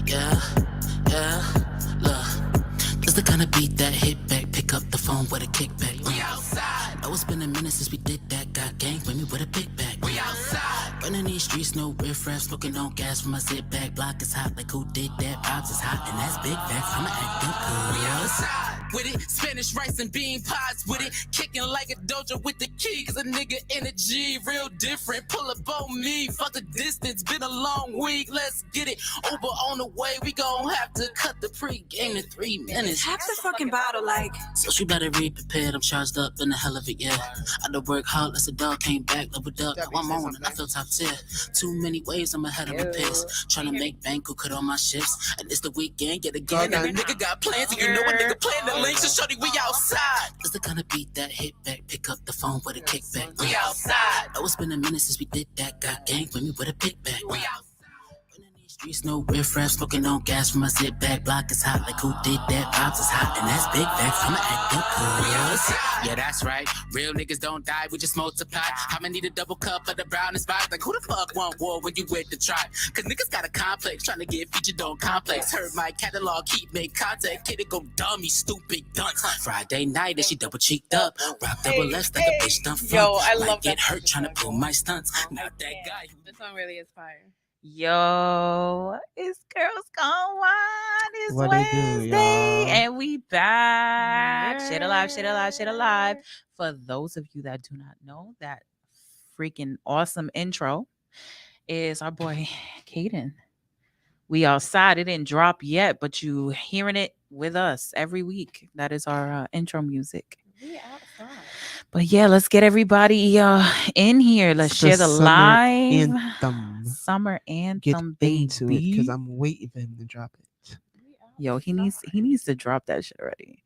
Yeah, yeah, look. This the kind of beat that hit back, pick up the phone with a kickback. We outside. Oh, it's been a minute since we did that. Got gang with me with a big bag. We outside. Running these streets, no riffraff, smoking on gas from my zip bag. Block is hot, like who did that? Vibes is hot, and that's big facts. I'ma act good. We outside. With it, Spanish rice and bean pies with it, kicking like a dojo with the key, cause a nigga energy real different. Pull up on me, fuck the distance, been a long week, let's get it. Uber on the way, we gon' have to cut the pre-game in 3 minutes. Half the fucking bottle, like. So she better be prepared, I'm charged up in the hell of it, yeah. I done work hard, let's a dog came back, leveled up, now I'm on, I feel top tier. Too many waves, I'm ahead of a piss. Tryna make bank, who cut all my shifts. And it's the weekend, yet again, and the nigga got plans, and you know a nigga playing the links, so shorty, we outside. It's the kind of beat that hit back, pick up the phone with a kickback. We outside. Oh, it's been a minute since we did that, got gang with me with a big bag. We outside. Streets no riffraff, smoking on gas from my zip bag. Block is hot, like who did that? Vibes is hot, and that's big facts. I'ma act good. Yeah, that's right. Real niggas don't die, we just multiply. I'ma need a double cup of the brownest vibe. Like who the fuck want war when you with the tribe? Cause niggas got a complex, trying to get featured on complex. Heard my catalog, keep make contact. Kid, it go dummy, stupid dunce. Friday night, and she double cheeked up. Rock double left like a bitch done front. Yo, I like love get that hurt trying to pull my stunts. Not that guy. This song really is fire. Yo, it's Girls Gone Wild. It's What it do, Wednesday, y'all? and we back. Shit alive, shit alive, shit alive. Yeah. For those of you that do not know, that freaking awesome intro is our boy Caden. We outside. It didn't drop yet, but you hearing it with us every week. That is our intro music. We outside. But yeah, let's get everybody in here. Let's share the summer live anthem. summer Get anthem, baby. into it because I'm waiting for him to drop it. Yo, he needs to drop that shit already.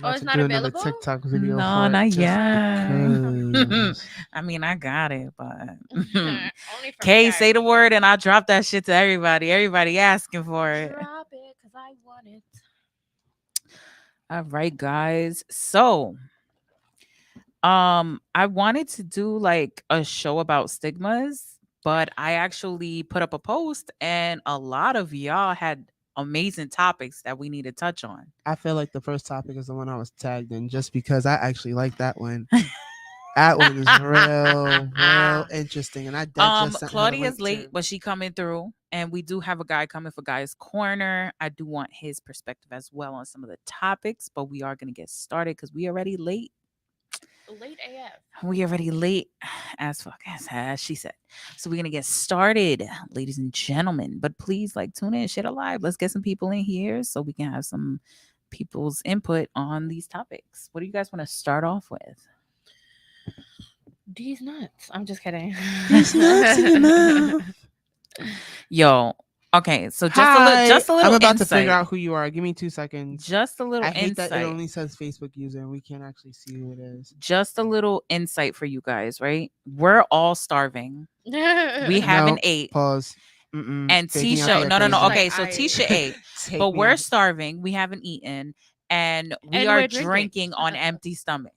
Oh, I'm it's about not to do another available? TikTok video. No, for it not just yet. because. I mean, I got it, but Only from Kay, say the VIP. word and I'll drop that shit to everybody. Everybody asking for it. Drop it, cause I want it. All right, guys. So, I wanted to do like a show about stigmas, but I actually put up a post and a lot of y'all had amazing topics that we need to touch on. I feel like the first topic is the one I was tagged in just because I actually like that one. That one is real interesting. And I just sent her the Claudia's link, late, too. but she coming through, and we do have a guy coming for Guy's Corner. I do want his perspective as well on some of the topics, but we are gonna get started because we already late. Late AF. We already late as fuck, as she said. So we're gonna get started, ladies and gentlemen. But please, like, tune in, shit alive. Let's get some people in here so we can have some people's input on these topics. What do you guys want to start off with? These nuts. I'm just kidding. These nuts in your mouth. Yo, okay, so Hi, just a little I'm about insight. to figure out who you are. Give me 2 seconds. Just a little I hate insight. that it only says Facebook user and we can't actually see who it is. Just a little insight for you guys, right? We're all starving. We haven't No, ate. Pause. Mm-mm. And Taking out Tisha, the no. equation. Okay, Like, so I- Tisha ate, Take but me we're out. starving. We haven't eaten, and we And are we're drinking. drinking on empty stomachs.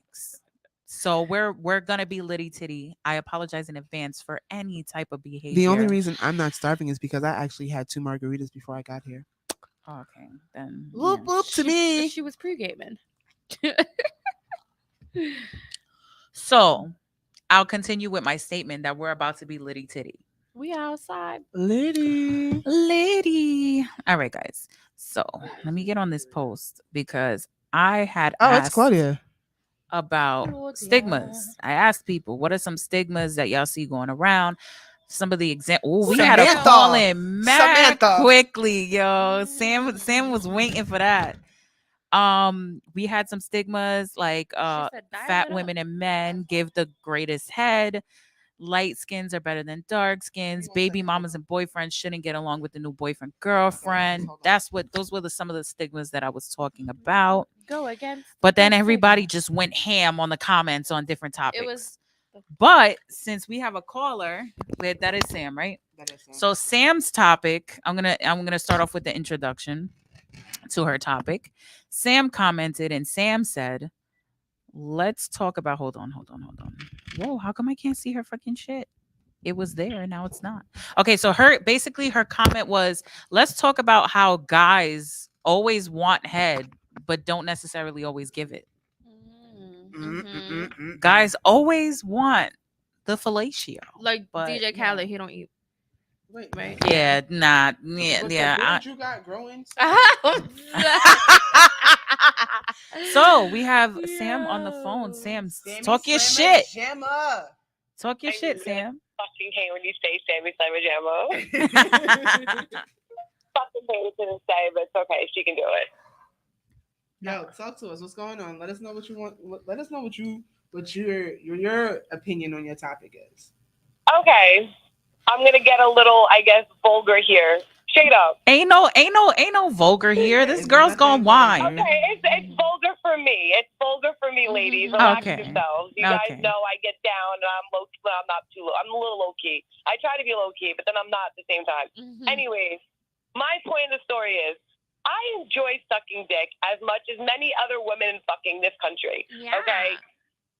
So we're gonna be litty titty. I apologize in advance for any type of behavior. The only reason I'm not starving is because I actually had 2 margaritas before I got here. Okay, then. Whoop yeah. whoop to me. She was pre-gaming. So I'll continue with my statement that we're about to be litty titty. We outside. Liddy. Lady. All right, guys. So let me get on this post because I had Oh, asked it's Claudia. about Claudia. stigmas. I asked people, what are some stigmas that y'all see going around? Some of the examples. We had a Samantha. call in mad Samantha. quickly, yo. Sam was waiting for that. We had some stigmas like said, "Dial fat it up." women and men give the greatest head. Light skins are better than dark skins. Baby mamas and boyfriends shouldn't get along with the new boyfriend girlfriend. Those were some of the stigmas that I was talking about. Go against. But then the everybody stigma. just went ham on the comments on different topics. It was. But since we have a caller, that is Sam, right? So Sam's topic, I'm gonna start off with the introduction to her topic. Sam commented and Sam said, let's talk about hold on. Whoa, how come I can't see her fucking shit? it was there and now it's not. Okay, so her comment was, let's talk about how guys always want head but don't necessarily always give it. Guys always want the fellatio. Like But, DJ you Khaled, know. he don't eat. Wait, Right. Yeah, nah, yeah, What's yeah. the beard you got growing? So we have Sam on the phone. Sam, talk your shit. Jamma. Talk your I shit, really Sam. fucking hate when you say Sammy Slamma Jammo. Fucking hate it to this day, but it's okay. She can do it. Yo, talk to us. What's going on? Let us know what you want. Let us know what your opinion on your topic is. Okay. I'm gonna get a little, I guess, vulgar here. Straight up. Ain't no vulgar here. This It's girl's nothing gonna whine. Okay, it's vulgar for me. It's vulgar for me, ladies. Relax Okay. yourselves. You Okay. guys know I get down and I'm low. Well, I'm not too low. I'm a little low key. I try to be low key, but then I'm not at the same time. Anyways, my point of the story is, I enjoy sucking dick as much as many other women in fucking this country. Yeah. Okay,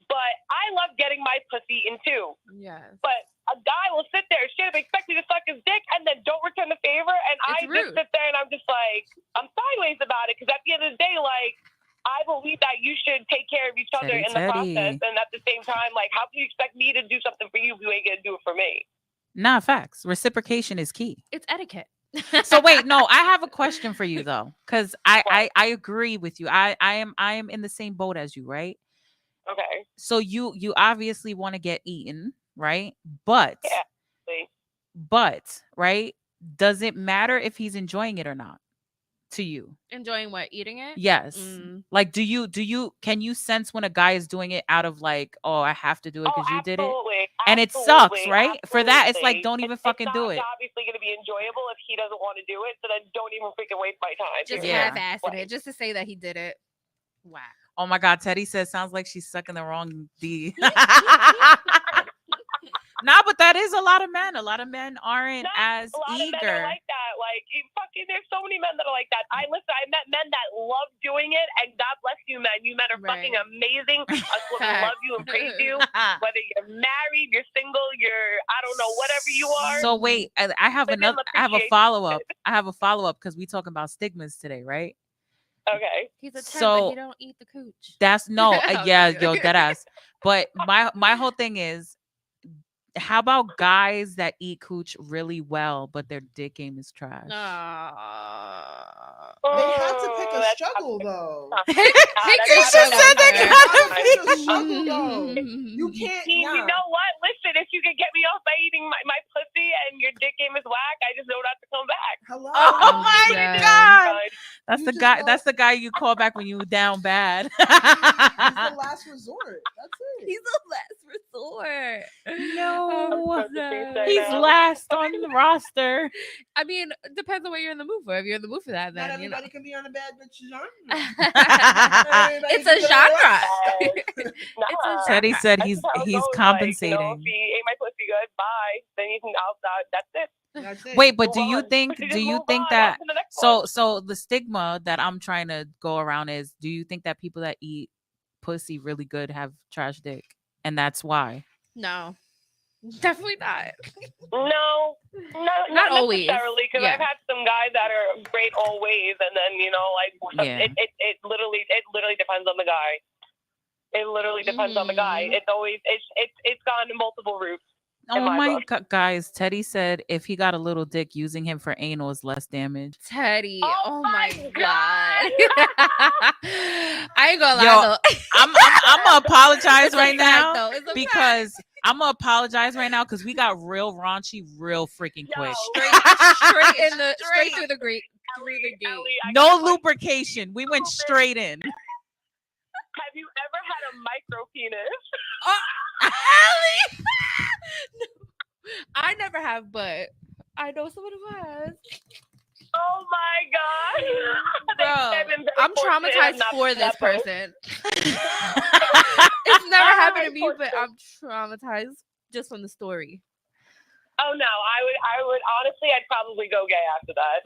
but I love getting my pussy eaten too. Yes. But a guy will sit there, shit, expect me to suck his dick, and then don't return the favor, and It's I rude. just sit there and I'm just like, I'm sideways about it, because at the end of the day, like, I believe that you should take care of each other in the process, and at the same time, like, how can you expect me to do something for you if you ain't gonna do it for me? Nah, facts. Reciprocation is key. It's etiquette. So wait, no, I have a question for you though, because I agree with you. I am in the same boat as you, right? Okay. So you obviously want to get eaten, right? But Yeah. See? right, does it matter if he's enjoying it or not to you? Enjoying what? Eating it? Yes. Mm. Like, can you sense when a guy is doing it out of like, oh, I have to do it because you did it? Absolutely. And it sucks, right? For that, it's like, don't even It's fucking do not it. obviously going to be enjoyable if he doesn't want to do it, so then don't even freaking waste my time. Just Yeah. half-assed it, just to say that he did it. Wow. Oh my God, Teddy says sounds like she's sucking the wrong D. Nah, but that is a lot of men. A lot of men aren't as a lot of men eager. are like that. Like, there's so many men that are like that. I met men that love doing it, and God bless you, men. You men are fucking amazing. Us women love you and praise you. Whether you're married, you're single, you're I don't know, whatever you are. So wait, I have Women I have a appreciate follow up. I have a follow up because we talking about stigmas today, right? Okay. He's a temp, So- but he don't eat the cooch. That's no, yeah, Okay. yo, that ass. But my whole thing is, how about guys that eat cooch really well, but their dick game is trash? They have to pick a That's struggle though. Pick That's your not struggle. fair. They They gotta have to pick pick a struggle though. You can't. You know what? Listen, if you can get me off by eating my pussy and your dick game is whack, I just know not to come back. Hello. Oh my Yeah. God. Fine. That's You the just guy. know- That's the guy you call back when you down bad. It's the last resort. That's it. He's the last resort. No. no. He's last on the roster. I mean, depends on what you're in the mood for. If you're in the mood for that, Not then you know. everybody can be on a bad bitch genre. It's a genre. Nah. It's a Teddy said That's he's how it he's goes, like, compensating. if he ate my pussy good, bye. Then you can outside. That's it. That's it. Wait, but do Move you on. think Just do you move think on, that on to the next one. so the stigma that I'm trying to go around is, do you think that people that eat pussy really good have trash dick, and that's why? No, definitely not. No, Not always. necessarily, because Yeah. I've had some guys that are great always, and then Yeah. it literally depends on the guy. It literally depends on the guy. It's always it's gone multiple routes. Oh my my book. God, guys! Teddy said if he got a little dick, using him for anal is less damage. Teddy. Oh Oh, my my God. I ain't gonna Yo, lie though. I'm gonna apologize It's a right fact, now though. It's a fact. because I'm gonna apologize right now because we got real raunchy real freaking Yo, quick. straight in the straight through the gate. Through the gate. Ellie, I No got one. lubrication. We went straight in. Have you ever had a micro penis? No, I never have, but I know someone who has. Oh my god! Bro, They've been very I'm fortunate traumatized not for to this that post. person. It's never I'm happened to very me, but fortunate. I'm traumatized just from the story. Oh no, I would honestly, I'd probably go gay after that.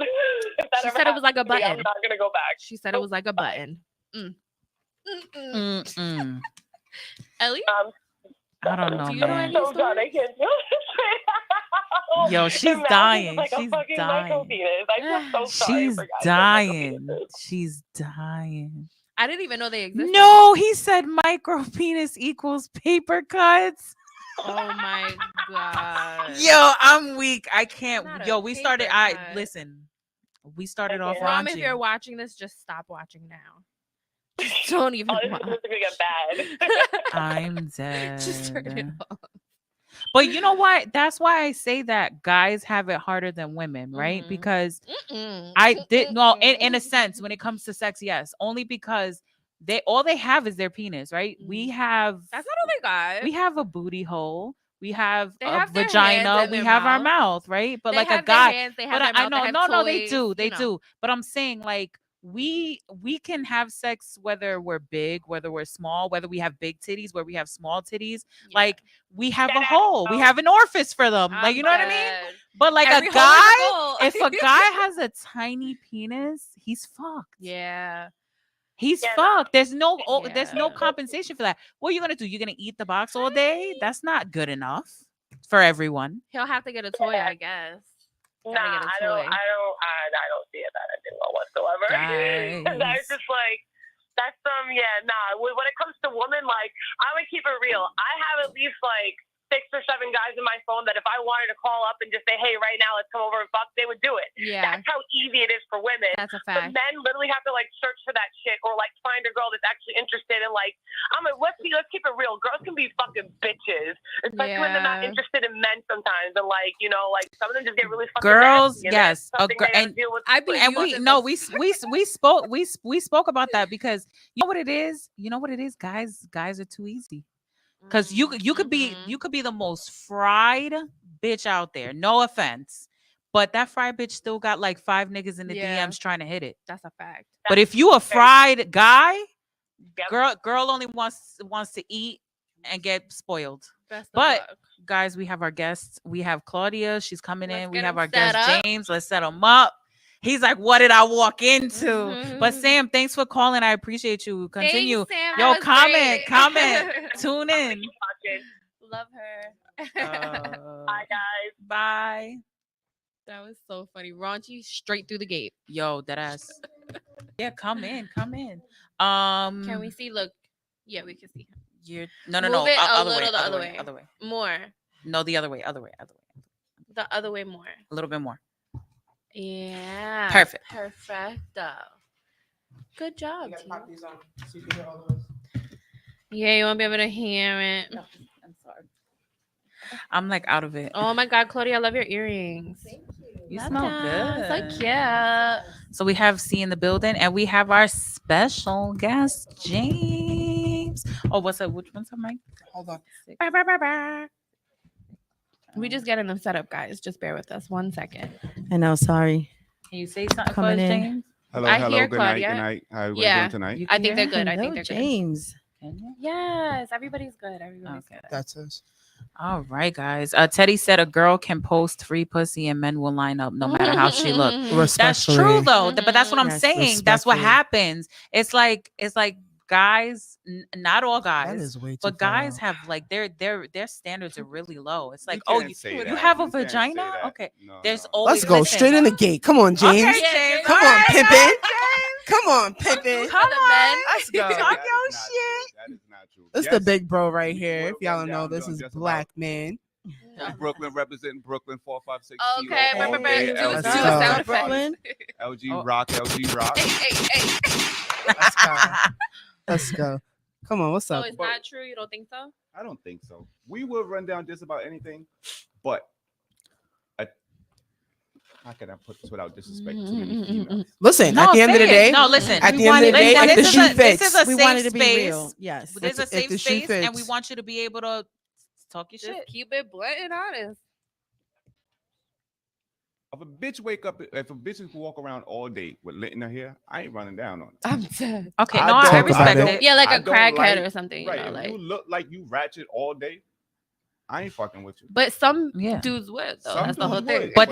If that She ever said it was like a happened to me, button. I'm not gonna go back. She said it was like a button. Mm. Mm-mm. Ellie? I don't know, Do you know man. any So done. I stories? can't do it. Yo, she's Imagine dying. Like She's a fucking dying. micro penis. I feel so sorry She's for guys with dying. micro penises. She's dying. I didn't even know they existed. No, he said micro penis equals paper cuts. Oh my god. Yo, I'm weak. I can't. Not a Yo, we started. paper I cut. listen. We started off can't. Mom, if you're raunchy. watching this, just stop watching now. Just don't even Oh, this watch. is gonna get bad. I'm dead. Just turn it off. But you know what? That's why I say that guys have it harder than women, right? Mhm. Because Mm-mm. I did no, in a Mm-mm. sense, when it comes to sex, yes, only because all they have is their penis, right? We have That's not only guys. we have a booty hole, we have They a have their hands vagina, and we their have our mouth. mouth, right? But They like a have their guy, hands, they have but their I mouth, know, they have no, they toys, do, you know. do. But I'm saying like we can have sex whether we're big, whether we're small, whether we have big titties, where we have small titties. Yeah. Like we have a That hole, we asshole. have an orifice for them. Like I'm you know what I mean? dead. But like Every a hole is guy, a goal. if a guy has a tiny penis, he's fucked. Yeah. He's Yeah, no. fucked. There's no Yeah. compensation for that. What are you gonna do? You're gonna eat the box all day? That's not good enough for everyone. He'll have to get a toy, I guess. Nah, Gotta get a I toy. don't see it that ending well whatsoever. Guys. That's just like that's when it comes to women, like I would keep it real. I have at least like 6 or 7 guys in my phone that if I wanted to call up and just say, hey, right now, let's come over and fuck, they would do it. Yeah. That's how easy it is for women. That's a But fact. men literally have to like search for that shit or like find a girl that's actually interested in like I'm like let's keep it real. Girls can be fucking bitches, especially when they're not Yeah. interested in men sometimes. And like like some of them just get really fucking Girls, nasty, and that's yes, a something gir- they gotta and- deal with. I be And we using no, this- we spoke about that because you know what it is? You know what it is? Guys are too easy. Because you could be the most fried bitch out there. No offense. But that fried bitch still got like 5 niggas in the Yeah. DMs trying to hit it. That's a fact. But if you a fried guy, Yep. girl only wants to eat and get spoiled. Best of But luck. guys, we have our guests. We have Claudia. She's coming Let's in. We get have him our set guest up. James. Let's set him up. He's like, what did I walk into? But Mhm. Sam, thanks for calling. I appreciate you. Continue. Thanks, Sam. Yo, That was comment, great. comment. Tune in. Fucking- Love her. Bye guys. Bye. That was so funny. Raunchy straight through the gate. Yo, that ass. Yeah, come in. Can we see? Look. Yeah, we can see him. You're no. Move it a Other way. little the Other other way. way. Other way. More. No, the other way. The other way more. A little bit more. Yeah. Perfect. Perfecto. Good job. You guys team. pop these on so you can hear all the voices. Yeah, you won't be able to hear it. No, I'm sorry. I'm like out of it. Oh my God, Claudia, I love your earrings. You Love smell them. good. So cute. So we have C in the building, and we have our special guest, James. Oh, what's up? Which one's up, Mike? Hold on. Bah, bah, bah, bah. We just getting them set up, guys. Just bear with us 1 second. I know, sorry. Can you say something for us, Coming in. James? Hello, I hello. hear Good night, Claudia. good night. How everybody Yeah. doing tonight? You I can think hear they're good. I Hello, think they're good. James. Can you? Yes, everybody's good. Everybody's Okay. That's us. All right, guys. Teddy said a girl can post free pussy and men will line up no matter how she look. That's true Respectfully. though. But that's what I'm Yes, saying. That's what respectfully. happens. It's like guys, not all That guys, is way too but far guys out. have like their standards are really low. It's like, You oh, can't you say you that. have a You can't say vagina? that. Okay. No, There's no. always Let's go listen. straight in the gate. Come on, James. Okay, Yeah, James. Come All on, right, pimpin'. all right, James. Come on, pimpin'. Come the on. men. Let's go. Talk That your is not shit. true. That is not true. This Yes, the big bro right we here. If will y'all run don't know, down this on is just Black Man. Brooklyn representing Brooklyn 456. Okay, all remember, day, do Let's do go. a sound effect. Brooklyn. LG Oh. Rock, LG Rock. Hey. Let's go. Let's go. Come on, what's So up? it's not true? You don't think so? I don't think so. We will run down just about anything, but how can I put this without disrespect to many females? Listen, No, at the end of say the it. day, no, listen. at We the end of the wanted- day, listen, if the this shoe is a- fits, This is a We safe wanted to be space. real. Yes. There's a If safe the shoe space, and we fits. want you to be able to talk your Just shit. keep it blunt and honest. If a bitch is walk around all day with lint in her hair, I ain't running down on it. I'm dead. Okay, I no, don't I talk about respect it. it. Yeah, like I a don't crackhead like- or something. Right. You know, If like you look like you ratchet all day, I ain't fucking with you. But some Yeah. dudes would though. Some That's the whole dudes thing. would. But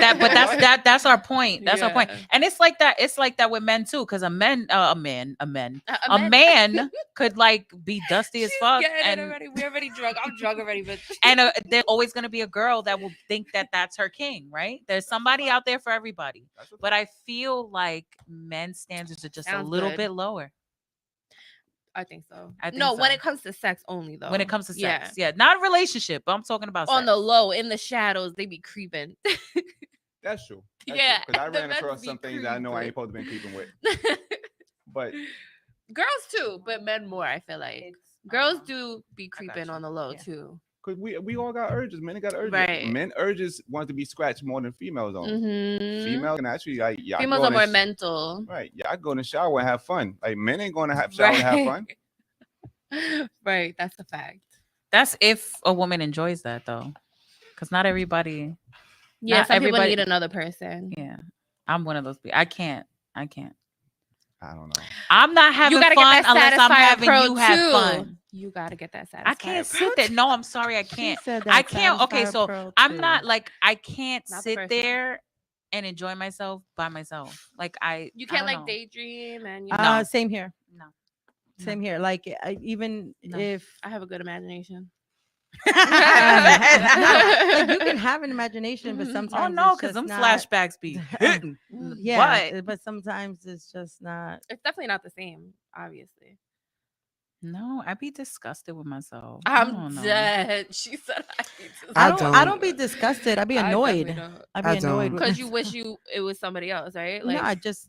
that's our point. That's our point. Yeah. And it's like that. It's like that with men too, because a man could like be dusty as She's fuck, getting it and already. We're already drunk. I'm drunk already, but and there's always gonna be a girl that will think that that's her king, right? There's somebody out there for everybody. That's what But I feel like men's standards are just a Sounds little good. bit lower I think so. I think No, when so. it comes to sex only though. when it comes to Yeah. sex. Yeah, not relationship, but I'm talking about On sex. the low, in the shadows, they be creeping. That's true. Yeah, Because I the ran men across be some things that I know I ain't supposed to be creeping with. But Girls too, but men more. I feel like girls uh-huh. do be creeping you. on the low Yeah. too. because we all got urges. Men got urges. Right. Men urges want to be scratched more than females on. Mm-hmm. Females can actually like y'all Females go are in more the sh- mental. Right. Y'all go in the shower and have fun. Like men ain't going to have shower and have fun. Right, that's a fact. That's if a woman enjoys that though, because not everybody. Yeah, Not some people everybody- need another person. Yeah, I'm one of those people. I can't. I don't know. I'm not having You gotta fun get that unless I'm Satisfyer having Pro you have too. fun. You gotta get that Satisfyer I can't Pro sit there. No, I'm sorry, I can't. I can't. Okay, so I'm not like I can't Not the sit first one. there and enjoy myself by myself. Like You I can't don't like know. daydream and No. Same here. No. Same here. Like even No. if I have a good imagination. like, you can have an imagination, but Mhm. sometimes Oh no, it's because them just not- flashbacks be hitting. Yeah, But but sometimes it's just not. It's definitely not the same, obviously. no, I'd be disgusted with myself. I I'm don't know. dead. She said I need to. I I don't. I don't. don't be disgusted. I'd be I annoyed. definitely don't. I'd be I annoyed don't. with Because you myself. wish it was somebody else, right? No, I just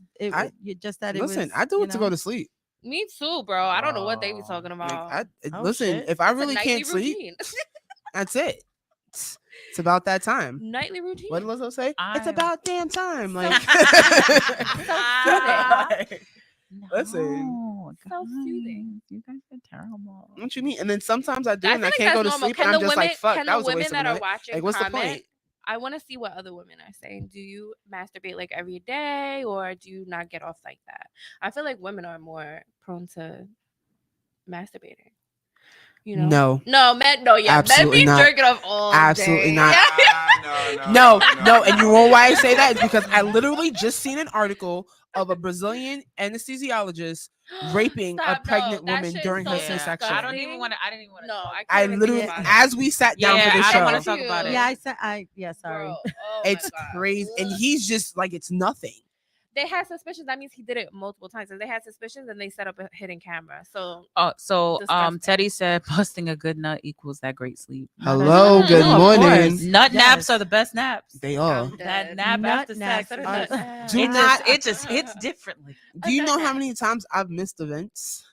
just that it Listen, was. I do you it to know? go to sleep. me too, bro. I don't know what they be talking Like, about. Oh, listen, shit. if I It's a really nightly can't sleep, routine. that's it. It's about that time. Nightly routine. What did Lizzo say? It's I- about damn time. Like, Listen. No, So soothing. guys, you guys are terrible. what you mean? And then sometimes I do, I and I feel can't like go that's to normal. sleep, Can and the I'm just women, like, fuck, can that the was a women waste of that a are night. watching Like, what's the comment? point? I want to see what other women are saying. Do you masturbate like every day, or do you not get off like that? I feel like women are more prone to masturbating. You know? No, men. No, yeah, Absolutely men be not. jerking off all Absolutely day. not. No, no, and you know why I say that is because I literally just seen an article of a Brazilian anesthesiologist raping Stop, a pregnant no, that woman shit during so her Yeah. C-section. I don't even want to. I didn't even want to. No, I I can't even literally, think about it. as we sat down Yeah, for this I don't wanna show, talk about it. Yeah, I said. Sorry. Bro, oh it's my God. crazy, and Ugh. he's just like, it's nothing. They had suspicions. That means he did it multiple times. If they had suspicions, and they set up a hidden camera. So Oh, so Disgusting. Teddy said busting a good nut equals that great sleep. Hello, Mm. good No, of morning. course. Nut naps Yes. are the best naps. They are. I'm That dead. nap Nut after naps sex. are- Do it not- just hits differently. Do you A know nut how nap. many times I've missed events?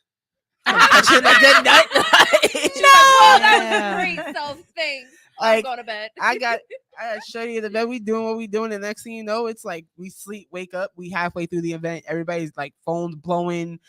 from catching a good nut? Well, that was Yeah. a great self thing. I'm Like, going to bed. I got show you the bed. We doing what we doing. The next thing you know, it's like we sleep, wake up. We halfway through the event. Everybody's like phones blowing,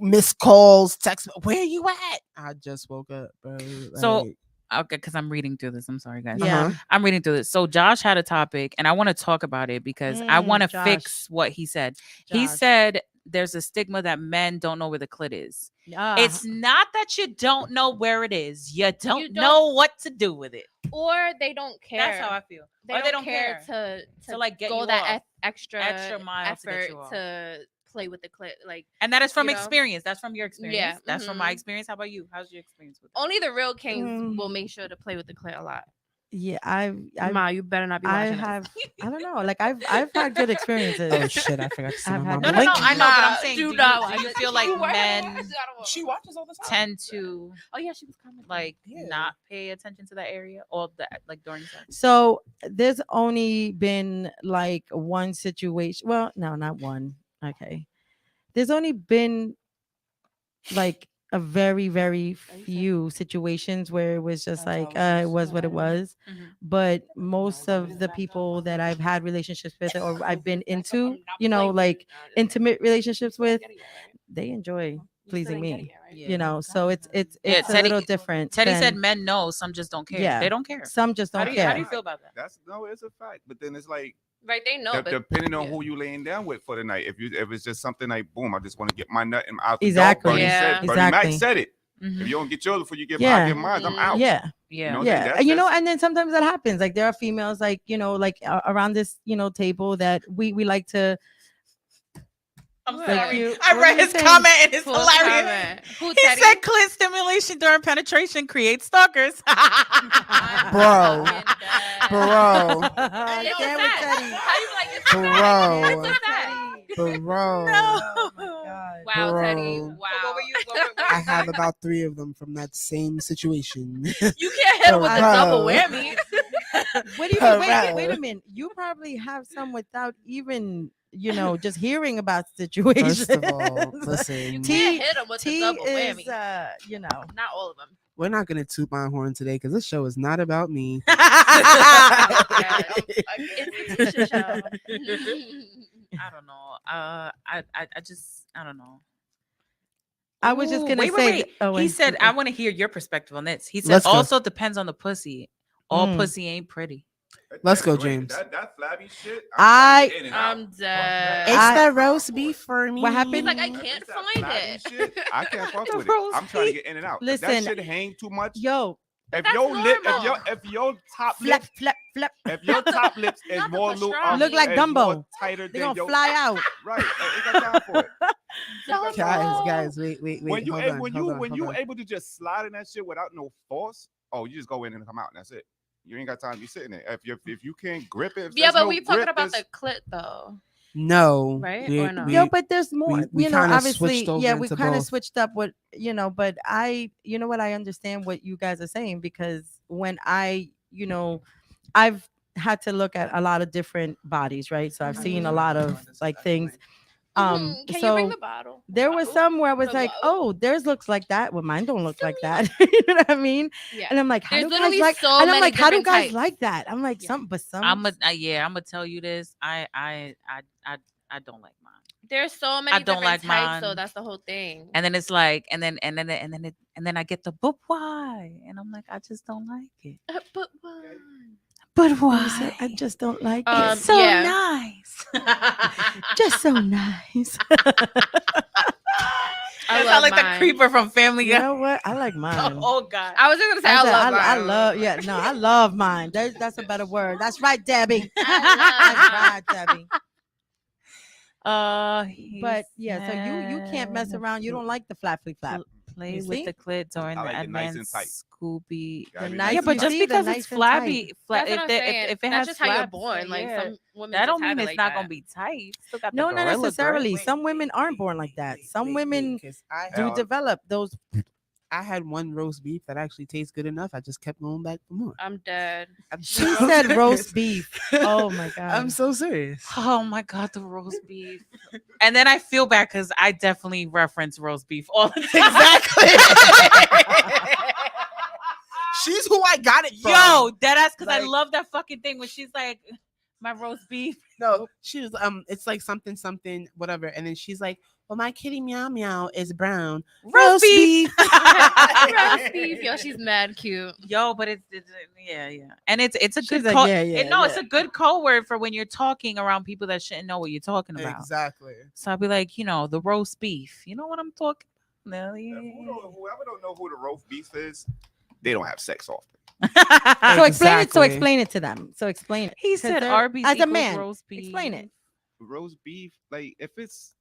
missed calls, text. Where you at? I just woke up, bro. So- Like, Okay, because I'm reading through this. I'm sorry, guys. Yeah. uh-huh. I'm reading through this. So Josh had a topic, and I want to talk about it because I want to Josh. fix what he said. He Josh. said there's a stigma that men don't know where the clit is. Ah, It's not that you don't know where it is. You don't, You don't- know what to do with it. Or they don't care. That's how I feel. they Or don't care to like get go you that off. extra mile to get effort you off. to play with the clit. Like And that is from you know? experience. That's from your experience. Yeah, That's from my mhm. experience. How about you? How's your experience with it? only the real kings Mm. will make sure to play with the clit a lot. yeah, I Ma, you better not be I watching have. this. I don't know. Like I've had good experiences. Oh shit! I forgot to say I've my had mama. No, no, no. Link. I know, but I'm Ma, saying, do do not you, watch do you it. feel like You were- men She watches all the time. tend to Oh yeah, she was commenting. like Yeah. not pay attention to that area or that like during sex? So there's only been like one situation. Well, no, not one. Okay. There's only been like a very, very few situations where it was just like it was what it was. Mhm. But most of the people that I've had relationships with or I've been into, you know, like intimate relationships with, they enjoy pleasing me. You know, so it's Yeah, a Teddy- little different. Teddy said than- men know, some just don't care. Yeah. They don't care. some just don't How care. do you feel about that? That's no, it's a fact. But then it's like Right, they know, but depending on yeah. who you laying down with for the night. If it's just something like boom, I just want to get my nut and out. Exactly. Bernie Yeah. said, Bernie Mac Exactly. said it. If you don't get yours before you get Yeah. mine, I get mine. I'm out. Yeah. Yeah. know? Yeah, That's- and you know, that's- and then sometimes that happens. Like there are females, like like around this, table that we like to. I'm What? sorry. You- I what read are you his saying? comment and it's Who's hilarious. comment? Who, He Teddy? said clit stimulation during penetration creates stalkers. Bro. Fucking Bro. dead. Stand It's with that. Teddy. How you like it's Bro. that? It's that. Bro. Oh my God. Wow, Teddy. Bro. Wow. What were you? I have about 3 of them from that same situation. You can't hit him with the Bro. double whammy. What do you mean? Bro. Wait a minute. You probably have some without even, just hearing about situations. First of all, You listen, T- can't hit him with the T double is, whammy. Not all of them. we're not gonna toot my horn today because this show is not about me. It's a Tisha show. I don't know. I just I don't know. I was just Ooh, gonna wait, say. wait. Oh, He wait. said, "I want to hear your perspective on this." He said, Let's go. "Also depends on the pussy. All Mm. pussy ain't pretty." Let's go, That's great. James. That flabby shit. I- trying to get in and out. I'm dead. It's I- the roast beef for me. What happened? He's like, I If can't it's that find flabby it. shit, I can't fuck The with it. roast I'm trying to beef. get in and out. If Listen, that shit hang too much. Yo, If that's your lip, normal. if your top flap, lip, flap, flap. if your top lips is Not the more pastrami. Look like is Dumbo. more tighter They're than gonna your fly out. right. Ain't got time for it. Don't guys, know. guys, wait. When you hold able, on, when hold you on, when hold you on. able to just slide in that shit without no force, oh, you just go in and come out, and that's it. You ain't got time to be sitting there. If you can't grip it, if Yeah, there's but no we talking grip, about it's- the clit though. No, Right? we- Or no? we- Yo, but there's more. we kinda Obviously, switched over yeah, we into kind of both. switched up. What but you know what? I understand what you guys are saying because when I've had to look at a lot of different bodies, right? So I've seen a lot of like things. Can you So bring the bottle? there was some where I was The like, bottle? oh, theirs looks like that. Well, mine don't look like that. You know what I mean? Yeah. And I'm like, how There's do guys literally like? so And I'm many like, how do different guys types. like that? I'm like, Yeah. some, but some. I'm gonna tell you this. I don't like mine. There's so many don't different like types, so mine. that's the whole thing. And then it's like, and then I get the but why? And I'm like, I just don't like it. But why? But I said, I just don't like it. Um, so yeah. nice. Just so nice. I That love sound like mine. the creeper from Family You Guy. know what? I like mine. Oh God. I was just gonna say I said, love mine. I love, yeah, no, I love mine. That's a better word. That's right, Debbie. That's I right, Debbie. He But yeah, so you can't mess said around. You don't like the flappy flap. play You with see? the clit during I the like it nice and advanced tight. Scooby. Gotta be nice Yeah, and but you just see the because nice it's and flabby, That's if what I'm they- saying. if it That's has just how you're flaps, born. Like yeah. some women that just don't have mean it it's like not that. gonna be tight. Still got No, the not gorilla necessarily. grip. Some women aren't born like that. Some women do Hell, develop those. I had one roast beef that actually tastes good enough. I just kept going back for more. I'm dead. I'm She so said serious. roast beef. Oh my god. I'm so serious. Oh my god, the roast beef. And then I feel bad because I definitely reference roast beef all the time. Exactly. She's who I got it from. Yo, deadass, because I Like- love that fucking thing when she's like, my roast beef. No, she was it's like something whatever, and then she's like, well, my kitty meow meow is brown. Roast beef. Roast beef. Yo, she's mad cute. Yo, but it's yeah. And it's a She's good like, co- yeah, yeah, it's yeah. a good code word for when you're talking around people that shouldn't know what you're talking about. Exactly. So I'll be like, the roast beef. You know what I'm talking about? No, yeah. Whoever don't know who the roast beef is, they don't have sex often. So explain it. So Exactly. explain it to them. So explain it. He 'Cause said they're- Arby's as a equals man. roast beef. Explain it. Roast beef, like if it's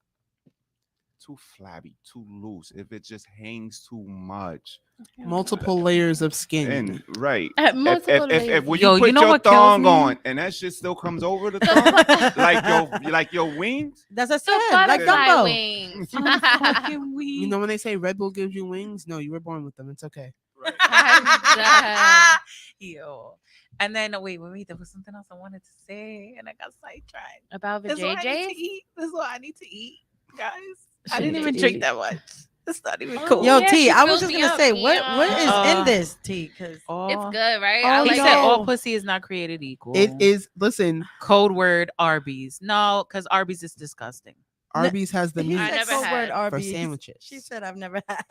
too flabby, too loose, if it just hangs too much, Multiple layers of skin. and right. Multiple If when Yo, you put you know your what kills thong me? on and that shit still comes over the thong, like your wings. That's a So said, like butterfly Dumbo. wings. Fucking weed. You know when they say Red Bull gives you wings? No, you were born with them. It's okay. I'm dead. Yo. And then wait, there was something else I wanted to say, and I got sidetracked. About the This is what I need to JJs? eat. This is what I need to eat, guys. I She didn't need even to drink eat. that much. It's not even Oh, cool. Yo, yeah, T, she I was filled just me gonna up. say, what is in Yeah. this, T? Because It's good, right? Oh, I He like said it. all pussy is not created equal. It is. Listen, Code word Arby's. No, because Arby's is disgusting. Arby's has the he meat I said never code had. word for Arby's. sandwiches. She said I've never had.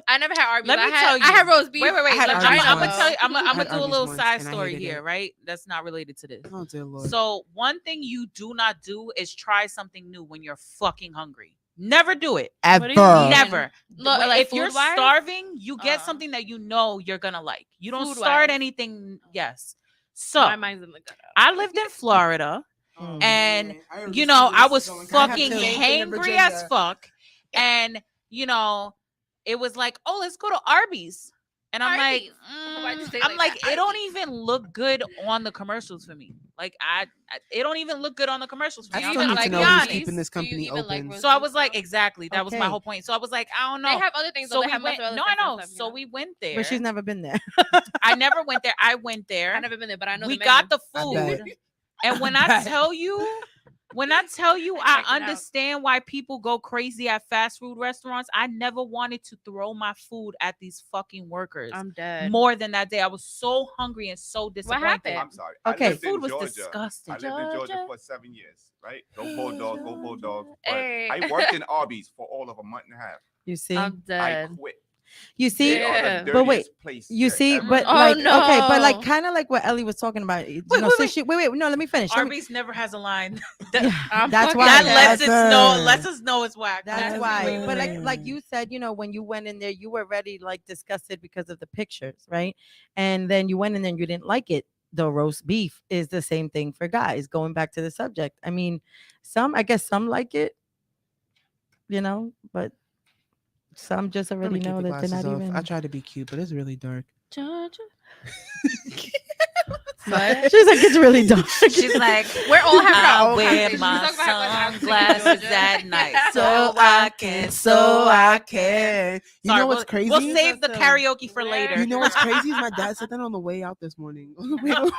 I never had Arby's. Let me I had, tell you. I had roast beef. Wait. I had Let me Arby's I'm once. gonna tell you. I'm I gonna had do a Arby's little once, side and I story hated here, it. right? That's not related to this. Oh dear Lord. So one thing you do not do is try something new when you're fucking hungry. Never do it. What do you Ever. mean? Never. Look, When- like if you're food-wise? starving, you get Uh. something that you know you're gonna like. You don't Food-wise. start anything. Yes. So My mind's in the gutter. I lived in Florida, Mm. and I already you see know where I this was is going. 'Cause I have fucking the same thing in hangry as Virginia. fuck, and you know it was like, oh, let's go to Arby's, and I'm Arby's. like, Why'd you say I'm like like, that? it don't Arby's. even look good on the commercials for me. Like it don't even look good on the commercials for I me. Do you still even need to like know roast who's honest. beef? keeping this Do you company even like open. roast So I beef was like, though? exactly. That was my Okay. whole point. So I was like, I don't They know. have other things. So though. They we have went. mozzarella No, I sticks and know. stuff, you So know? we went there. But she's never been there. I never went there. I went there. I've never been there, but I know We the got menu. the I bet. food, and when I bet. tell you, I Check it out. understand why people go crazy at fast food restaurants. I never wanted to throw my food at these fucking workers. I'm dead. More than that day, I was so hungry and so disappointed. happened? I'm sorry. Okay. I lived Food in was Georgia. disgusting. I lived in Georgia Georgia. for 7 years, right? Go Bulldog, go Bulldog. But Hey. I worked in Arby's for all of a month and a half. You see, I'm I dead. quit. you see, They are Yeah. the But wait, dirtiest place you there see, ever. but Oh, like, okay, but like, no. kind of like what Ellie was talking about. You Wait, know, wait, since she, wait, no, let me finish. Let me- Arby's never has a line. Yeah, I'm that's fucking why. That dead. lets That's lets us know it's whack. That's why. But like good. you said, you know, when you went in there, you were already like disgusted because of the pictures, right? And then you went in there and you didn't like it. The roast beef is the same thing for guys. Going back to the subject, I mean, I guess some like it, you know, but some just I'm gonna already keep know the that they're glasses not off. even. I try to be cute, but it's really dark. Georgia. What? She's like, it's really dark. She's like, We're all having I our own wear conversations. my We talk about, like, how we sing in sunglasses Georgia. at night So I can. You Sorry, know what's crazy? We'll save the That's karaoke for Where- later. You know what's crazy is my dad said that on the way out this morning. On the way out.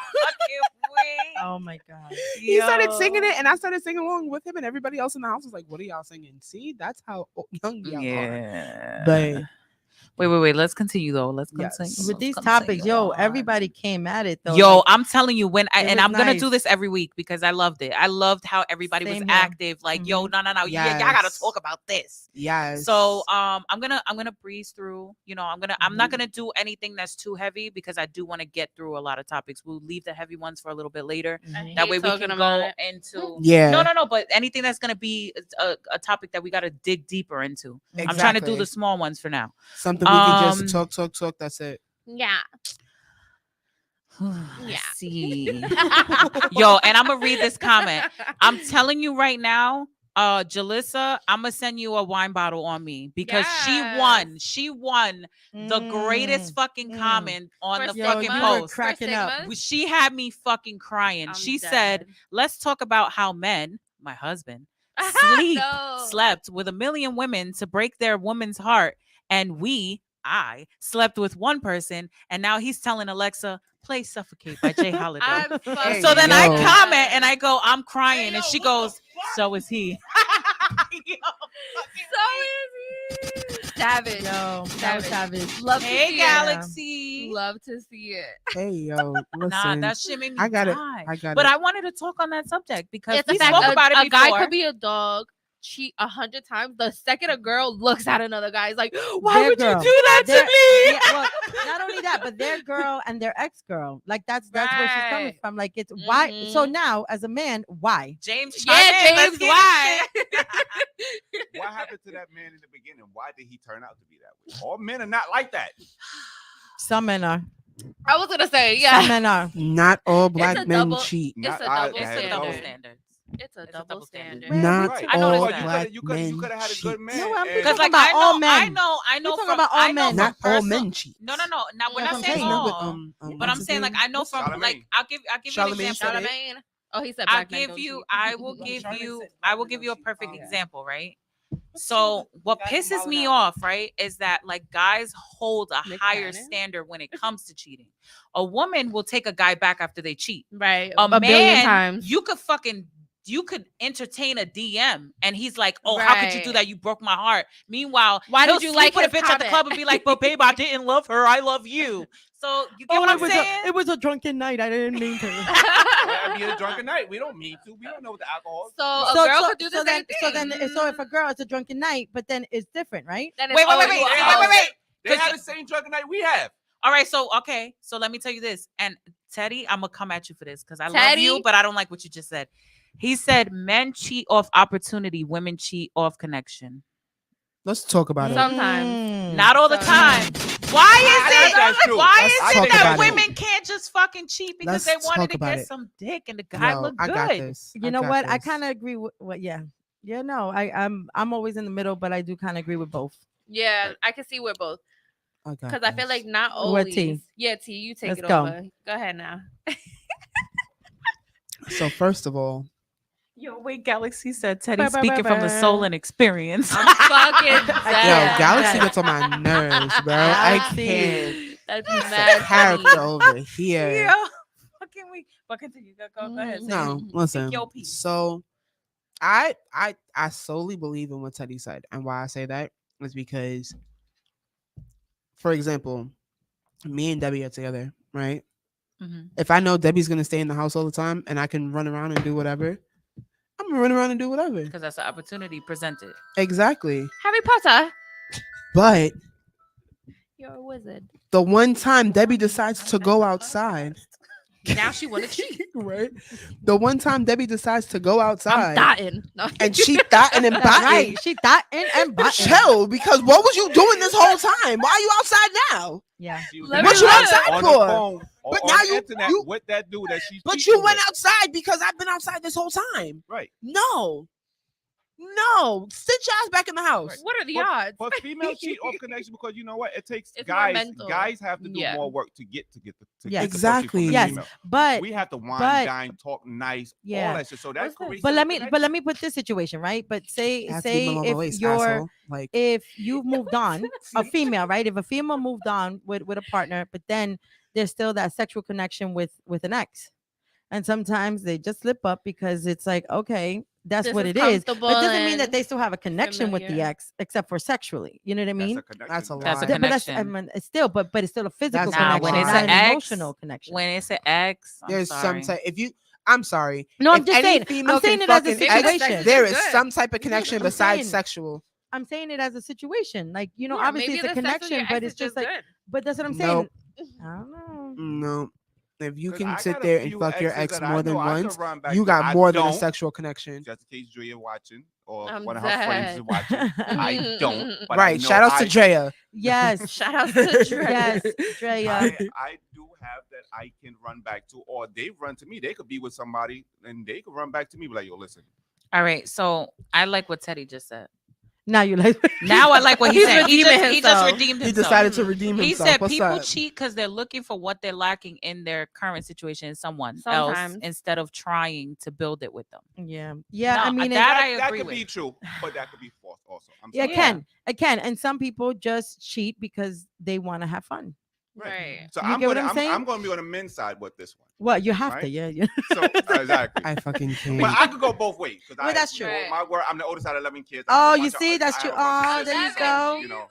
Oh my god. He started singing it, and I started singing along with him, and everybody else in the house was like, "What are y'all singing?" See, that's how young y'all are. Yeah. But Wait. Let's continue though. Let's Yes. continue. With these Let's topics, continue yo, on. everybody came at it though. Yo, like, I'm telling you, it and was I'm gonna do nice. this every week because I loved it. I loved how everybody was Same here. active. Like, yo, no, yeah, y'all gotta Yes. talk about this. yes. So I'm gonna breeze through. You know, I'm not gonna do anything that's too heavy because I do want to get through a lot of topics. We'll leave the heavy ones for a little bit later. I That hate way we talking can about go it. into Yeah. No, but anything that's gonna be a topic that we gotta dig deeper into. I'm trying to do Exactly. the small ones for now. something we can Um, just talk. That's it. Yeah. I see. Yo, and I'm gonna read this comment. I'm telling you right now, Jalissa, I'm gonna send you a wine bottle on me because she won the greatest fucking Mm. comment on For the Yo, fucking you were post. cracking up. Sigmas? She had me fucking crying. I'm She said, dead. let's talk about how men, my husband, No. slept with 1 million women to break their woman's heart, and I slept with one person, and now he's telling Alexa, play Suffocate by Jay Holiday. I'm fucking So then I yo. comment and I go, I'm crying, and she goes, so is he. Yo, So is he. Savage. Yo, that was Savage. savage. Love to hey, see Galaxy. it. Love to see it. Hey yo, listen. Nah, that shit made me I got it. die. I got But it. I wanted to talk on that subject because It's a we fact. spoke about it A before. guy could be a dog, cheat 100 times. The second a girl looks at another guy, it's like, why Their would girl. you do that to Their- me? Yeah, well, not only that, but their girl and their ex girl. Like that's where she's coming Right. from. Like it's why. So Mhm. now, as a man, why? James, Yeah, chime in. Let's James, get why? What happened to that man in the beginning? Why did he turn out to be that way? All men are not like that. Some men are. I was gonna say, Some yeah. men are. Not all black a men double- cheat. It's Not a I- double It's a double standard. standard. It's a It's a double double standard. standard. Man, Not I know all it's that. black You men could have had a cheat. good man. No, I'm and- talking Because like about all I men. know We're talking from about all I know men. from Not all personal- men cheat. No, not we're That's not what I'm saying saying. No, all. but, But I'm saying like I know from Charlamagne. like I'll give you an Charlamagne example. said it. Charlamagne. Oh, he said I'll black men give don't you cheat. I will give you a perfect example, right? So what pisses me off, right, is that like guys hold a Nick higher Cannon? standard when it comes to cheating. A woman will take a guy back after they cheat. Right. A billion man, times. you could entertain a DM and he's like, oh, how could you do Right. that? You broke my heart. Meanwhile, Why he'll did you sleep like with a his bitch at the comment? club and be like, but babe, I didn't love her. I love you. So you get what I'm saying? It was a drunken night. I didn't mean to. Might be a drunken night. We don't mean to. We don't know what the alcohol. So a girl could do the same thing. So if a girl, it's a drunken night, but then it's different, right? Then it's Wait. always Wait. They had the same drunken night we have. All right, so okay, so let me tell you this. And Teddy, I'm gonna come at you for this because I love Teddy? you, but I don't like what you just said. He said men cheat off opportunity, women cheat off connection. Let's talk about it. Sometimes. Not all the time. Sometimes. Why is That's it? true. Why Let's is talk it that about it. women can't just fucking cheat because they Let's wanted talk to about get it. some dick and the guy Yo, looked I good? got this. You know what? I kind of agree with what. Yeah, no, I'm always in the middle, but I do kind of agree with both. Yeah, I can see we're both. Because I feel like not What, always. T? Yeah, T, you take Let's it go. over. Go ahead now. So first of all, Yo, wait, Galaxy said Teddy Ba, ba, ba, speaking from the soul ba. and experience. I'm fucking yo, dead. Galaxy gets on my nerves, bro. I Galaxy. can't. That's It's mad a character funny. over here. Yeah. Fucking we. But continue. Go ahead. say No, it. listen. Take your piece. So, I solely believe in what Teddy said, and why I say that is because, for example, me and Debbie are together, right? Mhm. If I know Debbie's gonna stay in the house all the time, and I can run around and do whatever, I'm gonna run around and do whatever. Because that's an opportunity presented. Exactly. Harry Potter. But You're a wizard. the one time Debbie decides to go outside, Now she want to cheat. right? The one time Debbie decides to go I'm outside, dotting. No. and she thought and That's botting. right. She thought and button. Chill, because what was you doing this whole time? Why are you outside now? Yeah. She was Let What me you look. outside on for? the phone, But on now the internet you- with that dude that she. But cheating you went with. outside because I've been outside this whole time. Right. No, sit your ass back in the house. What are the But- odds? But females cheat off connection because you know what? It takes It's more guys. mental. Guys have to do Yeah. more work to get to Yes. get the pussy from Exactly. the Yes. female. But We have to wine, but- dine, talk nice, Yeah. all that shit. So that What's this? creates. but a let me connection. put this situation right. But say It has to be say Mama Waste, if you're asshole. Like, if you've moved on, a female, right? If a female moved on with a partner, but then there's still that sexual connection with an ex, and sometimes they just slip up because it's like, okay, that's This what is it is. But comfortable doesn't mean that and they still have a connection with the familiar. ex, except for sexually. You know what I mean? That's a connection. That's a lie. But that's, I connection. mean, it's still, but it's still a physical That's connection, when it's not an an ex, emotional connection. When it's an ex, I'm there's sorry. some type. If you, I'm sorry. No, I'm If just any saying. female I'm saying can it as a fucking ex, situation. there is Good. some type of connection I'm besides saying- sexual. I'm saying it as a situation. Like, you know, Yeah, obviously maybe it's a the sex with your connection, but ex it's is just like, good. but that's what I'm Nope. saying. I don't know. No. If you 'Cause can I sit got a there and few fuck your exes ex that I more than know I could once, run back you to. got I more than a don't, sexual connection. Just in case Drea watching or I'm one of her friends is dead. watching. I don't. But I Right. know Shout outs to I- Drea. Yes. Shout out to Dre. Yes, Drea. I do have that I can run back to, or they run to me. They could be with somebody and they could run back to me, be like, yo, listen. All right, so I like what Teddy just said. Now you like. Now I like what he He's said. He just redeeming himself. redeemed He himself. decided to redeem He himself. said What's people up? cheat because they're looking for what they're lacking in their current situation in someone Sometimes. else instead of trying to build it with them. Yeah. Yeah. No, I mean, that I That agree could with. be true, but that could be false also. I'm it sorry. can. It can. And some people just cheat because they want to have fun. Right. So You get what I'm saying? I'm gonna be on the men's side with this one. Well, you have to. Right? Yeah. So exactly. I fucking can't. But I could go both ways. Well, that's true. Right. My work, I'm the oldest out of 11 kids. Oh, I have a you bunch of- see, I that's have true. a bunch of Oh, there you sisters, go. You know,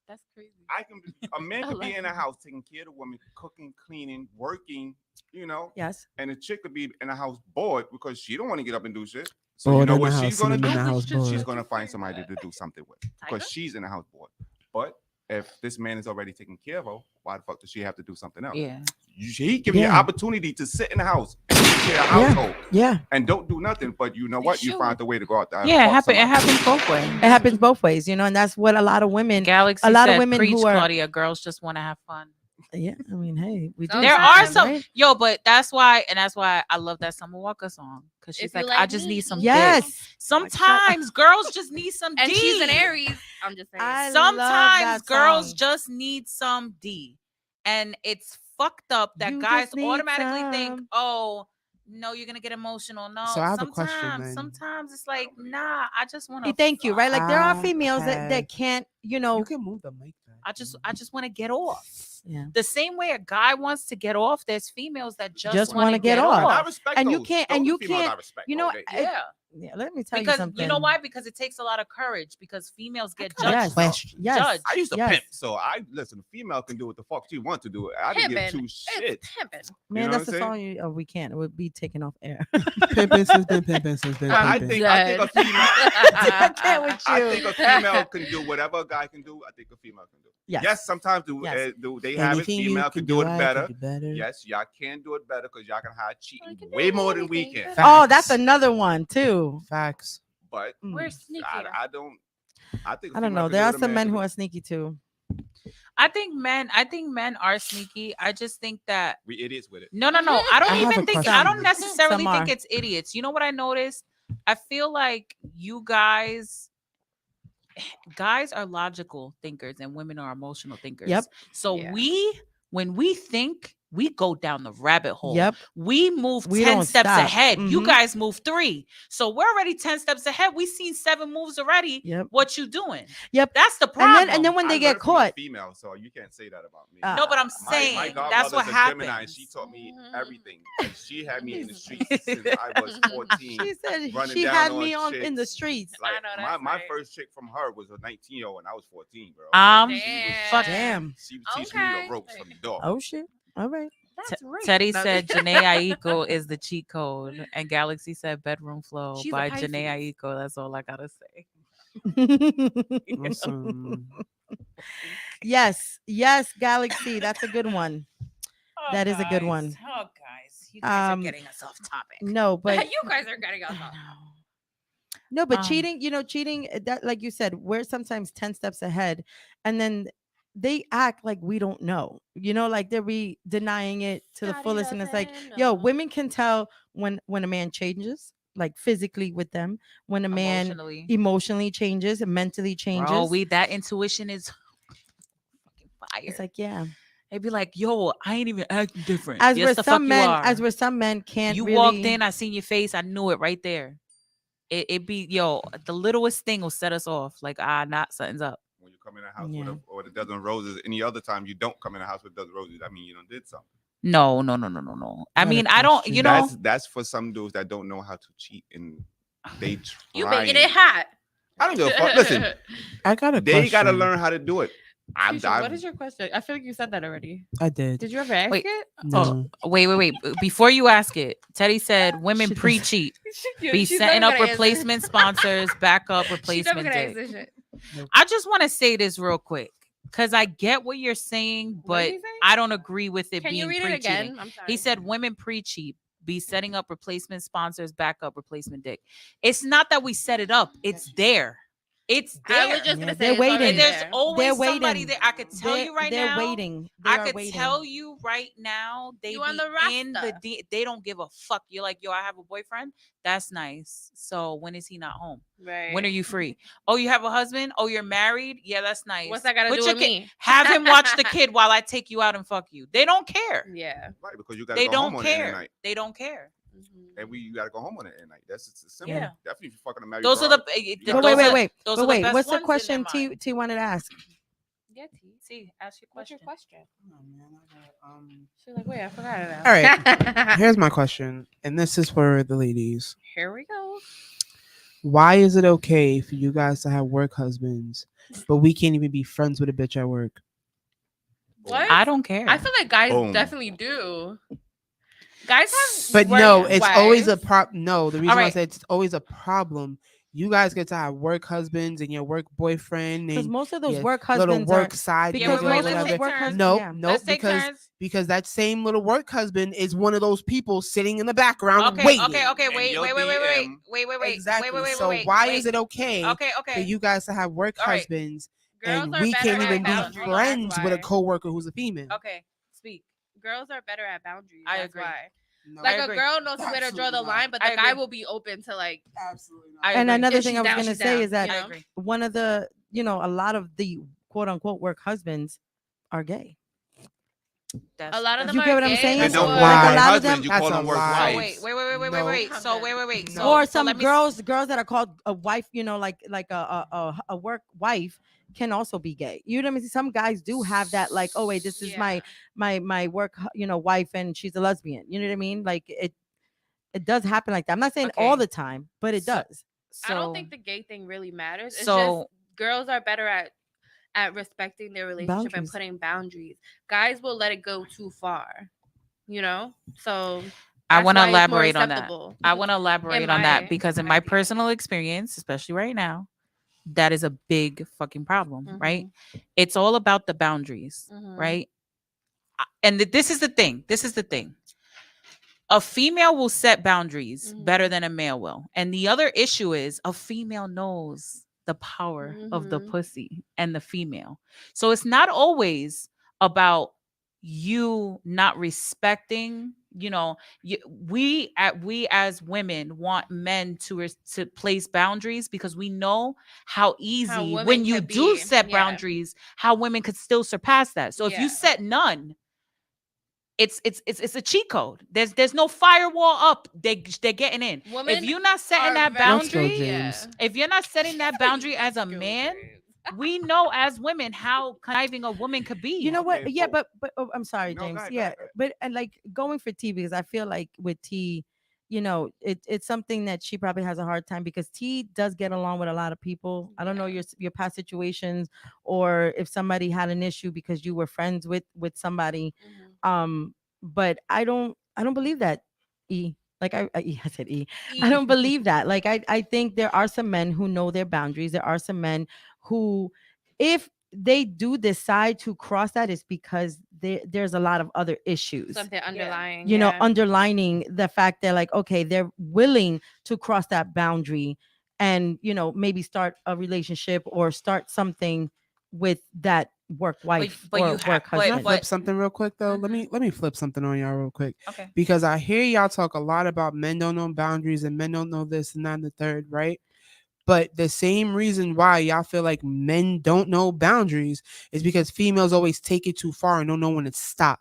That's crazy. I can. A man I could be like in the it. house taking care of the woman, cooking, cleaning, working. You know, Yes. and the chick could be in the house bored because she don't want to get up and do shit. So Bored you know in what the she's house, gonna sitting do? in the house She's She's bored. gonna find somebody to do something with because Tiger? she's in the house bored. But if this man is already taking care of her, why the fuck does she have to do something else? Yeah. He give you an Yeah. opportunity to sit in the house and take care of the household Yeah. and don't do nothing. But you know what? You should. find a way to go out there. and Yeah, fuck it somebody. happens both ways. It happens both ways, you know, and that's what a lot of women. Galaxy A lot of said, women preach, who are- Claudia, girls just want to have fun. Yeah. I mean, hey, we do. There There are Sometimes, some yo, but that's why I love that Summer Walker song because she's If you like, I like just me, need some dick. Yes. Sometimes girls just need some And D. she's an Aries. I'm just saying. I love Sometimes that girls song. just need some D. And it's fucked up that You guys just need automatically think, some. oh, no, you're gonna get emotional. No, So I have a question, sometimes, then. sometimes it's like, nah, I just want to. Thank you. Right. Like there are I females that have- can't, you know. You can move the mic back. I just want to get off. Yeah. The same way a guy wants to get off, there's females that just Just want wanna to get And off. I respect And you those. can't- and Those you females I can't- respect you know, all day. I- Yeah. Yeah. Let me tell Because you something. you know why? Because it takes a lot of courage. Because females get got a judged. question. Yes. Judged. I used to Yes. pimp, so I listen. A female can do what the fuck she want to do. I didn't give Pimpin'. two shit. It's pimping. Man, know that's what the I'm song. You, oh, we can't. It would be taken off air. Pimpin' since been pimpin' since been I pimpin'. think a female. I can't with I you. think a female can do whatever a guy can do. I think a female can do. Yes. Yes, sometimes do Yes. do they they have it. Anything you Female can do it I better. can do better. Yes, y'all can do it better because y'all can hide cheating can do way more than we anything can. better. Oh, that's Facts. another one too. Facts. But We're Mm. sneaky. I don't. I think I don't know. There are some men who are sneaky too. I think men are sneaky. I just think that we idiots with it. no. I don't I have even a think. I question. don't necessarily Some think are. it's idiots. You know what I noticed? I feel like you guys are logical thinkers and women are emotional thinkers. Yep. So Yeah. when we think, we go down the rabbit hole. Yep. We move We 10 don't steps stop. ahead. You Mhm. guys move 3. So we're already 10 steps ahead. We seen 7 moves already. Yep. What you doing? Yep. That's the And problem. then when I they get learned from a caught, female, so you can't say that about me. No, but I'm My saying godmother's that's what a Gemini, and happens. she taught me Mhm. everything. And she had me in the streets since I was 14. she said running she down had on me on in the chicks. streets. Like know, my, that's my right. first chick from her was a 19-year-old and I was 14, bro. Damn. Damn. She was teaching me Okay. the ropes from the door. Oh shit. All right. That's right. Teddy said Janae Aiko is the cheat code, and Galaxy said Bedroom Flow She's a by Pisces. Janae Aiko. That's all I gotta say. Awesome. Yes. Yes, Galaxy. That's a good one. That is a good one. Oh, guys, you guys Um, are getting us off topic. No, but You guys are getting us I off. know. No, but Um, cheating, cheating, that like you said, we're sometimes 10 steps ahead, and then they act like we don't know. Like they're denying it to the Scotty fullest. And it's like, doesn't yo, know. women can tell when a man changes, like physically with them, when a man Emotionally. emotionally changes and mentally changes. Bro, that intuition is fucking fire. It's like, yeah. They'd be like, yo, I ain't even acting different. As Yes, where the fuck some you men, are. as where some men can't You really walked in, I seen your face, I knew it right there. It be, yo, the littlest thing will set us off. Like, something's up. When you come in a house Yeah. with a dozen roses, any other time you don't come in a house with a dozen roses, I mean, you done did something. No. I Got a mean, I don't, question. you know. That's for some dudes that don't know how to cheat and they try. You making it hot. I don't give a fuck. Listen, I got a they question. gotta learn how to do it. What is your question? I feel like you said that already. I did. Did you ever ask Wait. it? No. Wait. Before you ask it, Teddy said women She pre-cheat. Be She's setting never up gonna answer. replacement sponsors, backup She's never replacement gonna ask dick. this shit. I just want to say this real quick because I get what you're saying, What did but he say? I don't agree with it Can being you read it pre-cheating. again? I'm sorry. He said women pre-cheat, be setting up replacement sponsors, backup replacement dick. It's not that we set it up; it's there. It's there. I was just Yeah, gonna they're say it's waiting. already And there's there. always They're somebody waiting. there. I could tell you right they're now. waiting. They I are could waiting. tell you right now. They You on be the in the roster. they don't give a fuck. You're like, yo, I have a boyfriend. That's nice. So when is he not home? Right. When are you free? Oh, you have a husband? Oh, you're married? Yeah, that's nice. What's that got to Put do your with kid- me? Have him watch the kid while I take you out and fuck you. They don't care. Yeah. Right, because you gotta They go home don't on the end of the care. night. They don't care. Mhm. And you gotta go home on the end of the night. That's it's simple. Yeah. Definitely if you're fucking a married Those are the. bride. th- But But those wait, are- wait. those But are the wait, best what's the ones in their question mind. T wanted to ask? Yeah, See, ask your What's question. your question? Oh, man, I got, She's like, wait, I forgot it now. All right. Here's my question, and this is for the ladies. Here we go. Why is it okay for you guys to have work husbands, but we can't even be friends with a bitch at work? What? I don't care. I feel like guys Boom. definitely do. Guys have, But work no, it's always a wives. No, the reason why I right. said it's always a problem. You guys get to have work husbands and your work boyfriend Because and most of those your work little husbands work are side because gig or wait, most let's of whatever. those take work turns. husbands. No, yeah. no, Let's take because turns. that same little work husband is one of those people sitting in the background Okay, waiting. okay. And Wait. your Wait. Exactly. So Wait. why is it okay Okay. for you guys to have work All right. husbands Girls and are we better can't at even be boundaries, friends that's with a why. coworker who's a female? Okay. Speak. Girls are better at boundaries. I that's agree. why. No, Like I a agree. girl knows where to draw Absolutely the not. line, but I the guy agree. will be open to like. absolutely not. I And agree. another If thing she's I was down, going to she's say down, is that you I know? agree. one of the, a lot of the quote unquote work husbands are gay. That's, A lot of that's- them You are get what I'm gay, saying? They but don't That's work a lie. work Like a lot of husbands. them- You call That's them a work lie. Oh, wives. wait. No. So wait. So, Or so some let me girls that are called a wife, like a work wife can also be gay. You know what I mean? Some guys do have that, like, oh wait, this is Yeah. my work, wife, and she's a lesbian. You know what I mean? Like it does happen like that. I'm not saying all Okay. the time, but it So- does. So, I don't think the gay thing really matters. It's just so girls are better at respecting their relationship and Boundaries. putting boundaries. Guys will let it go too far, So I that's want to why it's more elaborate on that. acceptable. I want to elaborate on my- that because in my my opinion. personal experience, especially right now, that is a big fucking problem, right? Mhm. It's all about the boundaries, Mhm. right? and this is the thing. This is the thing. A female will set boundaries better than a male will. And the other issue is a female knows the power of the pussy and the female. So it's not always about you not respecting, we as women want men to place boundaries because we know how easy women when you could do be. set Yeah. boundaries, how women could still surpass that. So if you Yeah. set none, it's a cheat code. There's no firewall up. They're getting in. Women If you're not setting are that very- Let's go, boundary, James. if you're not setting that boundary as a man, we know as women how conniving a woman could be. You know what? Okay, Yeah, so- but I'm sorry, No, go James. ahead, go Yeah, ahead, go ahead. but and like going for T, because I feel like with T, it's something that she probably has a hard time because T does get along with a lot of people. I don't know your past situations or if somebody had an issue because you were friends with somebody. But I don't believe that. I said E. I don't believe that. Like I think there are some men who know their boundaries. There are some men who, if they do decide to cross that, it's because there's a lot of other issues. Something underlying. You know, underlining the fact that like, okay, they're willing to cross that boundary and, maybe start a relationship or start something with that work wife but or you work have- but- Can I husband. flip something real quick though? Let me flip something on y'all real quick. Okay. Because I hear y'all talk a lot about men don't know boundaries and men don't know this and that and the third, right? But the same reason why y'all feel like men don't know boundaries is because females always take it too far and don't know when to stop.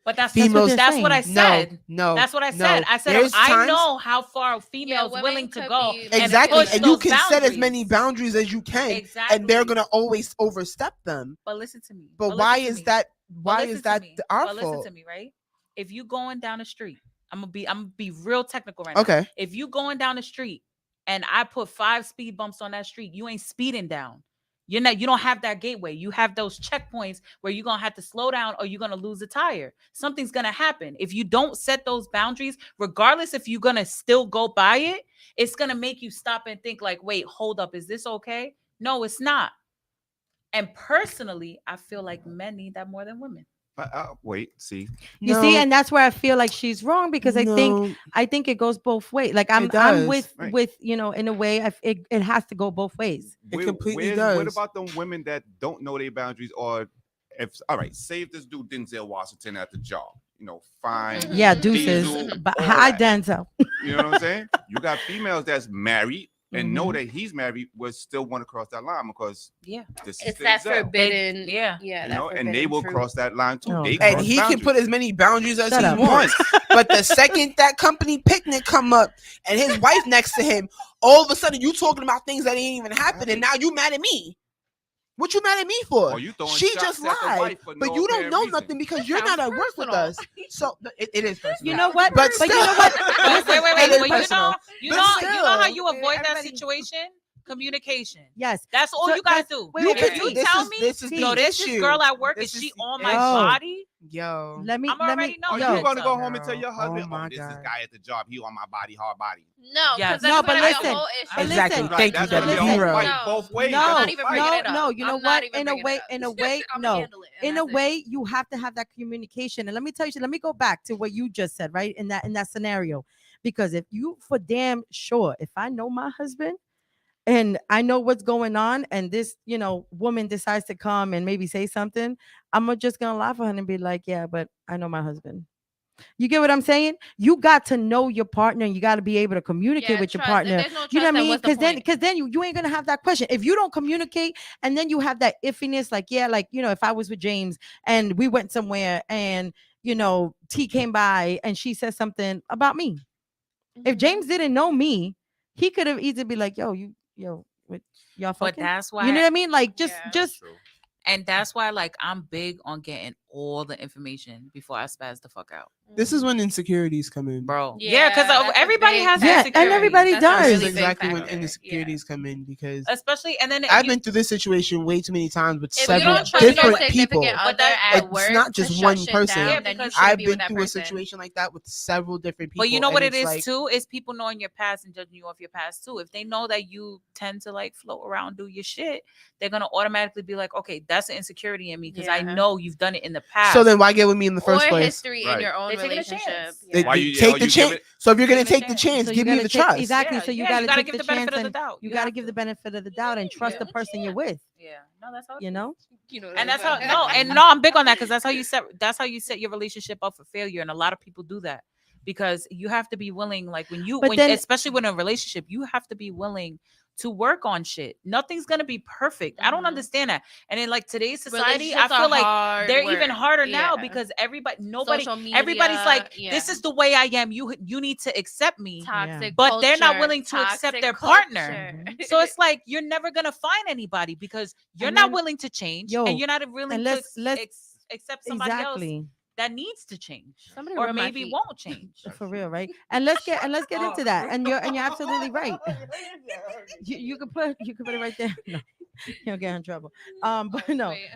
But that's Females- that's what I saying. said. No, That's what I no. said. I said There's I times- know how far females women willing to could go. be- and Exactly, push and you those can set as many boundaries. boundaries as you can, Exactly. and they're gonna always overstep them. But listen to me. But listen why to is me. that? But Why listen is to that me. our But fault? listen to me, right? If you going down the street, I'm gonna be real technical right now. Okay, If you going down the street and I put 5 speed bumps on that street, you ain't speeding down. You don't have that gateway. You have those checkpoints where you're gonna have to slow down or you're gonna lose a tire. Something's gonna happen. If you don't set those boundaries, regardless if you're gonna still go by it, it's gonna make you stop and think like, wait, hold up, is this okay? No, it's not. And personally, I feel like men need that more than women. But wait, see, You see, and that's where I feel like she's wrong because I No. think it goes both ways. Like I'm does, with right. in a way it has to go both ways. It completely What does. about them women that don't know their boundaries, or if all right, say if this dude Denzel Washington at the job, fine, Yeah, deuces. diesel, But all hi, that. Denzel. You know what I'm saying? You got females that's married and know Mhm. that he's married, will still want to cross that line because Yeah. this is It's that Denzel, forbidden. yeah. that and they forbidden will fruit. cross that line too. Oh, They God. And cross he can boundaries. put as many boundaries as Shut he up. wants. But the second that company picnic come up and his wife next to him, all of a sudden you talking about things that ain't even happened, and now you mad at me. What you mad at me for? Oh, you throwing She shots just at the lied, wife for but no you don't apparent know reason. nothing because you're sounds not at work with personal. us. So it is personal. You know what? But you know what? Wait, wait, wait, It is wait. personal. You But know how still, you avoid that everybody- situation? Communication. Yes. That's all So you guys that's- do. wait, You wait, if wait, you wait. tell me, this is yo, the this issue. girl at work, This is she is the on my issue. body? Yo. Let me I'm already know. Oh, Yo, you gonna go Yo. home and tell your husband, Oh, my this is God. guy at the job, he on my body, hard body. No, Yes. because No, that's but gonna be a listen, whole issue. but Exactly. listen, Thank you, That's gonna be a W. whole Zero. fight both ways. No, I'm That's not a even fight. bringing it up. no, you know I'm not what? even In a bringing it way, up. in a way, I'ma no. handle it, and In a that's it. way, you have to have that communication. And let me tell you, let me go back to what you just said, right? In that scenario. Because if you for damn sure, if I know my husband and I know what's going on, and this, woman decides to come and maybe say something, I'm just gonna laugh at her and be like, yeah, but I know my husband. You get what I'm saying? You got to know your partner, and you got to be able to communicate Yeah, with your trust. If partner. there's no You know trust, what I then mean? what's the Because then you ain't gonna have that question. If you don't communicate, and then you have that iffiness, like if I was with James and we went somewhere, and T came by and she said something about me. If James didn't know me, he could have easily be like, y'all But fucking. that's why You know what I mean? Like just Yeah. just True. and that's why like I'm big on getting all the information before I spaz the fuck out. This is when insecurities come in. Bro. Yeah, Yeah, because that's a everybody big has Yeah, and insecurities. everybody That's a does. This really is big exactly when factor. insecurities come in because Especially and then I've you- been through this situation way too many times with If you several don't trust your different significant people. other that- at it's work, not to just shut one shit person. down, Yeah, then you because shouldn't I've be been with that through a person. situation like that with several different people. But you know and what it it's is like, too is people knowing your past and judging you off your past too. If they know that you tend to like float around, do your shit, they're gonna automatically be like, okay, that's an insecurity in me because I Yeah. know you've done it in the the past. So then why get with me in the first or place? history in Right. your own They're taking a relationship. chance. They- Why they you- take oh, the you chance. give it- So if you're gonna Taking a take the chance. chance, So you give me gotta the take- trust. exactly. Yeah, So you yeah, gotta take give the the benefit chance of the and doubt. you You gotta have give the to. benefit of the doubt and trust Yeah. the person you're with. Yeah, no, that's how it You is. know. You know, And that's how I'm big on that because that's how you set your relationship up for failure, and a lot of people do that because you have to be willing, like But then- especially when in a relationship, you have to be willing to work on shit. Nothing's gonna be perfect. I don't Mhm. understand that. And in like today's society, I Relationships are feel like hard they're even work. harder now Yeah. because nobody, Social everybody's like, media, this yeah. is the way I am. You need to accept me. toxic, But they're not culture, willing to accept toxic their partner. culture. So it's like you're never gonna find anybody because you're And not then- willing to change, Yo, and you're not willing to let's- accept somebody else Exactly. that needs to change, Somebody or rub my maybe feet. won't change. For real, right? And let's get into that. And you're absolutely right. You can put it right there. No, you'll get in trouble. But no, Wait.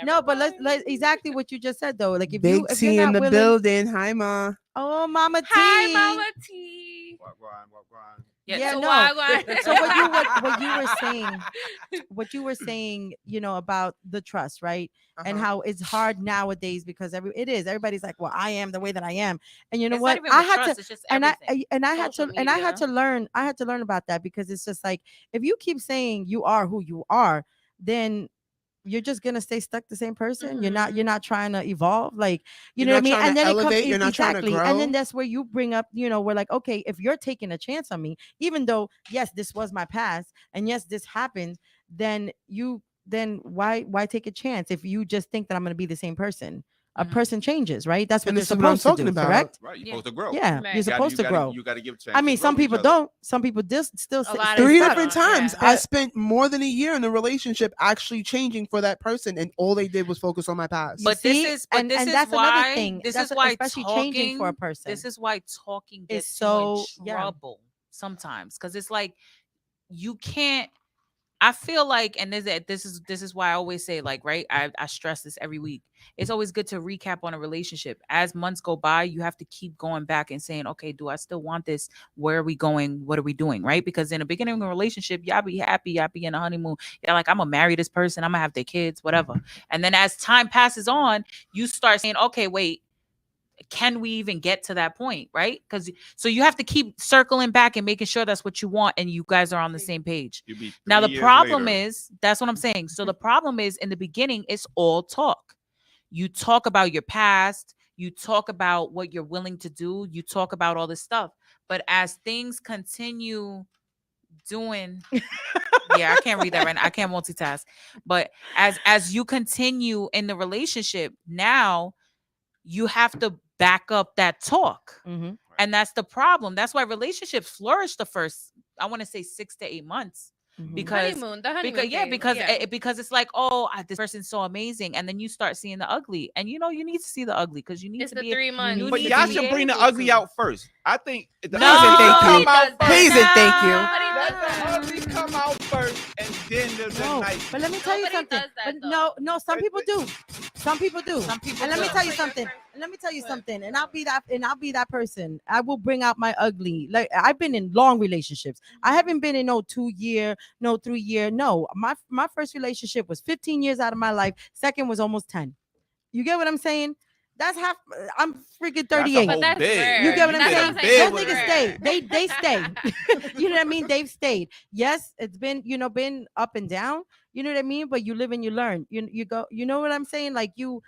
no, but Never let's exactly what you just said though. Like if Big you're T not in the willing, building. Hi, ma. oh, Mama T. Hi, Mama T. Wagwan. Yeah, So no. wagwan. So what you were saying, you know, about the trust, right? And Uh-huh. how it's hard nowadays because everybody's like, well, I am the way that I am, and you know It's what? not even I with had trust, to, it's just and everything. I had Social to learn. I had to learn about that because it's just like if you keep saying you are who you are, then you're just gonna stay stuck the same person. You're not trying to evolve, like you You're know what I not mean. trying And to then elevate, it comes you're not trying to exactly, and then grow. that's where you bring up, you know, we're like, okay, if you're taking a chance on me, even though yes, this was my past, and yes, this happened, then why take a chance if you just think that I'm gonna be the same person? A Mhm. person changes, right? That's what And they're this is what I'm supposed to talking do, about. correct? Right, you're Yeah. supposed to grow. Yeah, Right. you're You You gotta- supposed to grow. You got to give a chance. I mean, to some grow with people each other. don't. Some people still A stay lot of stuck. Three stuck. different Yeah. times. I But- spent more than a year in a relationship actually changing for that person, and all they did was focus on my past. You But see? this is and why that's another thing. this That's is why especially talking, changing for a person. This is why talking gets so- you in yeah. trouble sometimes because it's like you can't. I feel like, and this is why I always say, like, right, I stress this every week. It's always good to recap on a relationship. As months go by, you have to keep going back and saying, okay, do I still want this? Where are we going? What are we doing? Right? Because in the beginning of a relationship, y'all be happy, y'all be in a honeymoon. You're like, I'm gonna marry this person, I'm gonna have their kids, whatever. And then as time passes on, you start saying, okay, wait, can we even get to that point, right? Because so you have to keep circling back and making sure that's what you want and you guys are on the same page. You be Now 3 the years problem later. is, that's what I'm saying. So the problem is in the beginning, it's all talk. You talk about your past, you talk about what you're willing to do, you talk about all this stuff. But as things continue doing yeah, I can't read that right now. I can't multitask. But as you continue in the relationship, now you have to back up that talk. Mhm. And that's the problem. That's why relationships flourish the first, I want to say 6 to 8 months. Mhm. Because honeymoon, the honeymoon because phase, because it's like, oh, this person's so amazing, and then you start seeing the ugly, and you know you need to see the ugly because you need It's to the be 3 months. you But need y'all to should be bring the able ugly to. out first. I think the No, ugly thank you. come out first. Please and thank you. Let the ugly come out first, and then the No, nice. but let me tell you Nobody something. does that, But no, some people do. Some people do. Some people And let me do. tell you something. And I'll be that person. I will bring out my ugly. Like I've been in long relationships. I haven't been in no 2 year, no 3 year. No, my first relationship was 15 years out of my life. Second was almost 10. You get what I'm saying? That's half. I'm freaking 38. But that's rare. You get what I'm That's saying? what I'm saying. Those That's niggas rare. stay. They stay. You know what I mean? They've stayed. Yes, it's been been up and down. You know what I mean? But you live and you learn. You go. You know what I'm saying? Like you.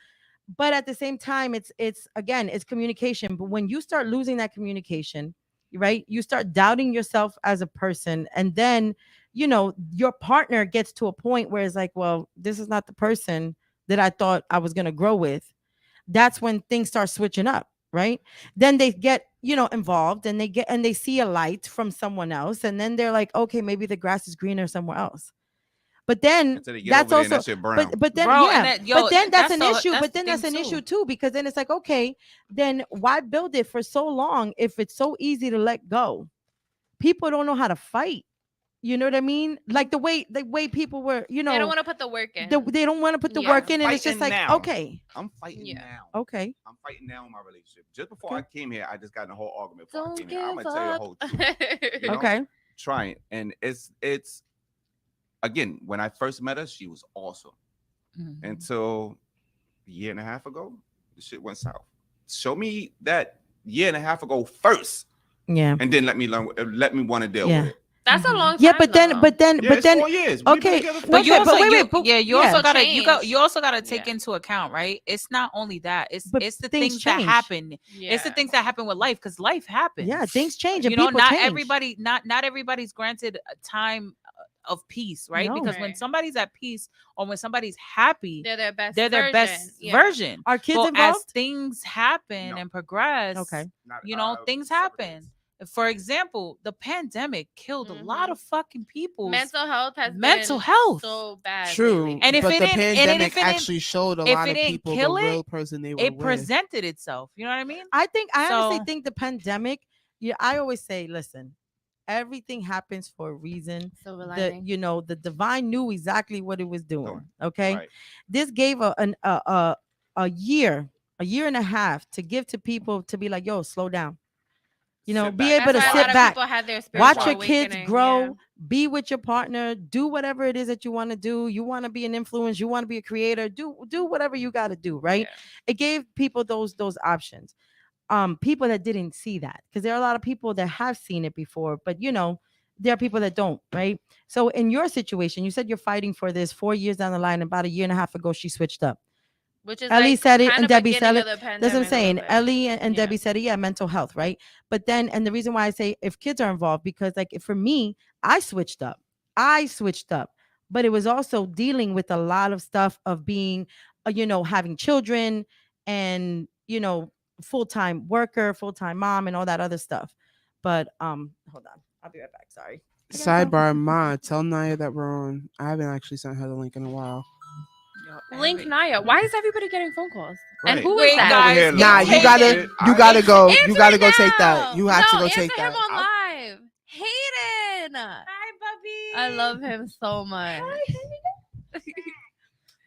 But at the same time, it's again, it's communication. But when you start losing that communication, right? You start doubting yourself as a person, and then your partner gets to a point where it's like, well, this is not the person that I thought I was gonna grow with. That's when things start switching up, right? Then they get involved, and they see a light from someone else, and then they're like, okay, maybe the grass is greener somewhere else. But then Until they get that's over there and also that shit burn but then Bro, yeah and that- yo, but then that's an that's issue the but then that's thing an too. issue too, because then it's like, okay, then why build it for so long if it's so easy to let go? People don't know how to fight. You know what I mean? Like the way people were, They don't want to put the work in. they don't want to put the Yeah. work in, and it's just Fighting like, now. okay, I'm fighting Yeah. now. okay. I'm fighting now in my relationship. Just before Okay. I came here, I just got in a whole argument. Before I Don't came here. I'm give gonna tell you the up. whole truth. You know? Okay. Trying, and it's again, when I first met her, she was awesome Mhm. until a year and a half ago, the shit went south. Show me that year and a half ago first, Yeah. and then let me want to deal Yeah. with it. That's a long time. Yeah, but then, though. but then, Yeah, but it's then, 4 years. We've been okay, together for But you Okay, also, but wait, you, wait, but- yeah, you also yeah. gotta, Change. you also gotta take Yeah. into account, right? It's not only that, it's But the things things that change. happen. Yeah. It's the things that happen with life, because life happens. yeah, things change and You know, people not change. everybody, not everybody's granted a time of peace, right? No. Because when Right. somebody's at peace or when somebody's happy, They're their best. they're their best Yeah. version. Are kids But as involved? things happen No. and progress, Okay. Not, you know, things separate happen. things. For example, the pandemic killed a lot Mhm. of fucking people. Mental health has Mental been health. so bad. True. lately. And if but it the didn't- and if pandemic it didn't- actually showed a if lot it of didn't people kill the it, real person they were it with. presented itself. You know what I mean? I honestly So- think the pandemic. Yeah, I always say, listen, everything happens for a reason. Silver The lining. the divine knew exactly what it was doing. Doing. Okay, Right. this gave a year and a half to give to people to be like, yo, slow down. You know, Sit be back. able That's to why a sit lot back. of people had their Watch spiritual your kids awakening, grow, yeah. be with your partner, do whatever it is that you want to do. You want to be an influence, you want to be a creator, do whatever you got to do, right? Yeah. It gave people those options. People that didn't see that, because there are a lot of people that have seen it before, but you know, there are people that don't, right? So in your situation, you said you're fighting for this 4 years down the line. About a year and a half ago, she switched up. Which is Ellie like said it kind and of Debbie beginning said of the That's what I'm pandemic a little saying. bit. Ellie and Yeah. Debbie said it, yeah, mental health, right? But then, and the reason why I say if kids are involved, because like for me, I switched up, but it was also dealing with a lot of stuff of being, you know, having children and, you know, full-time worker, full-time mom and all that other stuff. But hold on, I'll be right back. Sorry. I gotta go. Sidebar, Ma, tell Naya that we're on. I haven't actually sent her the link in a while. Link Naya. Why is everybody getting phone calls? And Right. who is Wait, that? guys, here, Nah, look, you hey, gotta, shit, you gotta go. Answer You gotta it go take that. now. You have to No, go take answer him that. on live. Hayden. Hi, puppy. I love him so much.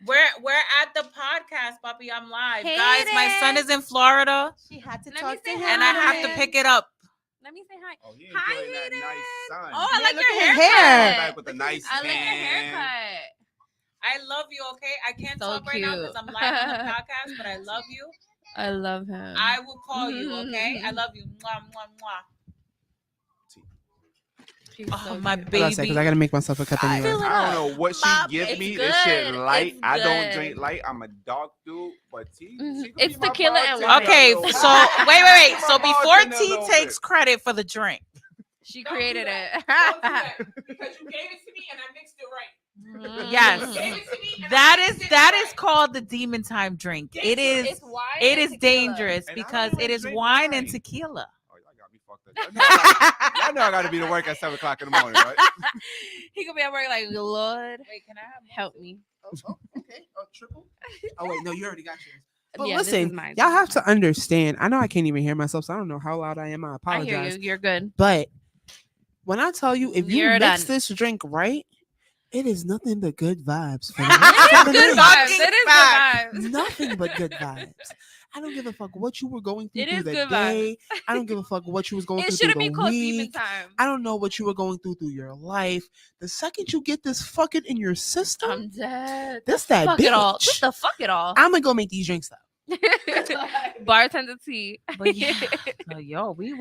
We're at the podcast, puppy. I'm live, guys. My son is in Florida, She had to Let me talk to say him. hi. and I have to pick it up. Let me say hi. Oh, he Hi, enjoying that Hayden. nice sun. Oh, I Yeah, like look your at his haircut. hair. Back with a nice I like your tan. haircut. I love you. Okay, I can't So talk right now because cute. I'm live on the podcast, but I love you. I love him. I will call you. Okay, I love you. Mwah, mwah, mwah. She's Oh, so my cute. baby. Because I gotta make myself a cup I anyway. feel it I up. don't know what she Mom, give it's me. This shit good. light. It's I don't good. drink light. I'm a dark dude, but T. Mhm. She could It's be my tequila and bartender water. Okay, a little so bit. wait. She's So my before bartender a T little takes bit. credit for the drink, She Don't do created that. it. because you gave it to me and I mixed it right. Mhm. Yes. Mhm. to me, and that is called the demon time drink. It is It's wine it and is tequila. dangerous And I because don't it even is drink wine and wine. tequila. Oh, y'all got me fucked up. Y'all know I gotta be to work at 7 o'clock in the morning, right? He could be at work like, Lord, Wait, can I have more? help me. Okay. Triple. Oh wait, no, you already got yours. But Yeah, this is listen, mine. y'all This is have to mine. understand. I know I can't even hear myself, so I don't know how loud I am. I I apologize. hear you. You're good. But when I tell you, if you You're mix done. this drink right, it is nothing but good vibes for the It rest is of the good night. vibes. It is Fucking good vibes. Nothing but good vibes. I don't give a fuck what you were going through It through is the good vibes. day. I don't give a fuck what you was going It through shouldn't through be the called demon week. time. I don't know what you were going through your life. The second you get this fucking in your system, I'm dead. this that Fuck it all. bitch. Just the fuck it all. I'm gonna go make these drinks up. Bartender tea. But yeah, no, yo, we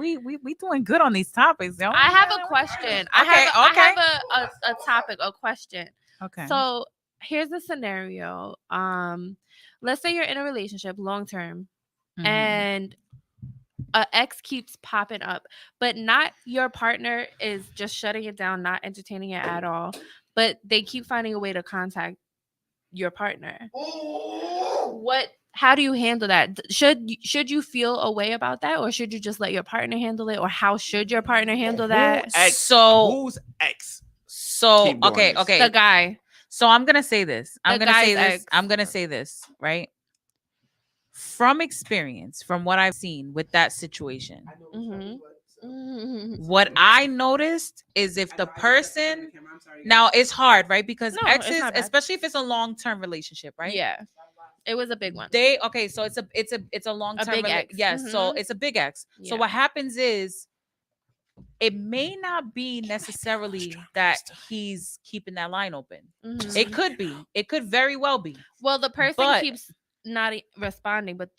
doing good on these topics, yo. I have a question. I have a topic, a question. Okay. So here's the scenario. Let's say you're in a relationship long term Mhm. and a ex keeps popping up, but not your partner is just shutting it down, not entertaining it at all, but they keep finding a way to contact your partner. How do you handle that? Should you feel a way about that, or should you just let your partner handle it, or how should your partner handle that? Ex. So Who's ex? so Keep doing okay, this. okay. The guy. So I'm gonna say this. The guy's ex. I'm gonna say this, right? From experience, from what I've seen with that situation, Mhm. what I noticed is if the person now it's hard, right? Because No, it's exes, not bad. especially if it's a long-term relationship, right? Yeah, it was a big one. So it's a long-term big ex. yes, so Mhm. it's a big ex. So Yeah. what happens is it may not be necessarily that he's keeping that line open. Mhm. It could be. It could very well be. Well, the person But- keeps not responding, but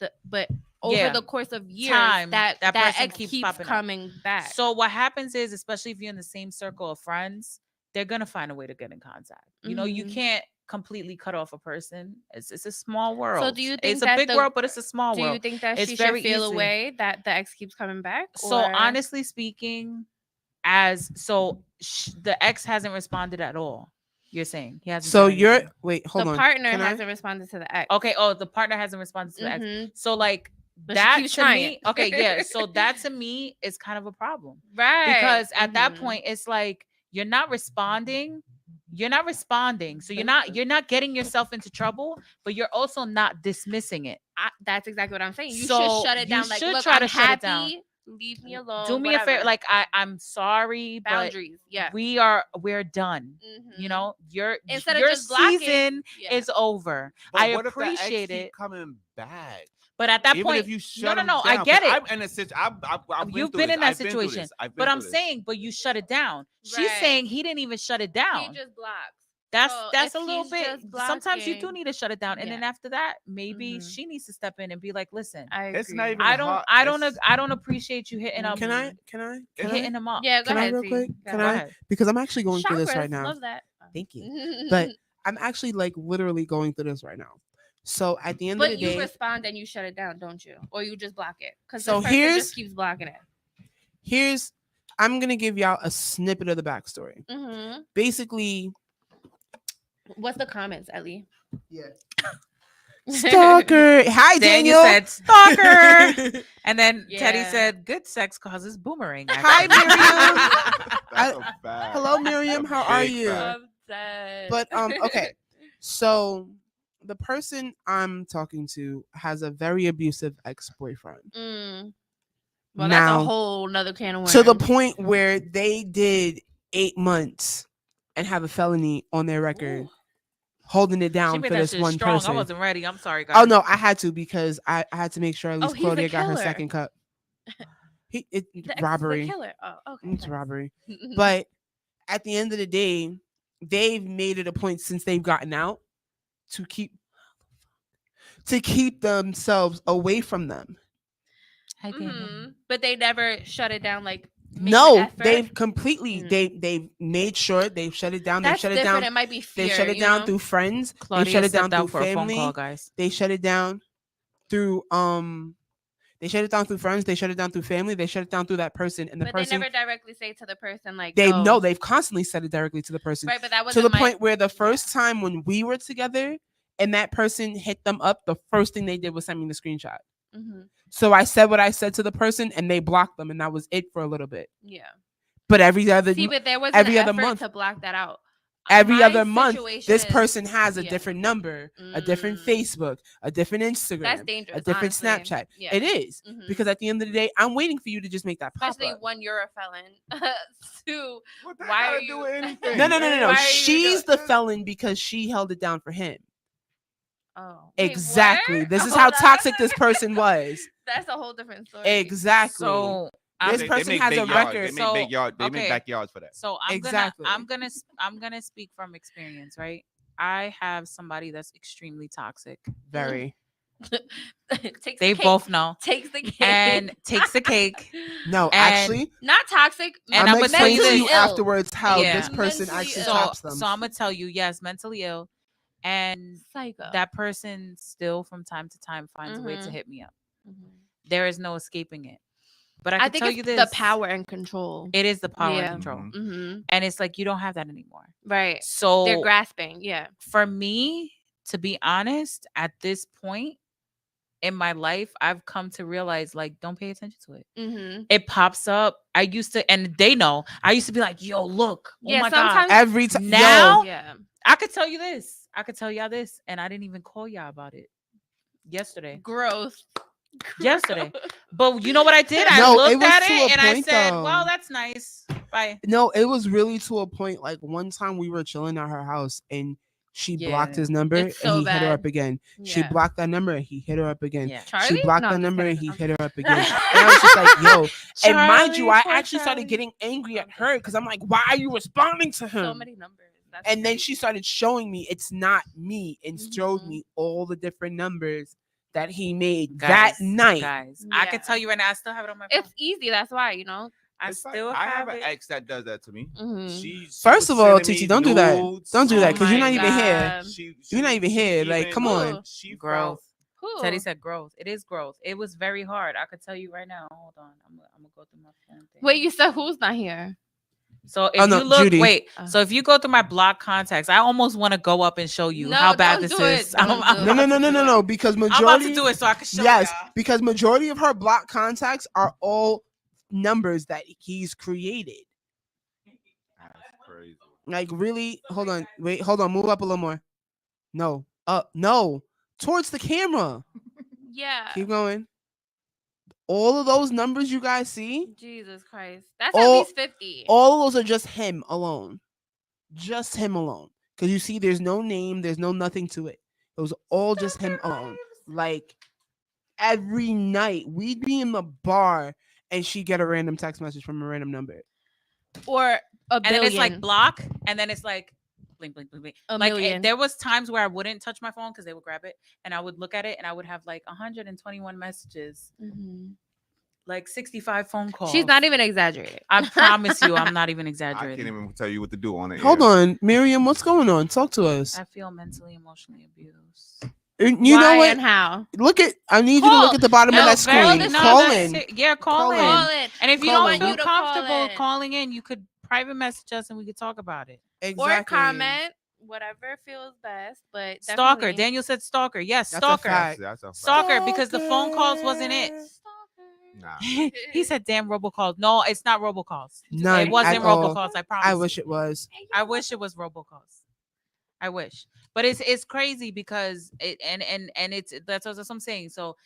over Yeah. the course of years, Time, that that person ex keeps keeps popping up. coming back. So what happens is, especially if you're in the same circle of friends, they're gonna find a way to get in contact. You know, you Mhm. can't completely cut off a person. It's a small world. So do you think it's a that big the- world, but it's a small Do you world. think that It's she very should feel easy. away that the ex keeps coming back? So or- honestly speaking, the ex hasn't responded at all. You're saying he hasn't. So said you're anything. wait, the hold on. partner Can I? hasn't responded to the ex. Okay. Oh, the partner hasn't responded to the ex. Mhm. So like But she that keeps to trying. me, okay, yeah. So that to me is kind of a problem. Right. Because at that Mhm. point it's like you're not responding, so you're not getting yourself into trouble, but you're also not dismissing it. That's exactly what I'm saying. You So should shut it you down. Like, should look, try I'm to shut it down. happy. Leave me alone. Do me a favor, whatever. like I'm sorry, boundaries. Yeah. but we're done. Mhm. You know, Instead of your just blocking, season yeah. is over. But I what if the ex appreciate keep it, coming back. but at that Even point, if you shut no, I down, get 'cause it. I'm in a situation. I've You've through been this. in that I've been through situation, this. I've been but I'm through this. saying, but you shut it down. She's Right. saying he didn't even shut it down. He just blocks. That's So that's if a little he's bit. just Sometimes you do blocking- need to shut it down, and then Yeah. after that, maybe Mhm. she needs to step in and be like, "Listen, I agree. It's not even I don't hard. I don't appreciate you hitting up, Can I? hitting him up." Yeah, go Can I ahead. real T. quick? Go Can Go I? ahead. ahead. Because I'm actually going through this Chakras, right now. Love that. Thank you. But I'm actually like literally going through this right now. So at the end of But the you day, respond and you shut it down, don't you? Or you just block it? Because So this person here's- just keeps blocking it. I'm gonna give y'all a snippet of the backstory. Mm-hmm. Basically, What's the comments, Ellie? yeah. Stalker. Hi, Daniel Daniel. said stalker, and then Teddy Yeah. said good sex causes boomerang. Hi, actually." Miriam. That's a fact. Hello, Miriam. That's a How are big you? fact. I'm dead. But okay. So the person I'm talking to has a very abusive ex-boyfriend. Mm. Well, Now- that's a whole nother can of worms. To the point where they did 8 months and have a felony on their record, Ooh. holding it She down made for that this shit one strong. person. I wasn't ready. I'm sorry, guys. Oh no, I had to because I had to make sure at least he's a Claudia got her killer. second cup. The ex is the Robbery. killer. Oh, okay. It's nice. robbery. But at the end of the day, they've made it a point since they've gotten out to keep themselves away from them. Hi, Daniel. Mhm. But they never shut it down. Like make the No, effort? they've completely Mm. they've made sure they've shut it down. They've That's shut it different. down. It might be fear. They shut it you down know? through friends. Claudia they shut it down stepped out through for a phone family. call, guys. They shut it down through They shut it down through friends. They shut it down through family. They shut it down through that person, and the But person they never directly say to the person like they "Yo." know they've constantly said it directly to the person. Right, but that was To the point where the first time when we were together and that person hit them up, the first thing they did was send me the screenshot. Mm-hmm. So I said what I said to the person and they blocked them, and that was it for a little bit. Yeah. But every other See, but there was every an other effort month. to block that out. every My other month, situation this is- person has a yeah. different number, a different Mm. Facebook, a different That's Instagram, dangerous. a different honestly. Snapchat. Yeah. It is Mhm. because at the end of the day, I'm waiting for you to just make that pop Especially up. when you're a felon. Two. What that Why gotta are do you- with anything? No. Why are you She's doing- the felon because she held it down for him. Oh. Wait, Exactly. what? This is Hold how on. toxic this person was. That's a whole different story. Exactly. So This They person make has big a yards. record. They make So, big yards. They okay. make backyards for that. So Exactly. I'm gonna speak from experience, right? I have somebody that's extremely toxic. Very. Takes the They cake. both know takes the cake and takes the cake. No, And- actually, not toxic. And I'm I'ma gonna tell explain you to you this. afterwards how Yeah. this person Mentally actually ill. tops them. So I'm gonna tell you, yes, mentally ill, and Psycho. that person still from time to time finds a way to Mhm. hit me up. Mhm. There is no escaping it. But I I can think tell it's you this: the power and control. It is the power Yeah. and control, Mhm. Mm-hmm. and it's like you don't have that anymore. Right. So They're grasping. Yeah. for me, to be honest, at this point in my life, I've come to realize like don't pay attention to it. Mm-hmm. It pops up. I used to, and they know. I used to be like, "Yo, look! Oh Yeah, my sometimes- god!" Every time Now- Yeah. I could tell you this. I could tell y'all this, and I didn't even call y'all about it yesterday. Growth. Yesterday. But you know what I did? I No, it looked was at to a it and I point, said, though. "Well, that's nice. Bye." No, it was really to a point. Like one time we were chilling at her house and she blocked Yeah. his number It's so and he hit her bad. up again. She Yeah. blocked that number and he hit her up again. Yeah. Charlie? She blocked No, that I'm just number and kidding. he I'm hit her up again. And I was just like, yo. And mind you, Charlie, I poor actually started Charlie. getting angry at her because I'm like, why are you responding to him? So many numbers. That's And then crazy. she started showing me it's not me and showed Mhm. me all the different numbers that he made that night. Guys, I can Yeah. tell you right now, I still have it on my phone. It's easy. That's why, you know. I It's like, still I have have an it. ex that does that to me. Mhm. She First was of all, sending Titi, me don't do that. nudes. Don't do Oh that because you're my not even here. God. You're not even here. Like, come on. She Growth. Who? Teddy said growth. It is growth. It was very hard. I could tell you right now. Hold on. I'm gonna go through my phone thing. Wait, you said who's not here? So if Oh, no, you look, Judy. wait. Oh. So if you go through my block contacts, I almost want to go up and show you No, how bad don't this do it. is. Don't I'm do about it. No, no, to no, no, do no, it. no. Because I'm about majority. to do it so I can show Yes, y'all. because majority of her block contacts are all numbers that he's created. That's crazy. Like, really? Hold on. Wait, hold on. Move up a little more. No. No. Towards the camera. Yeah. Keep going. All of those numbers you guys see, Jesus Christ. That's All- at least 50. all of those are just him alone. Just him alone. Because you see, there's no name, there's no nothing to it. It was all just him alone. Like, every night we'd be in the bar and she'd get a random text message from a random number. Or a And billion. then it's like block, and then it's like blink, blink, blink, blink. A Like million. there was times where I wouldn't touch my phone because they would grab it, and I would look at it, and I would have like 121 messages, Mhm. like 65 phone calls. She's not even exaggerating. I promise you, I'm not even I exaggerating. can't even tell you what to do on it. Hold on, Miriam, what's going on? Talk to us. I feel mentally, emotionally abused. You Why know what? and how? Look at. I need you to look Call. at the bottom No, of that very- screen. this- Call that's in. Yeah, call in. Call in. And if you Call don't in. feel You to call comfortable in. calling in, you could private message us and we could talk about it. Or comment. Whatever feels best. But Stalker. definitely- Daniel said stalker. Yes, That's a stalker. fact. That's a fact. Stalker, because the phone calls wasn't it. Nah. He said, "Damn robocalls." No, it's not robocalls. None It wasn't at all. robocalls. I promise. I you. wish it was. I wish it was robocalls. I wish, but it's crazy because it and it's that's what I'm saying. So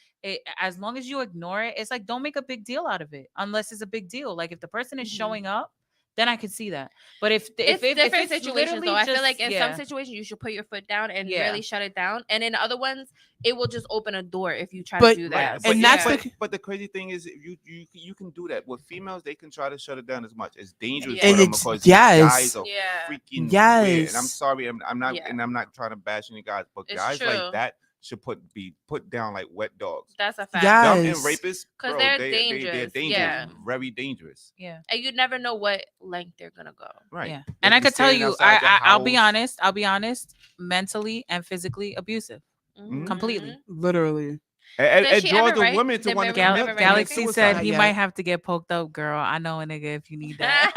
as long as you ignore it, it's like don't make a big deal out of it unless it's a big deal. Like if the person is Mhm. showing up, then I could see that. But if It's different situations literally though. I feel just- like in yeah. some situations you should put your foot down and Yeah. really shut it down. And in other ones, it will just open a door if you try But- to do Right, that. and but that's but, the- but the crazy thing is you can do that with females. They can try to shut it down as much. It's dangerous Yeah. for And them it's- because yes. guys are Yeah. freaking Yes. weird. And I'm sorry, I'm not, Yeah. and I'm not trying to bash any guys, but It's guys true. like that should be put down like wet dogs. That's a fact. Yeah. Dumb and Yes. rapists, 'Cause bro, they're they're dangerous, dangerous, yeah. very dangerous. Yeah. And you never know what length they're gonna go. Right. Yeah. They And I be could tell standing you, outside your I'll be house. honest, mentally and physically abusive. Completely. Literally. It Does she draws ever the write- women to did want to Miriam commit, ever write Galaxy anything? said Not he yet. might have to get poked up, girl. I know a nigga if you need that.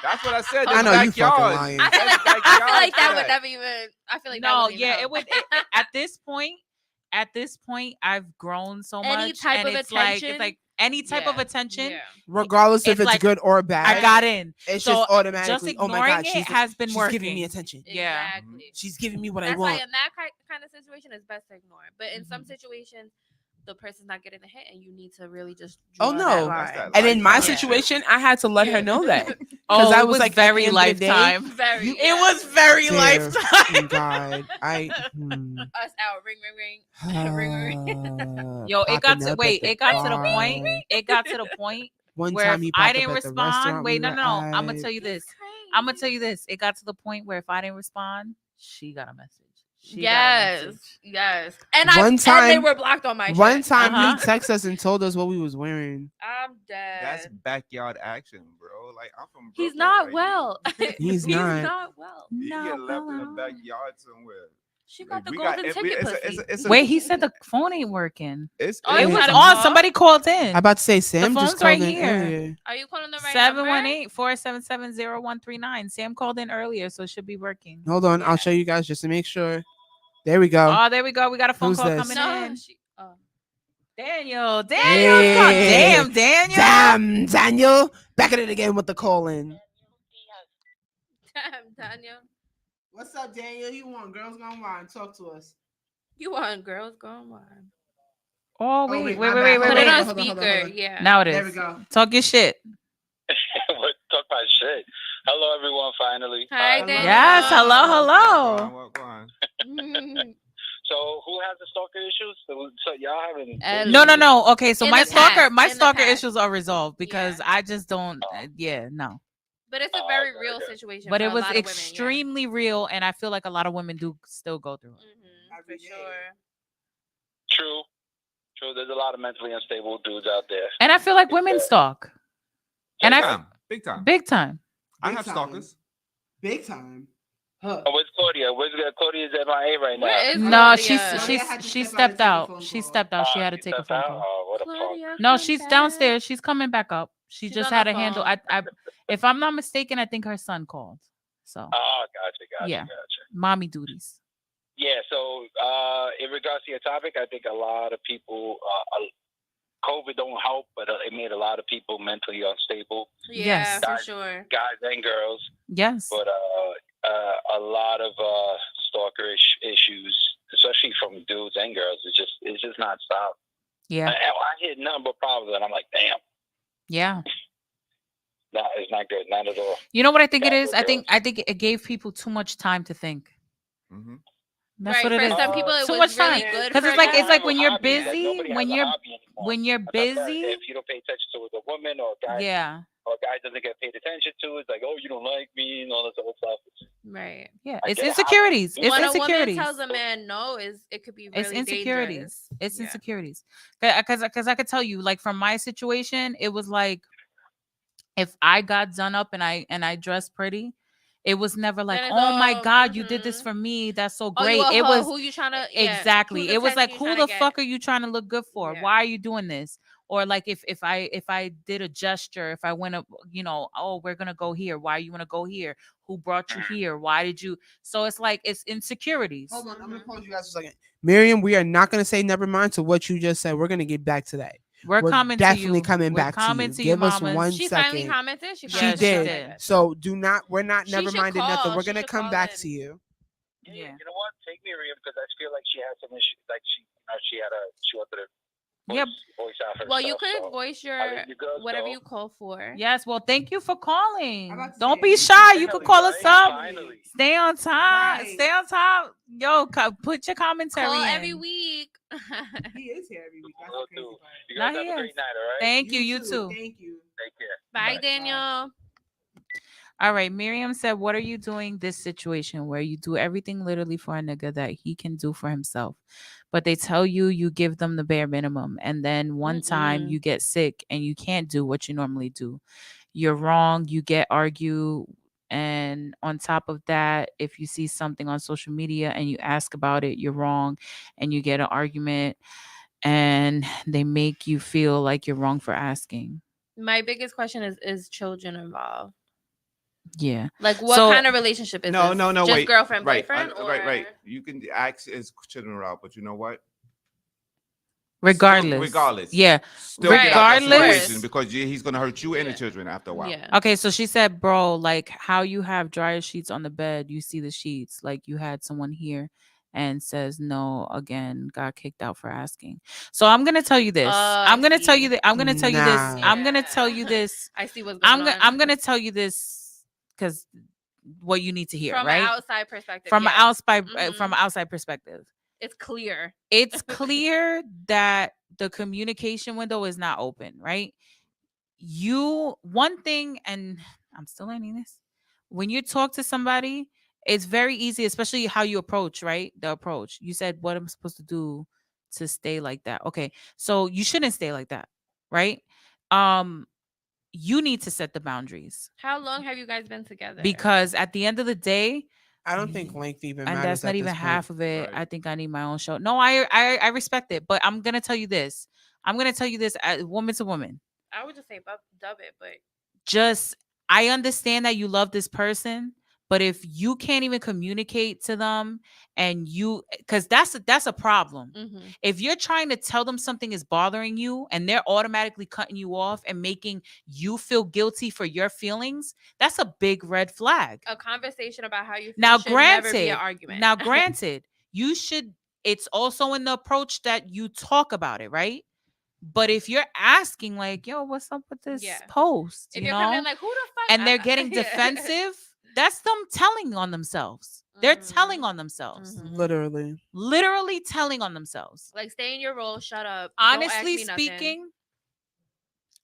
That's what I said. I That's know you fucking backyard. lying. I feel like, That's I feel backyard like that for would never even. I feel like that No, wouldn't even yeah, help. it would. At this point, I've grown so Any much, type and of it's like attention? any type of Yeah, attention. yeah. Regardless if It's it's like, good or bad. I got in. It's So, just automatically. Oh my ignoring god, it has been she's working. giving me attention. Yeah. Exactly. She's giving me what I That's why want. in that kind of situation, it's best to ignore it. But in some Mhm. situations, the person's not getting the hit, and you need to really just. Oh, draw no. that That's line. that And in my lifetime shit. situation, I had to let her know that. Oh, I it was was like, at very the end of the day, lifetime. Very. You- It was very Dear lifetime. God, Us out. Ring, ring, ring. Ring, ring. Yo, it got Popping to up wait. at It got to the bar. point. It got to the point One where time if he I popped didn't up at the respond. restaurant Wait, we no, were no. I'm gonna at. tell you this. It's crazy. I'm gonna tell you this. It got to the point where if I didn't respond, she got a message. She got a Yes, message. yes. And One and they time- were blocked on my. One shit. time Uh-huh. he texted us and told us what we was wearing. I'm dead. That's backyard action, bro. Like I'm from. He's Brooklyn, not like, well. He's not. well. You get left in the No. backyard somewhere. She Like, got the we golden it's- ticket it's a- pussy. it's a- Wait, he said the phone ain't working. Oh, It you was had a on. call? Somebody called in. I'm about to say Sam just phone's called right in here. earlier. Are you calling the right number? 718-477-0139. Sam called in earlier, so it should be working. Hold on, I'll show you guys just to make sure. There we go. Oh, there we go. We got a phone Who's call this? coming No. in. Oh. Daniel. Hey. Damn, Daniel. Damn, Daniel. Back at it again with the call in. Damn, Daniel. What's up, Daniel? You want Girls Gone Wild? Talk to us. You want girls going wild. Oh, wait, wait, my wait, bad. wait, Hold Put wait, it on, on hold on, hold on, speaker. hold on. Yeah. Now it is. There we go. Talk your shit. What talk about shit? Hello, everyone. Finally. Hi, Hello. Daniel. Yes, hello, hello. Go on. So, who has the stalker issues? So y'all having? No. Okay, so In my the past, stalker in the past. issues are resolved because Yeah. I just don't. Yeah, no. But it's a Oh, very okay, real okay. situation. But for it a was lot of women, yeah. extremely real, and I feel like a lot of women do still go through it. For Every day. sure. True. There's a lot of mentally unstable dudes out there. And I feel like women stalk. And Big I time. Big time. big time. I Big have time. stalkers. Big time. Huh. Oh, where's Claudia? Claudia's MIA right now? Where is No, Claudia? she stepped out. She stepped out. She had to she take a stepped phone out? call. Oh, what a punk. Claudia, No, come she's back. downstairs. She's coming back up. She She's just on had the a handle. phone. I if I'm not mistaken, I think her son called. So Oh, gotcha. Yeah. mommy duties. Yeah, so in regards to your topic, I think a lot of people, COVID don't help, but it made a lot of people mentally unstable, Yeah, Yes. for Guys. sure. guys and girls. Yes. But a lot of stalkerish issues, especially from dudes and girls, it's just not stopped. Yeah. I hit nothing but problems, and I'm like, damn, Yeah. nah, it's not good, not at all. You know what I think it Guys is? or I think it gave people too much time to think. Mm-hmm. That's Right, what it for is. some people it Too was much really time. good. 'Cause for it's like- them. it's like when you're Hobby, like, busy, nobody when has a you're- hobby anymore. When you're That's like, busy, if you don't pay attention to a woman or a guy, yeah. or a guy doesn't get paid attention to, it's like, oh, you don't like me and all this other stuff. Right. Yeah. I It's get it. insecurities. It's When insecurities. a woman tells a man no, it could be really It's insecurities. dangerous. It's Yeah. insecurities. Because I could tell you, like from my situation, it was like if I got done up and I dressed pretty, it was never like, Then it's oh my all, God, you did this mhm. for me. That's so Oh, great. you a It hoe, was who you trying to exactly. It was like, who the fuck are you trying to look good for? Yeah. Why are you doing this? Or like if I did a gesture, if I went up, oh, we're gonna go here. Why you wanna go here? Who brought you here? Why did you? So it's like it's insecurities. Hold on, I'm gonna pause you guys for a second. Miriam, we are not gonna say never mind to what you just said. We're gonna get back to that. We're coming definitely to you. coming We're back to you. coming to you, Give us mamas. one She second. finally commented. She Yeah, she did. did. So we're not She never should minded nothing. call. We're She gonna should come call back in. to you. Yeah, Yeah. you know what? Take Miriam because I feel like she had some issues. Like she wanted to Yep. voice out herself. Well, you could so voice I'll your let you girls whatever go. you call for. Yes. Well, thank you for calling. I'm about to Don't say, be you shy. too. You could Finally, call us right? up. Finally. Stay on time. Right. Stay on time. Yo, put your commentary Call in. every week. He is here every week. That's Will the crazy do. part. You Nah, guys he have a is. great night, all right? Thank you. You too. Thank you. Take care. Bye, Bye. Daniel. All right. Miriam said, what are you doing this situation where you do everything literally for a nigga that he can do for himself? But they tell you give them the bare minimum. And then one time you get sick and you can't do what you normally do. You're wrong. You get argued. And on top of that, if you see something on social media and you ask about it, you're wrong. And you get an argument and they make you feel like you're wrong for asking. My biggest question is children involved? Yeah. Like, what So- kind of relationship is this? No, Just wait. girlfriend, Right, boyfriend? or... right. You can ask as children are out, but you know what? Regardless. Still, regardless. Yeah. Still get out that Regardless. situation because he's gonna hurt you and the Yeah. children after a while. Yeah. Okay, so she said, bro, like how you have dryer sheets on the bed, you see the sheets, like you had someone here and says no again, got kicked out for asking. So I'm gonna tell you this. I'm I gonna tell see. you that I'm gonna tell you this. Nah. I'm gonna tell you this. I see what's going on. I'm gonna tell you this because what you need to hear, from right? an outside perspective. From yeah. an outside Mhm. from an outside perspective. It's clear. It's clear that the communication window is not open, right? One thing, and I'm still learning this. When you talk to somebody, it's very easy, especially how you approach, right? The approach. You said, what am I supposed to do to stay like that? Okay. So you shouldn't stay like that, right? You need to set the boundaries How long have you guys been together? because at the end of the day, I don't think length even matters. and that's not at even this point. half of it. Right. I think I need my own show. No, I respect it, but I'm gonna tell you this. As woman to woman. I would just say dub it, but Just I understand that you love this person, but if you can't even communicate to them and because that's a problem. If you're trying to tell them something is bothering you and they're automatically cutting you off and making you feel guilty for your feelings, that's a big red flag. a conversation about how you feel Now, should never be granted, an argument. Now, granted, you should. It's also in the approach that you talk about it, right? But if you're asking, like, "Yo, what's up with this Yeah. post?" if you you're know, coming in like, who the fuck? and they're getting Yeah. defensive, that's them telling on themselves. They're telling Mhm. on themselves, Mhm. Literally. literally telling on themselves. Like, stay in your role. Shut up. Don't ask Honestly me nothing. speaking,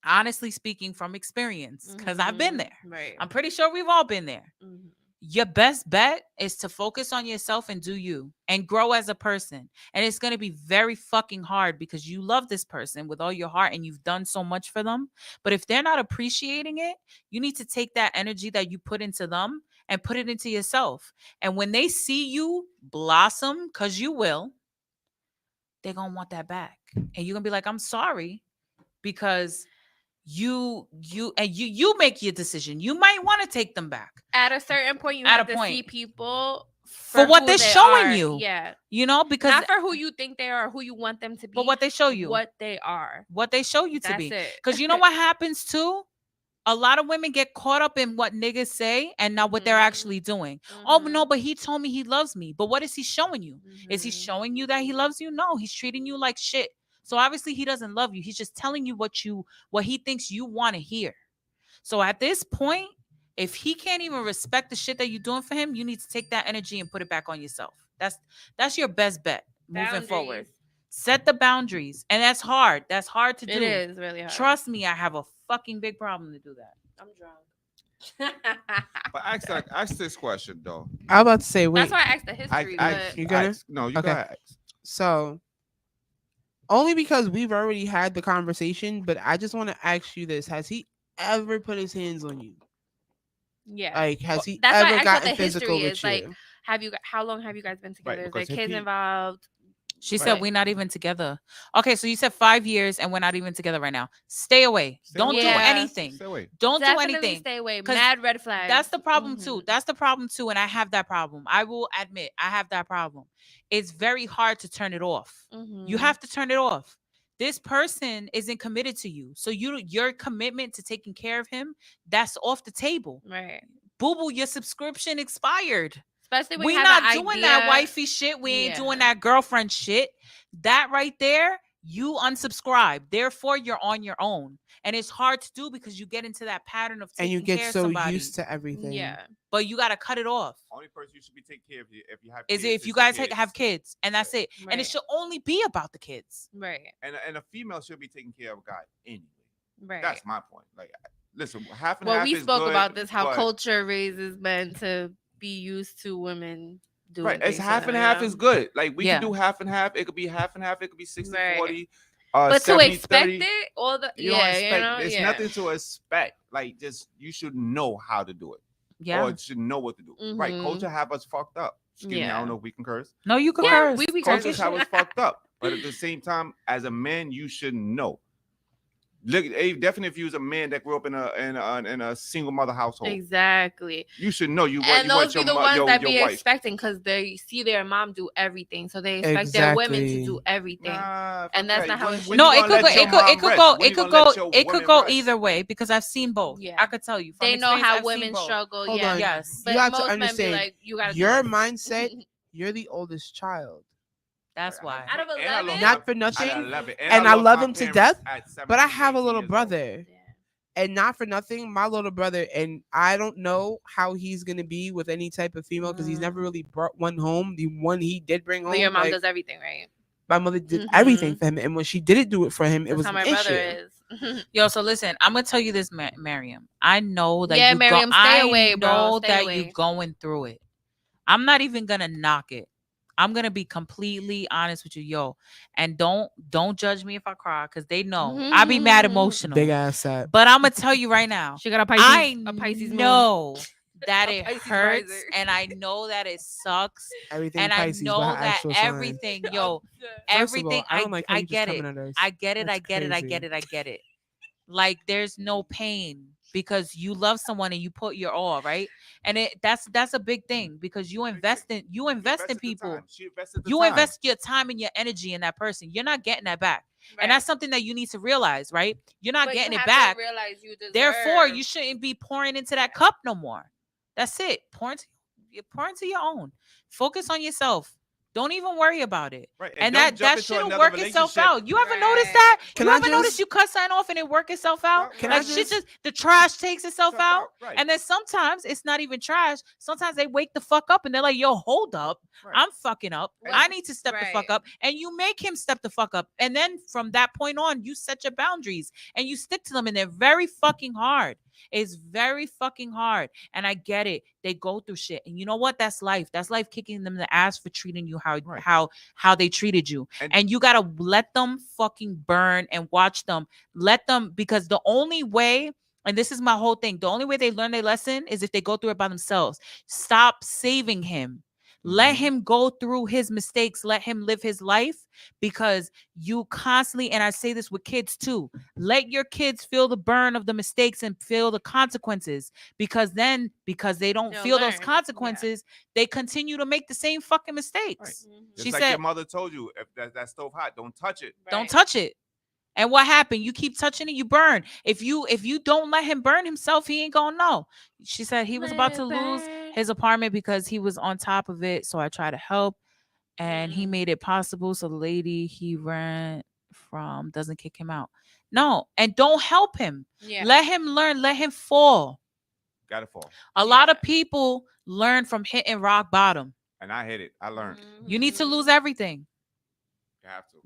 Honestly speaking from experience, because I've been Mhm. there. Right. I'm pretty sure we've all been there. Mhm. Your best bet is to focus on yourself and do you and grow as a person. And it's going to be very fucking hard because you love this person with all your heart and you've done so much for them. But if they're not appreciating it, you need to take that energy that you put into them and put it into yourself. And when they see you blossom, because you will, they're going to want that back. And you're going to be like, I'm sorry, because you make your decision. You might want to take them back At a certain point, you At have a to see point. people for what who they're they showing are. you. Yeah. You know, because Not for who you think they are or who you want them to be. but what they show you, What they are. what they show you to That's be. it. Because you know what happens too? A lot of women get caught up in what niggas say and not what they're Mhm. actually doing. Oh no, Mhm. but he told me he loves me. But what is he showing you? Is he Mhm. showing you that he loves you? No, he's treating you like shit. So obviously he doesn't love you. He's just telling you what he thinks you want to hear. So at this point, if he can't even respect the shit that you're doing for him, you need to take that energy and put it back on yourself. That's your best bet moving forward. Boundaries. Set the boundaries. And that's hard. That's hard to do. It is really hard. Trust me, I have a fucking big problem to do that. I'm drunk. But ask this question though. I was about to say, wait. That's why I asked the history. but You gonna? No, you Okay. got So, only because we've already had the conversation, but I just want to ask you this: has he ever put his hands on you? yeah. Like, has he That's why I ever asked what gotten the physical history with is. you? Like, how long have you guys been together? Is there because if kids he- involved? She Right. said we're not even together. Okay, so you said 5 years and we're not even together right now. Stay away. Stay Don't away. do Yeah. anything. Stay away. Don't do Definitely anything. stay away. 'Cause Mad red flags. That's the problem too. Mhm. That's the problem too. And I have that problem. I will admit I have that problem. It's very hard to turn it off. You Mhm. have to turn it off. This person isn't committed to you. So your commitment to taking care of him, that's off the table. Right. Boo boo, your subscription expired. Especially when We you have not an doing idea. that wifey shit. We ain't doing that girlfriend shit. That right there, you unsubscribe. Therefore, you're on your own. And it's hard to do because you get into that pattern of And taking you care get of so somebody. used to everything. Yeah. But you got to cut it off. Only person you should be taking care of if you have Is kids if you the guys kids. have kids and that's it. And Right. it should only be about the kids. Right. And a female should be taking care of a guy anyway. Right. That's my point. Like, listen, half and well, half we is spoke good, about this, how but- culture raises men to be used to women doing Right, it's things for half them, and you half know? is good. Like we Yeah. can do half and half. It could be half and half. It could be 60, Right. 40. But to 70, expect 30. it, all the You don't yeah, expect. you know, There's yeah. nothing to expect. Like, just you should know how to do it. Yeah. Or should know what to do. Right. Mhm. Culture have us fucked up. Excuse me. I Yeah. don't know if we can curse. No, you can Yeah, curse. we Culture curse. have us fucked up. But at the same time, as a man, you should know. Look, definitely if you was a man that grew up in a single mother household, Exactly. you should know you And you want those be your the mo- ones your, that your be wife. expecting because they see their mom do everything. So they expect their women to Exactly. do everything. Nah, And that's fuck not that. how When- it when should No, you it gonna could go. let your It could. mom It could rest? go. When It you could gonna go. let your It could woman go rest? either way because I've seen both. Yeah. I could tell you. From They know experience, how I've seen women both. struggle. Hold yeah. on. Yes, But You have to most men be understand, like, you gotta do Your this. mindset, you're the oldest child. that's why. Out of And I 11? lost Not my- for nothing, I love it. and I lost love my him to parents death, at but I 17, have a 18 little years old. brother. Yeah. And not for nothing, my little brother, and I don't know how he's gonna be with any type of female because he's never really brought one home. The one he did bring home, But your mom like, does everything, right? my mother did Mhm. everything for him, and when she didn't do it for him, it That's was how an my issue. brother is. Yo, so listen, I'm gonna tell you this, Miriam. I know that Yeah, you Miriam, stay I away, bro. know Stay that away. you're going through it. I'm not even gonna knock it. I'm gonna be completely honest with you, yo. And don't judge me if I cry, because they know I be mad emotional. Big ass set. But I'm gonna tell you right now, She got a Pisces moon. know that A it Pisces hurts, riser. and I know that it sucks, Everything and Pisces, I but know her that actual sign. everything, yo, First of all, everything. I don't like how I you just get come it. in on us. I get it. I That's get it. I crazy. get it. I get it. Like there's no pain because you love someone and you put your all, right? And that's a big thing because you invest in invested the people. time. She invested the You time. invest your time and your energy in that person. You're not getting that back. And that's something that you need to realize, right? You're not But getting you it have back. To realize you deserve. Therefore, you shouldn't be pouring into that cup no more. That's it. Pour into your own. Focus on yourself. Don't even worry about it. Right. And don't that jump into shit'll another work itself relationship. out. You ever Right. notice that? Can you I ever notice just- you cut something off and it work itself out? Can I like shit just- just the trash takes itself Self out. Right. And then sometimes it's not even trash. Sometimes they wake the fuck up and they're like, yo, hold up. Right. I'm fucking up. Well, I need to step the fuck right. up. And you make him step the fuck up. And then from that point on, you set your boundaries and you stick to them. And they're very fucking hard. It's very fucking hard. And I get it. They go through shit. And you know what? That's life. That's life kicking them in the ass for treating you Right. how they treated you. And you gotta let them fucking burn and watch them. Let them, because the only way, and this is my whole thing, the only way they learn their lesson is if they go through it by themselves. Stop saving him. Let Mhm. him go through his mistakes. Let him live his life, because you constantly, and I say this with kids too, let your kids feel the burn of the mistakes and feel the consequences, because then, because they don't They'll feel those learn. Yeah. consequences, they continue to make the same fucking mistakes. Just She like said, your mother told you, if that stove hot, don't touch it. don't touch it. And what happened? You keep touching it, you burn. If you don't let him burn himself, he ain't gonna know. She said he was about to lose his apartment because he was on top of it. So I tried to help, and he made it possible. So the lady he ran from doesn't kick him out. No, and don't help him. Yeah. Let him learn. Let him fall. Gotta fall. A lot of people learn from hitting rock bottom. And I hit it. I learned. You need to lose everything. You have to.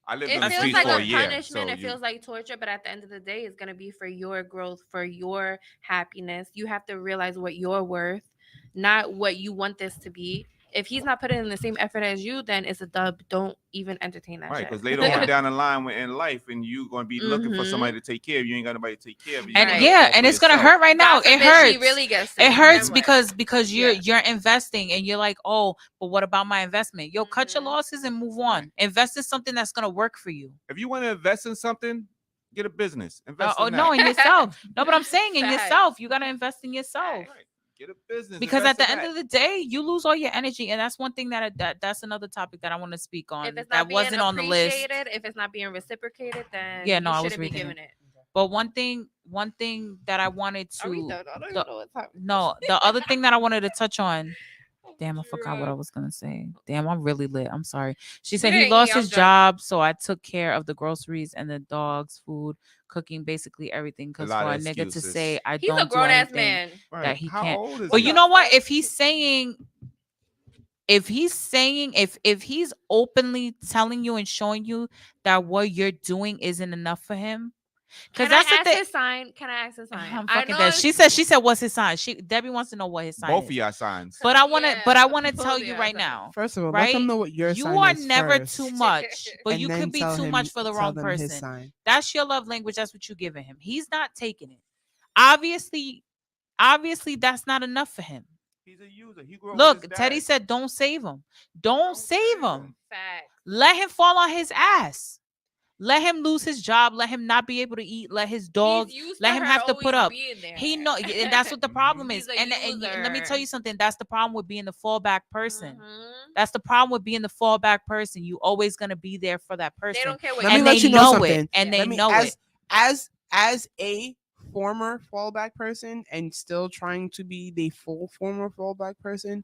I lived It on the feels streets like for a a year. punishment. So It feels like torture, but at the end of the day, it's gonna be for your growth, for your happiness. You have to realize what you're worth, not what you want this to be. If he's not putting in the same effort as you, then it's a dub. Don't even entertain that right, shit. because later on down the line in life, and you gonna be looking for somebody to take care of you. Ain't got nobody to take care of you. And Right. yeah, and it's gonna hurt right now. God It forbid hurts. she really gets It sick, hurts then what? because you're investing, and you're like, oh, but what about my investment? Yo, cut your losses and move on. Invest in something that's gonna work for you. If you want to invest in something, get a business. Invest in that. No, in yourself. No, but I'm saying in Facts. yourself. You gotta invest in yourself. Right. Get a business. Because at invest the in end that. of the day, you lose all your energy, and that's one thing that's another topic that I want to speak on. If it's That not being wasn't on the list. appreciated, if it's not being reciprocated, then Yeah, no, you I was shouldn't be reading giving it. But one thing that I wanted to Are we done? I don't even the- know what time. no, the other thing that I wanted to touch on. Damn, I forgot what I was gonna say. Damn, I'm really lit. I'm sorry. She said he didn't lost eat, I'm his drunk. job, so I took care of the groceries and the dogs, food, cooking, basically everything. Because for lot a of nigga to excuses. say I He's don't a do grown ass anything man. Right. that he How can't. old is But he? you know what? If he's saying, if he's openly telling you and showing you that what you're doing isn't enough for him, because Can I that's the ask thing. his sign? Can I ask his sign? I'm I fucking know dead. it's- She said what's his sign? Debbie wants to know what his sign Both is. of y'all signs. But I want to Yeah, tell both you of right y'all now. First of all, let right? them know what your You sign are is never first, too much, but and you then could be tell too him- much for the tell wrong them his person. sign. That's your love language. That's what you're giving him. He's not taking it. Obviously, that's not enough for him. He's a user. He grew up with Look, his dad. Teddy said, "Don't save him. Don't save him. Facts. Let him fall on his ass. Let him lose his job. Let him not be able to eat. Let his dog. He's used Let to him her have to put always up. being there. He know, and that's what the problem is. He's a And let me user. tell you something. That's the problem with being the fallback person. Mhm. That's the problem with being the fallback person. You always gonna be there for that They person. don't care what Let you me and let they you know know something. it. And they Let me- know it. as a former fallback person and still trying to be the full former fallback person,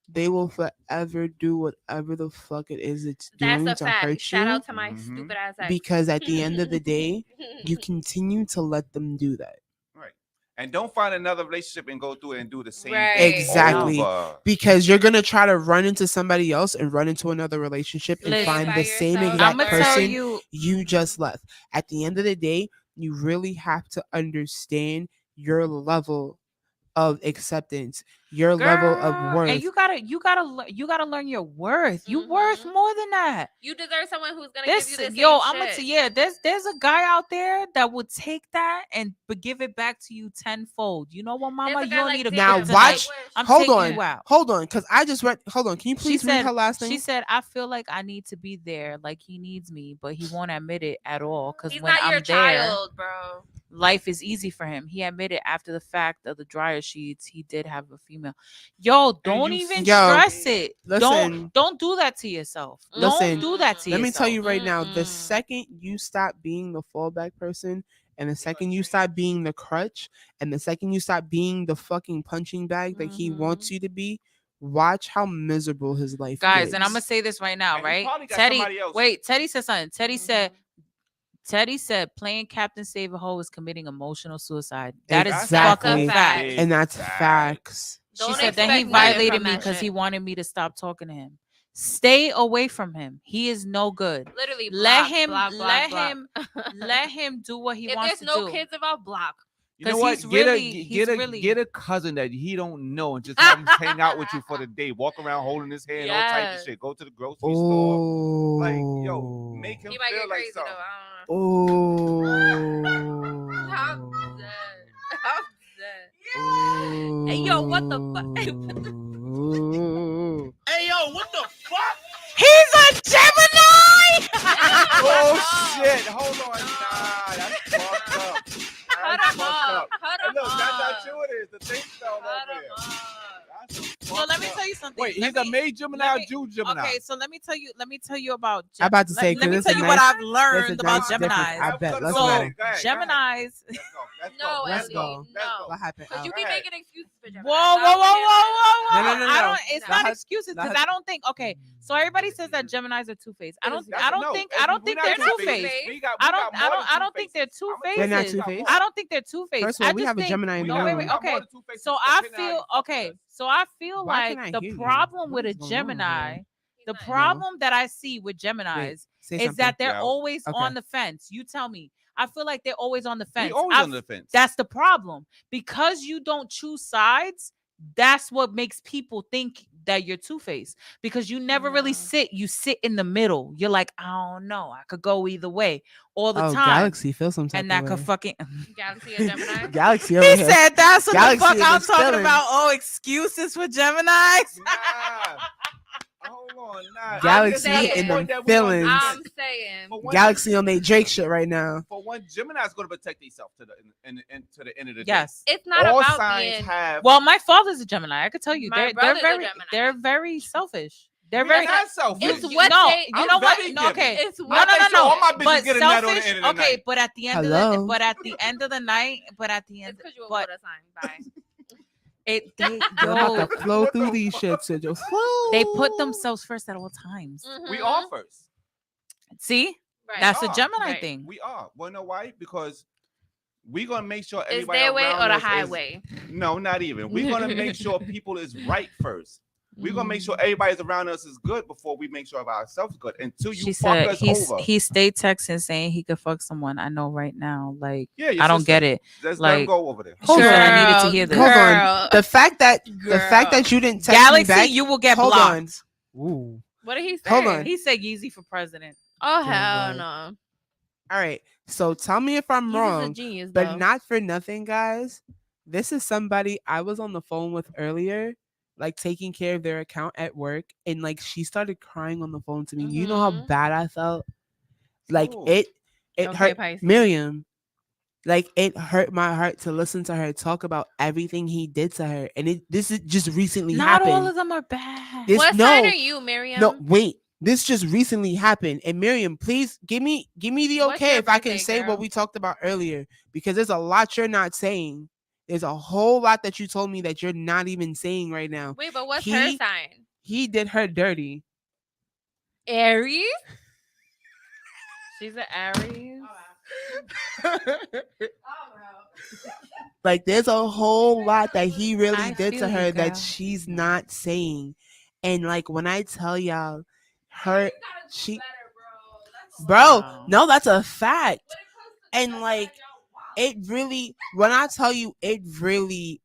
they will forever do whatever the fuck it is it's doing That's a to hurt fact. Shout you. out to my Mhm. stupid ass ex. Because at the end of the day, you continue to let them do that. Right. And don't find another relationship and go through it and do the same Right. thing. Exactly. over. Because you're gonna try to run into somebody else and run into another relationship and Listen. find By the same yourself, exact I'm gonna learn. tell person you. you just left. At the end of the day, you really have to understand your level of acceptance, your level of Girl, worth. And you gotta learn your worth. You worth Mhm. more than that. You deserve someone who's gonna This give you the yo, same I'm gonna shit. yeah. There's a guy out there that will take that and give it back to you tenfold. You know what, Mama? There's a You guy don't like need a Now kryptonite. watch- I'm hold taking on, you out. hold on, because I just read. Hold on, can you She please read said. her last thing? She said, "I feel like I need to be there, like he needs me, but he won't admit it at all. Because He's when not I'm your there, child, bro. life is easy for him. He admitted after the fact of the dryer sheets, he did have a female. Yo, don't you even Yo, stress it. listen. Don't do that to yourself. Listen, Don't do that to Let me yourself. tell you right now, the Mm-mm. second you stop being the fallback person, and the second you stop being the crutch, and the second you stop being the fucking punching bag that he wants you to be, watch how miserable his life Guys, is. and I'm gonna say this right now, And he right? probably got Teddy, somebody else. wait, Teddy said something. Teddy Mm-hmm. said playing Captain Save a Ho is committing emotional suicide. That is Exactly. fucking fact. Big And that's fact. facts. She Don't said that he expect nothing violated from me that because he shit. wanted me to stop talking to him. Stay away from him. He is no good. Literally, Let block, him block, block, block. let him do what he If wants there's to no do. kids involved, block. You know 'Cause what? he's really- Get a cousin that he don't know and just have him hang out with you for the day. Walk around holding his hand, all types Yes. of shit. Go to the grocery store. Oh, Like, yo, make him He might feel get like crazy something. though. I don't Oh. know. I'm dead. I'm dead. Hey, yo, what the fuck? Oh. Hey, yo, what the fuck? He's a Gemini! Oh shit! Hold on, nah, that's fucked up. Cut That's him fucked up. up. Cut Hey, him look, that's how up. true it is. The thing fell Cut over him there. up. That's So let me fucked tell up. you something. Wait, Let he's a me- May Gemini let or me- June Gemini? Okay, so let me tell you about I'm about to say, let 'cause me it's tell a you what nice- I've learned There's a about nice difference. Geminis. I bet. Let's So go. Go ahead, go ahead. Geminis. Let's go. Let's No, go. Let's Ellie, go. no. What happened? Because you Go be ahead. making excuses for Gemini. Whoa. No. I don't. It's No. not Let her- excuses let because her- I don't think. Okay, so everybody says that Geminis are two-faced. I don't. That's- I don't No, think. we're I don't think not they're two-faced. two-faced. We got I more don't than think they're two-faces. I'm two-faced. They're not we got two-faced? more. I don't think they're two-faced. First of all, I we just have a think, Gemini in We the no, got- wait, room. we got more okay. than two-faces, So depending I on how feel you fuck okay. with us. So I feel Why can't like I the hear you? problem What with a is going on Gemini, here? the He's not. problem that I see with Geminis Wait, say is something. that they're Yeah. always Okay. on the fence. You tell me. I feel like they're always on the We fence. always I on the fence. That's the problem. Because you don't choose sides, that's what makes people think that you're two-faced. Because you never really No. you sit in the middle. You're like, I don't know. I could go either way all the Oh, time. Galaxy feels some type And that of could way. fucking Galaxy or Gemini? Galaxy over He here. said that's what Galaxy the fuck in I'm his talking feelings. about. Oh, excuses for Geminis. Nah. Hold on, nah. Galaxy saying- in Point the that we on feelings. the I'm fence. saying. For one- Galaxy on their Drake shit right now. For one, Gemini's going to protect themselves to the end of the day. Yes. It's not All about signs being. have. Well, my father's a Gemini. I could tell you, My they're brother's a very Gemini. very selfish. They're we very are not selfish. It's You- what no, they. you I'm know what? very No, okay. It's No, what no, they no, sure all no. my bitches But get a nut on the selfish. end of the Okay, night. but at the end Hello? of the, but at the end of the night, It's because you're a but water sign. Bye. it they I'm about yo, to flow What through the these shits. And just, they put themselves first at all times. We Mhm. are first. See, Right. that's a are. Gemini Right. thing. We are. Well, know why? Because we're gonna make sure Is everybody their way around or the us is- highway? No, not even. We're gonna make sure people is right first. We're gonna make Mm. sure everybody's around us is good before we make sure of ourselves good. Until you She fuck said us over. he stayed texting saying he could fuck someone. I know right now, like Yeah, your I don't sister. get it. Let's let him like- go over there. Hold She on. said I needed to hear this. Hold on. Girl. the fact that you didn't text me Galaxy, back. you will get Hold blocked. on. Ooh. What did he say? Hold on. He said Yeezy for president. Oh Good hell Lord. no. All right. So tell me if I'm He's wrong. a genius, But though. not for nothing, guys. This is somebody I was on the phone with earlier, like taking care of their account at work, and like she started crying on the phone to me. You know how Mhm. bad I felt? Like Ooh. it Okay, hurt Pisces. Miriam. Like it hurt my heart to listen to her talk about everything he did to her. And this is just recently Not happened. all of them are bad. This- What no, sign are you, Miriam? No, wait. This just recently happened. And Miriam, please give me the What's okay your if I can birthday, say girl? what we talked about earlier. Because there's a lot you're not saying. There's a whole lot that you told me that you're not even saying right now. Wait, but what's her He- sign? He did her dirty. Aries. She's an Aries. Like there's a whole lot that he really I did to feel you, her that girl. she's not saying. And like when I tell y'all her she bro, Wow. no, that's a fact. And like it really when I tell you it really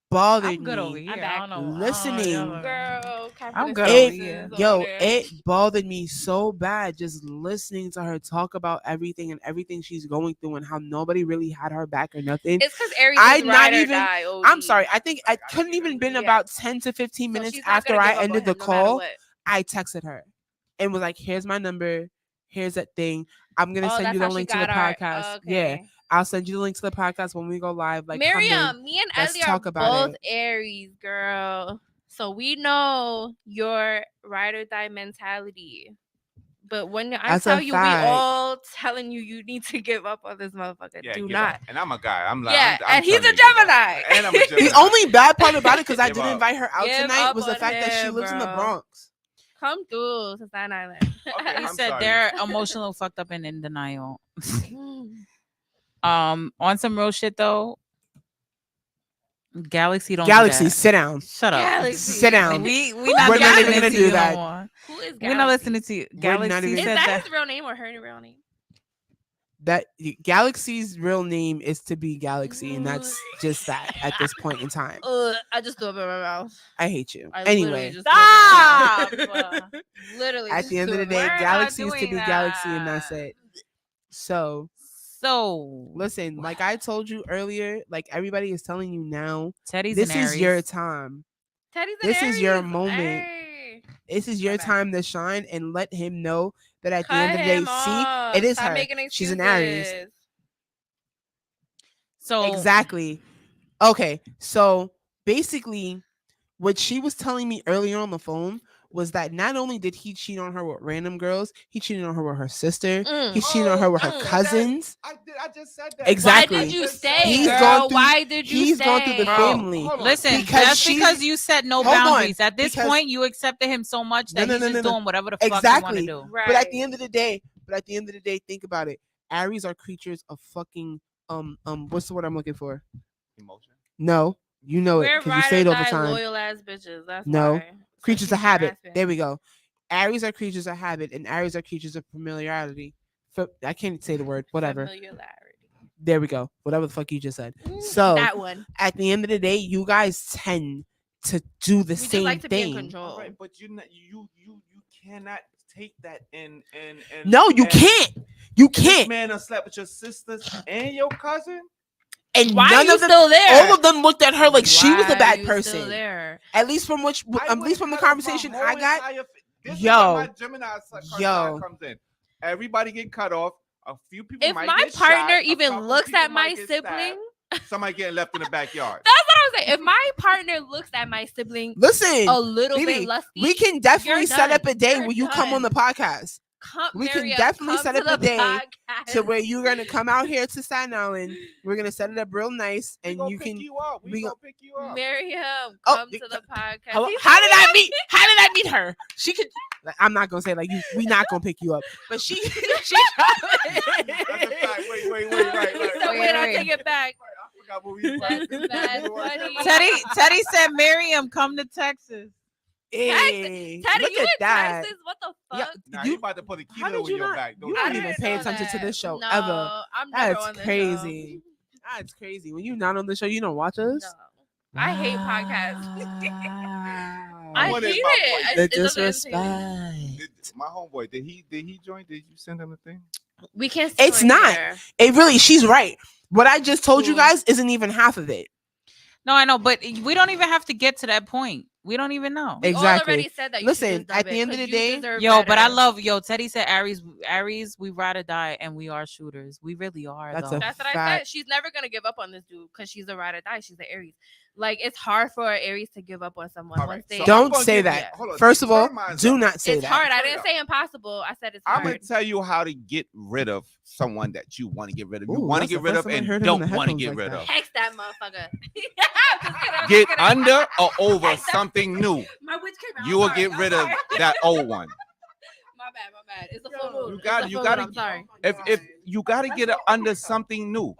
bothered I'm good over me. here. back. I don't know. Listening. Girl, I'm good It- over here. It bothered me so bad just listening to her talk about everything and everything she's going through and how nobody really had her back or nothing. It's because Aries I is not ride or even- die. I'm OD. sorry. I think I couldn't even been Yeah. about 10 to 15 So minutes she's not after gonna I give up on ended the him no matter call. what. I texted her and was like, "Here's my number. Here's that thing. I'm gonna Oh, send that's you the how she link to the got our- podcast. okay. Yeah, I'll send you the link to the podcast when we go live. Like, come in. Miriam, me and Let's Ellie are talk about both Aries, girl. So we know your ride or die mentality. But when I That's a tell you, we fact. all telling you need to give up on this motherfucker. Yeah, Do give not. up. And I'm a guy. I'm like, Yeah, I'm and he's telling a you, give up. Gemini. And I'm a Gemini. The only bad part about it, because I Give didn't up. invite her out Give tonight, up was the on fact that she him, lives in the bro. Bronx. Come through to Staten Island. Okay, He I'm said sorry. they're emotional, fucked up, and in denial. On some real shit though, Galaxy don't do Galaxy, that. sit down. Shut up. Galaxy. Sit down. We We're not not even listening gonna to do you that. no more. Who is Galaxy? We're not listening to you. We're not Galaxy even- Is said that that. his real name or her real name? That Galaxy's real name is to be Galaxy, and that's just that at this point in time. I just threw up in my mouth. I hate you. I literally Anyway, just threw up in my mouth. Stop. Literally. at just the end of threw the up in day, my We're not Galaxy is to be doing Galaxy, and that's that. it. So So listen, like I told you earlier, like everybody is telling you now, Teddy's this an is your Aries. time. Teddy's an This is your Aries. moment. Hey. This is your My bad. time to shine, and let him know that at the Cut end of the day, him see, off. it is Stop her. making She's an Aries. excuses. So Exactly. Okay, so basically, what she was telling me earlier on the phone was that not only did he cheat on her with random girls, he cheated on her with her sister. Mm. He cheated on her with her Mm. cousins. I just said that. Exactly. Why did you Just stay, said He's that. girl? gone through- Why did you He's stay? gone through the Bro, family. hold on. listen, Because just she's- because you set no Hold on, boundaries at this because- point, you accepted him so much that No, he's no, just no, no. doing whatever the fuck Exactly. you want to do. Right. But at the end of the day, think about it. Aries are creatures of fucking what's the word I'm looking for? Emotion. No, you know it We're because you ride say it or all the die time. loyal ass bitches. That's No. why. So Creatures she's of habit. grasping. There we go. Aries are creatures of habit, and Aries are creatures of familiarity. I can't say the word. Whatever. Familiarity. There we go. Whatever the fuck you just said. So that one. at the end of the day, you guys tend to do the We same just like to be in thing. control. All right, but you cannot take that and No, you and- can't. You This can't. man done slept with your sisters and your cousin. And Why are none you of them, still there? all of them looked at her like she was Why a bad are you still person. there? At least from which, at least from the conversation I got. This Yo. is where my Gemini Yo. comes in. Everybody get cut off. A few people If might my get partner shot, a even couple looks people at my might get sibling, stabbed, somebody getting left in the backyard. that's what I was saying. If my partner looks at my sibling Listen, a little baby, bit lusty, we can definitely you're set up done. a day You're where you come on done. the podcast we can Miriam, definitely come set to up a the day podcast. to where you're gonna come out here to Staten Island. We're gonna set it up real nice, We and gonna you pick can. you up. we We go- gonna pick you up. Miriam, Oh, come to the podcast. Hello? He How said did we I don't meet? How did I meet her? She could. I'm not gonna say like you. We not gonna pick you up, but she. That's a fact. Wait. He said, wait, I'll take it back. I forgot what we That's bad funny. Teddy said, Miriam, come to Texas. Hey, Teddy, look you at in that. Texas? What the Yeah, fuck? Nah, you- you about to put a how kilo did in you your not- back. you I don't didn't even pay know attention to that. this show no, ever. I'm never That's on this crazy. That's crazy. When you not on the show, you don't watch us. Show. No. I hate podcasts. Wow. I What hate is my it. The It doesn't entertain me. disrespect. My homeboy, did he join? Did you send him a thing? We can't. It's sit on not. here. It really, she's right. What I just told you Cool. guys isn't even half of it. No, I know, but we don't even have to get to that point. We don't even know. We all Exactly. already said that. You Listen, should just at dub the it, end of 'cause the you day- deserve Yo, but I better. love Teddy said Aries, we ride or die, and we are shooters. We really are. That's though. a That's what I fact. said. She's never gonna give up on this dude because she's a ride or die. She's an Aries. Like it's hard for an Aries to give up on someone All once right, they. so Don't I'm gonna say give you- that. hold on, First of all, turn mine do up. not say It's that. hard. I Turn it didn't up. say impossible. I said it's I'm hard. gonna tell you how to get rid of someone that you want to get rid of. You Ooh, want to that's get the rid first of time I and heard him don't in the want to headphones get like rid that. of. Hex that motherfucker. I'm just kidding, I'm Get just kidding. under or over something new. My witch came out. You I'm will sorry, get I'm rid of sorry. that old one. My bad. It's a full moon. You got- It's a you full gotta- moon, I'm sorry. If you got to get it under something new.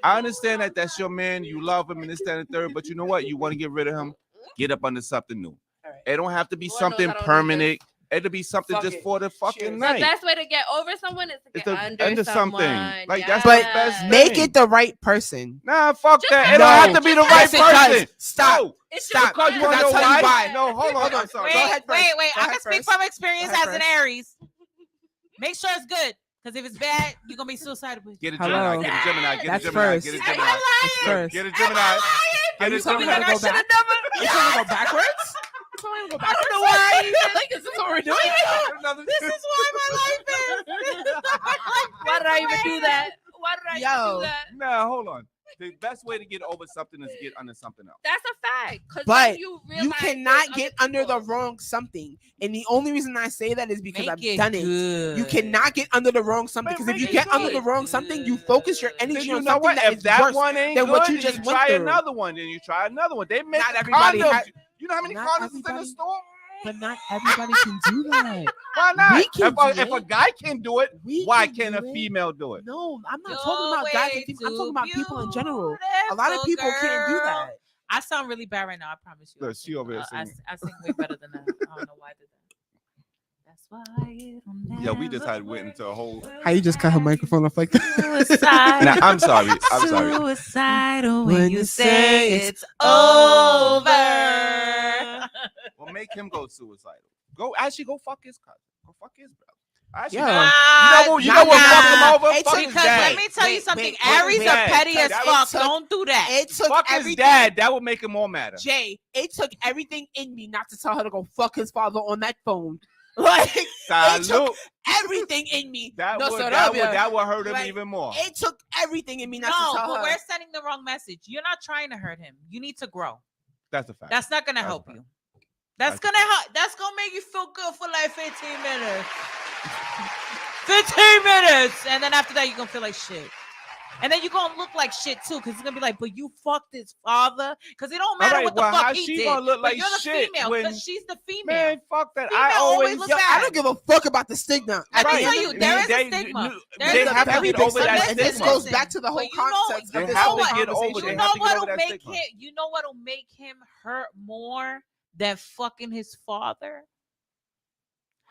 I understand that that's your man. You love him and this, that, and the third. But you know what? You want to get rid of him. Get up under something new. Alright. It don't have to be Lord knows something I don't need permanent. It'll be something Fuck just it. for the fucking Cheers. The night. best way to get over someone is to It's get the- under something. someone. Like, that's the Yes. best Make thing. it the right person. Nah, fuck Just that. like- It don't have No. to be the right Yes, it does. person. Stop. No. It's Stop. just Because you fun. want to know Can I tell you why? why? No, hold on. Hold on. I'm sorry. Go ahead first. Wait. Go I ahead can speak first. from experience Go ahead as an first. Aries. Make sure it's good, because if it's bad, you're gonna be suicidal. Get a Hello. Gemini. Get a Gemini. Get That's a Gemini. first. Get a I'm Gemini. That's first. Get a Gemini. Are Get you a telling me Gemini. to go back? You telling me to go backwards? You telling me to go backwards? know why. Like, is this what we're doing? This is why my life is. Why did I even do that? Why did I even Yo. do that? Nah, hold on. The best way to get over something is get under something else. That's a fact. 'Cause But then you You realize cannot there's get other under the people. wrong something. And the only reason I say that is because Make I've it done it. good. You cannot get under the wrong something, But because if make you it get under good. the wrong something, you focus your Then energy you on know something what? that If is that worse one ain't than good, what you then just you went try through. another one. Then you try another one. They make Not the everybody condoms. ha- You know how many not condoms is in everybody- the store? But not everybody can do that. Why not? We can If do a it. guy can do it, We why can can't a do it. female do it? No, I'm not You're talking about guys and way females. I'm too talking about people in general. A lot of beautiful, people can't do girl. that. I sound really bad right now. I promise you. Look, she over here singing. I sing way better than that. I don't know why I did that. That's why it'll Yeah, we never decided went work. into a whole. How you just cut her microphone off like that? Suicide. Nah, I'm sorry. I'm sorry. Suicidal When when you you say say it's it's over. Well, make him go suicidal. Go fuck his cousin. Go fuck his brother. Actually, Yo. you know what fuck him over? It's Fuck okay. his Because dad. let me tell you Wait, something. wait, wait, Aries wait. are petty as That fuck. took- Don't do that. It took Fuck his everything. dad. That would make it more matter. Jay, it took everything in me not to tell her to go fuck his father on that phone. Like, Salute. everything in me. That No, would so that that would hurt him Like, even more. It took everything in me not No, to tell but her. we're sending the wrong message. You're not trying to hurt him. You need to grow. That's a fact. That's not gonna That's help fine. you. That's That's gonna help. That's gonna make you feel good for like 15 minutes. 15 minutes, and then after that you're gonna feel like shit. And then you're gonna look like shit too, because it's gonna be like, but you fucked his father. Because it don't matter Alright, what the well, fuck how he she did. gonna look But like you're the shit female, when- because she's the female. Man, fuck that. Female I always always look Yo, bad. I don't give a fuck about the stigma. Let me At the tell end you, of the there day, is a stigma. There's they a have to very get big over stigma, that and this stigma. goes back to the whole But you know- context They of this have whole to get over conversation. They You have know to get over what'll that make stigma. him? You know what'll make him hurt more than fucking his father?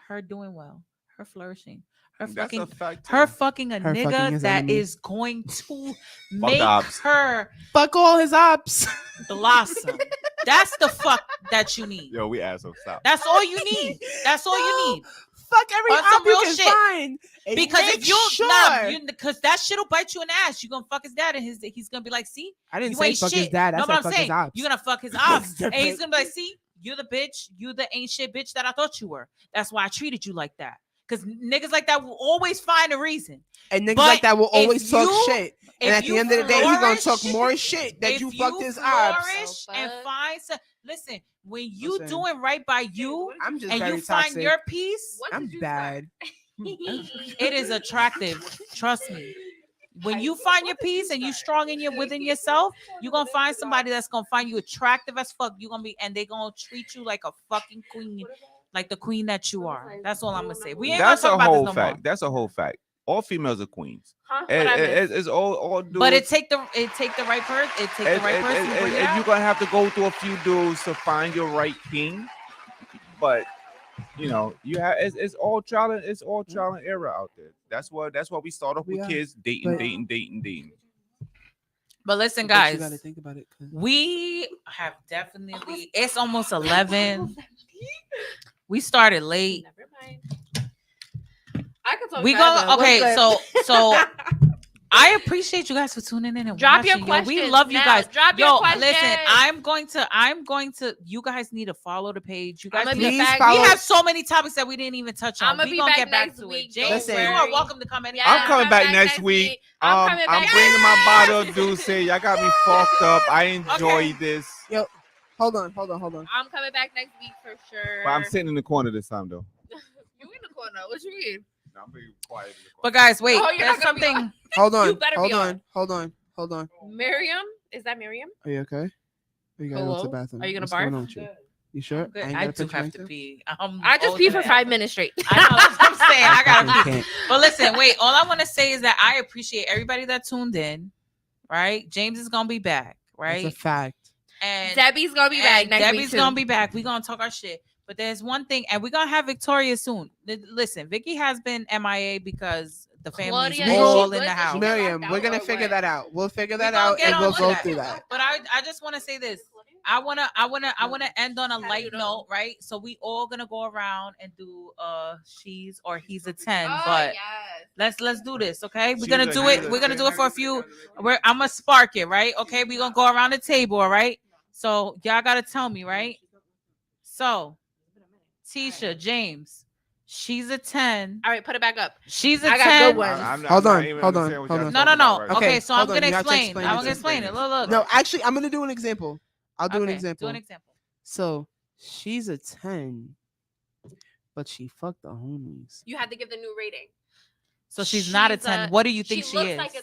Her doing well, her flourishing, her That's fucking, a fact. her too. fucking a Her fucking nigga his that enemy. is going to make ops. her Fuck all his ops. blossom. That's the fuck that you need. Yo, we assholes. Stop. That's all you need. That's all you need. Fuck every On some op you real can shit. find. And Because make if you sure. because that shit'll bite you in the ass. You're gonna fuck his dad, and he's gonna be like, see, I didn't you say ain't fuck shit. his dad. I No, said but I'm fuck saying his ops. you're gonna fuck his ops, and he's different. gonna be like, see, you the bitch, you the ain't shit bitch that I thought you were. That's why I treated you like that. Because niggas like that will always find a reason. And niggas But like that will if always talk you- shit. If And at the you end of the day, he's gonna talk flourish- more shit that if you fucked his ops. flourish and Fuck. find some. Listen, when you Listen. doing right by you I'm just and very you find toxic. your peace, What I'm did you bad. it is attractive. Trust me. When you find your peace and you strong in your within yourself, you're gonna find somebody that's gonna find you attractive as fuck. You're gonna be, and they gonna treat you like a fucking queen, like the queen that you are. That's all I'm gonna say. We ain't That's gonna a talk about whole this no fact. more. That's a whole fact. All females are queens. Huh? What I missed? It's all dudes. But it take the right person. It take the right person. to bring it and out. you're gonna have to go through a few dudes to find your right king. But you know, you have it's all trial and error out there. That's what we start off with Yeah, kids dating, but- dating. But listen, But guys, you gotta think about it. 'Cause we have definitely. It's almost 11. We started late. Never mind. I can talk. We forever. go okay. What's good? So I appreciate you guys for tuning in and Drop your watching. Yo, we questions love you now. guys. Drop your Yo, questions. listen, I'm going to. You guys need to follow the page. You guys I'ma need be to. Please back. follow- We have so many topics that we didn't even touch on. I'ma We be gonna back get back next to week. it. James, Listen. you are welcome to come anytime. I'm coming back next week. I'm I'm coming back bringing my next bottle of week. Douce. Y'all got me fucked up. I enjoy Okay. this. hold on. I'm coming back next week for sure. But I'm sitting in the corner this time though. You in the corner? What you mean? I'm being quiet in the But guys, wait. Oh, you're There's not gonna be something. Hold You on. better Hold be on. Hold on. Miriam? Is that Miriam? Are you okay? Are you gotta go to the Hello? bathroom? Are you gonna What's going barf? on with you? You sure? Good. ain't I gotta do put you have right to there? pee. I just pee for 5 minutes straight. I know. That's what I'm saying. I gotta You pee. can't. But listen, wait. All I want to say is that I appreciate everybody that tuned in. Right, James is gonna be back. Right, That's a fact. and Debbie's gonna be back and next Debbie's week too. gonna be back. We're gonna talk our shit. But there's one thing, and we're gonna have Victoria soon. Listen, Vicky has been MIA because the family's Claudia, all is she in the good? Did house. she Miriam, locked we're out gonna or figure what? that out. We'll figure that gonna out get and on we'll with go that. through that. But I just want to say this. I wanna end on a light note, right? So we all gonna go around and do she's or he's a 10. Oh, but yes. let's do this, okay? We're She's gonna a- do he's it. a We're gonna 10. do it for a few. I'm gonna spark it, right? Okay, we're gonna go around the table, all right? So y'all gotta tell me, right? So Tisha, James, She's a 10. All right, put it back up. She's a I got 10. good ones. Hold not on, even hold on, understanding what hold y'all on. No, talking about right Okay, now. so I'm hold on, gonna you have to explain. explain I'm it gonna to explain it. Look. No, actually, I'm gonna do an example. I'll do an Okay, example. Do an example. So she's a 10, but she fucked the homies. You had to give the new rating. So she's not a 10. What do you think she looks is? like a 10,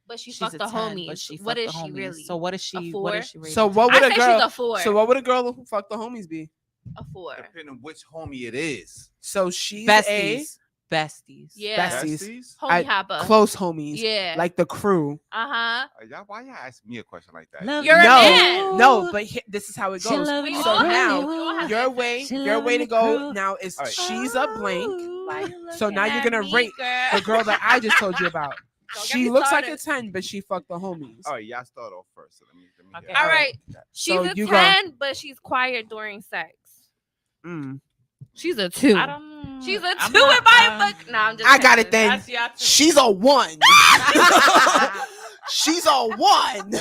but she She's fucked a the 10, homies. but she What fucked is the she homies. really? So what is she? What is she rated? So what would I a say girl? she's a 4. So what would a girl who fucked the homies be? A 4. Depending on which homie it is. So she's Besties. Yeah. Besties. Besties? Homie I- hopper. close homies, Yeah. like the crew. Uh-huh. Why y'all ask me a question like that? You're a no, man. no, but this is how it She goes. love We the So all have now to- we all have your to- way, She your love way to the go crew. now is All right. she's a blank. Why you So looking now you're at gonna me, rate girl? the girl that I just told you about. Don't get She me looks like a started. 10, but she fucked the homies. All right, y'all start off first. So let me Okay. hear All it. right. She's So a you 10, but she's quiet during sex. Mm. She's a 2. I don't. She's a 2 I'm in not, my book. No, I'm just I got it kidding. then. That's y'all too. She's a 1. She's a 1.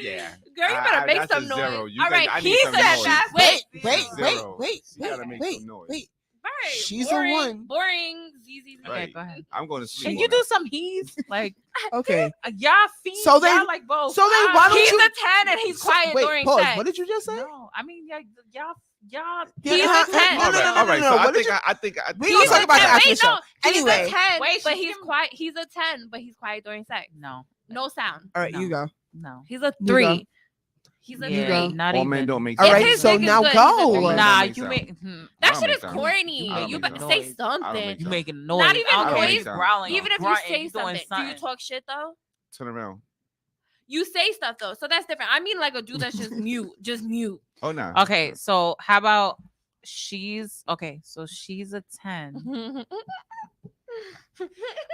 Yeah. Girl, you better make that's a some noise. zero. You All gotta- right, I need he some said noise. that. Wait, Wait, wait, wait, Zero. wait, She gotta make wait, some noise. wait. Right. She's a boring, 1. Boring. ZZ. Okay, Right. go ahead. I'm going to sleep. Can on you do that. some he's like Okay. y'all fiends? So they- y'all like both. so they- why don't He's you- a 10 and he's quiet Wait, during pause. sex. What did you just say? No, I mean y'all. Yeah, He's a huh? 10. All right, all right. So What I did think you- I think We He's gonna talk a about 10. that after the Wait, show. no. He's Anyway. a 10, Wait, but she's he's giving- quiet. He's a 10, but he's quiet during sex. No, No sound. All right, No. you go. no. He's a You 3. go. He's a You 3. go. Not all even. men don't make All If sense. right, his so dick is now good, go. he's a All three. men Nah, don't make you sound. make. That I shit don't is make corny. sound. I don't You make better sound. say I don't something. make You sound. making noise. Not even I don't know noise. you growling. Even if you grunting, say doing something, do you talk shit though? Turn around. You say stuff though, so that's different. I mean, like a dude that's just mute, just mute. Oh no. Okay, so how about she's okay? So she's a 10,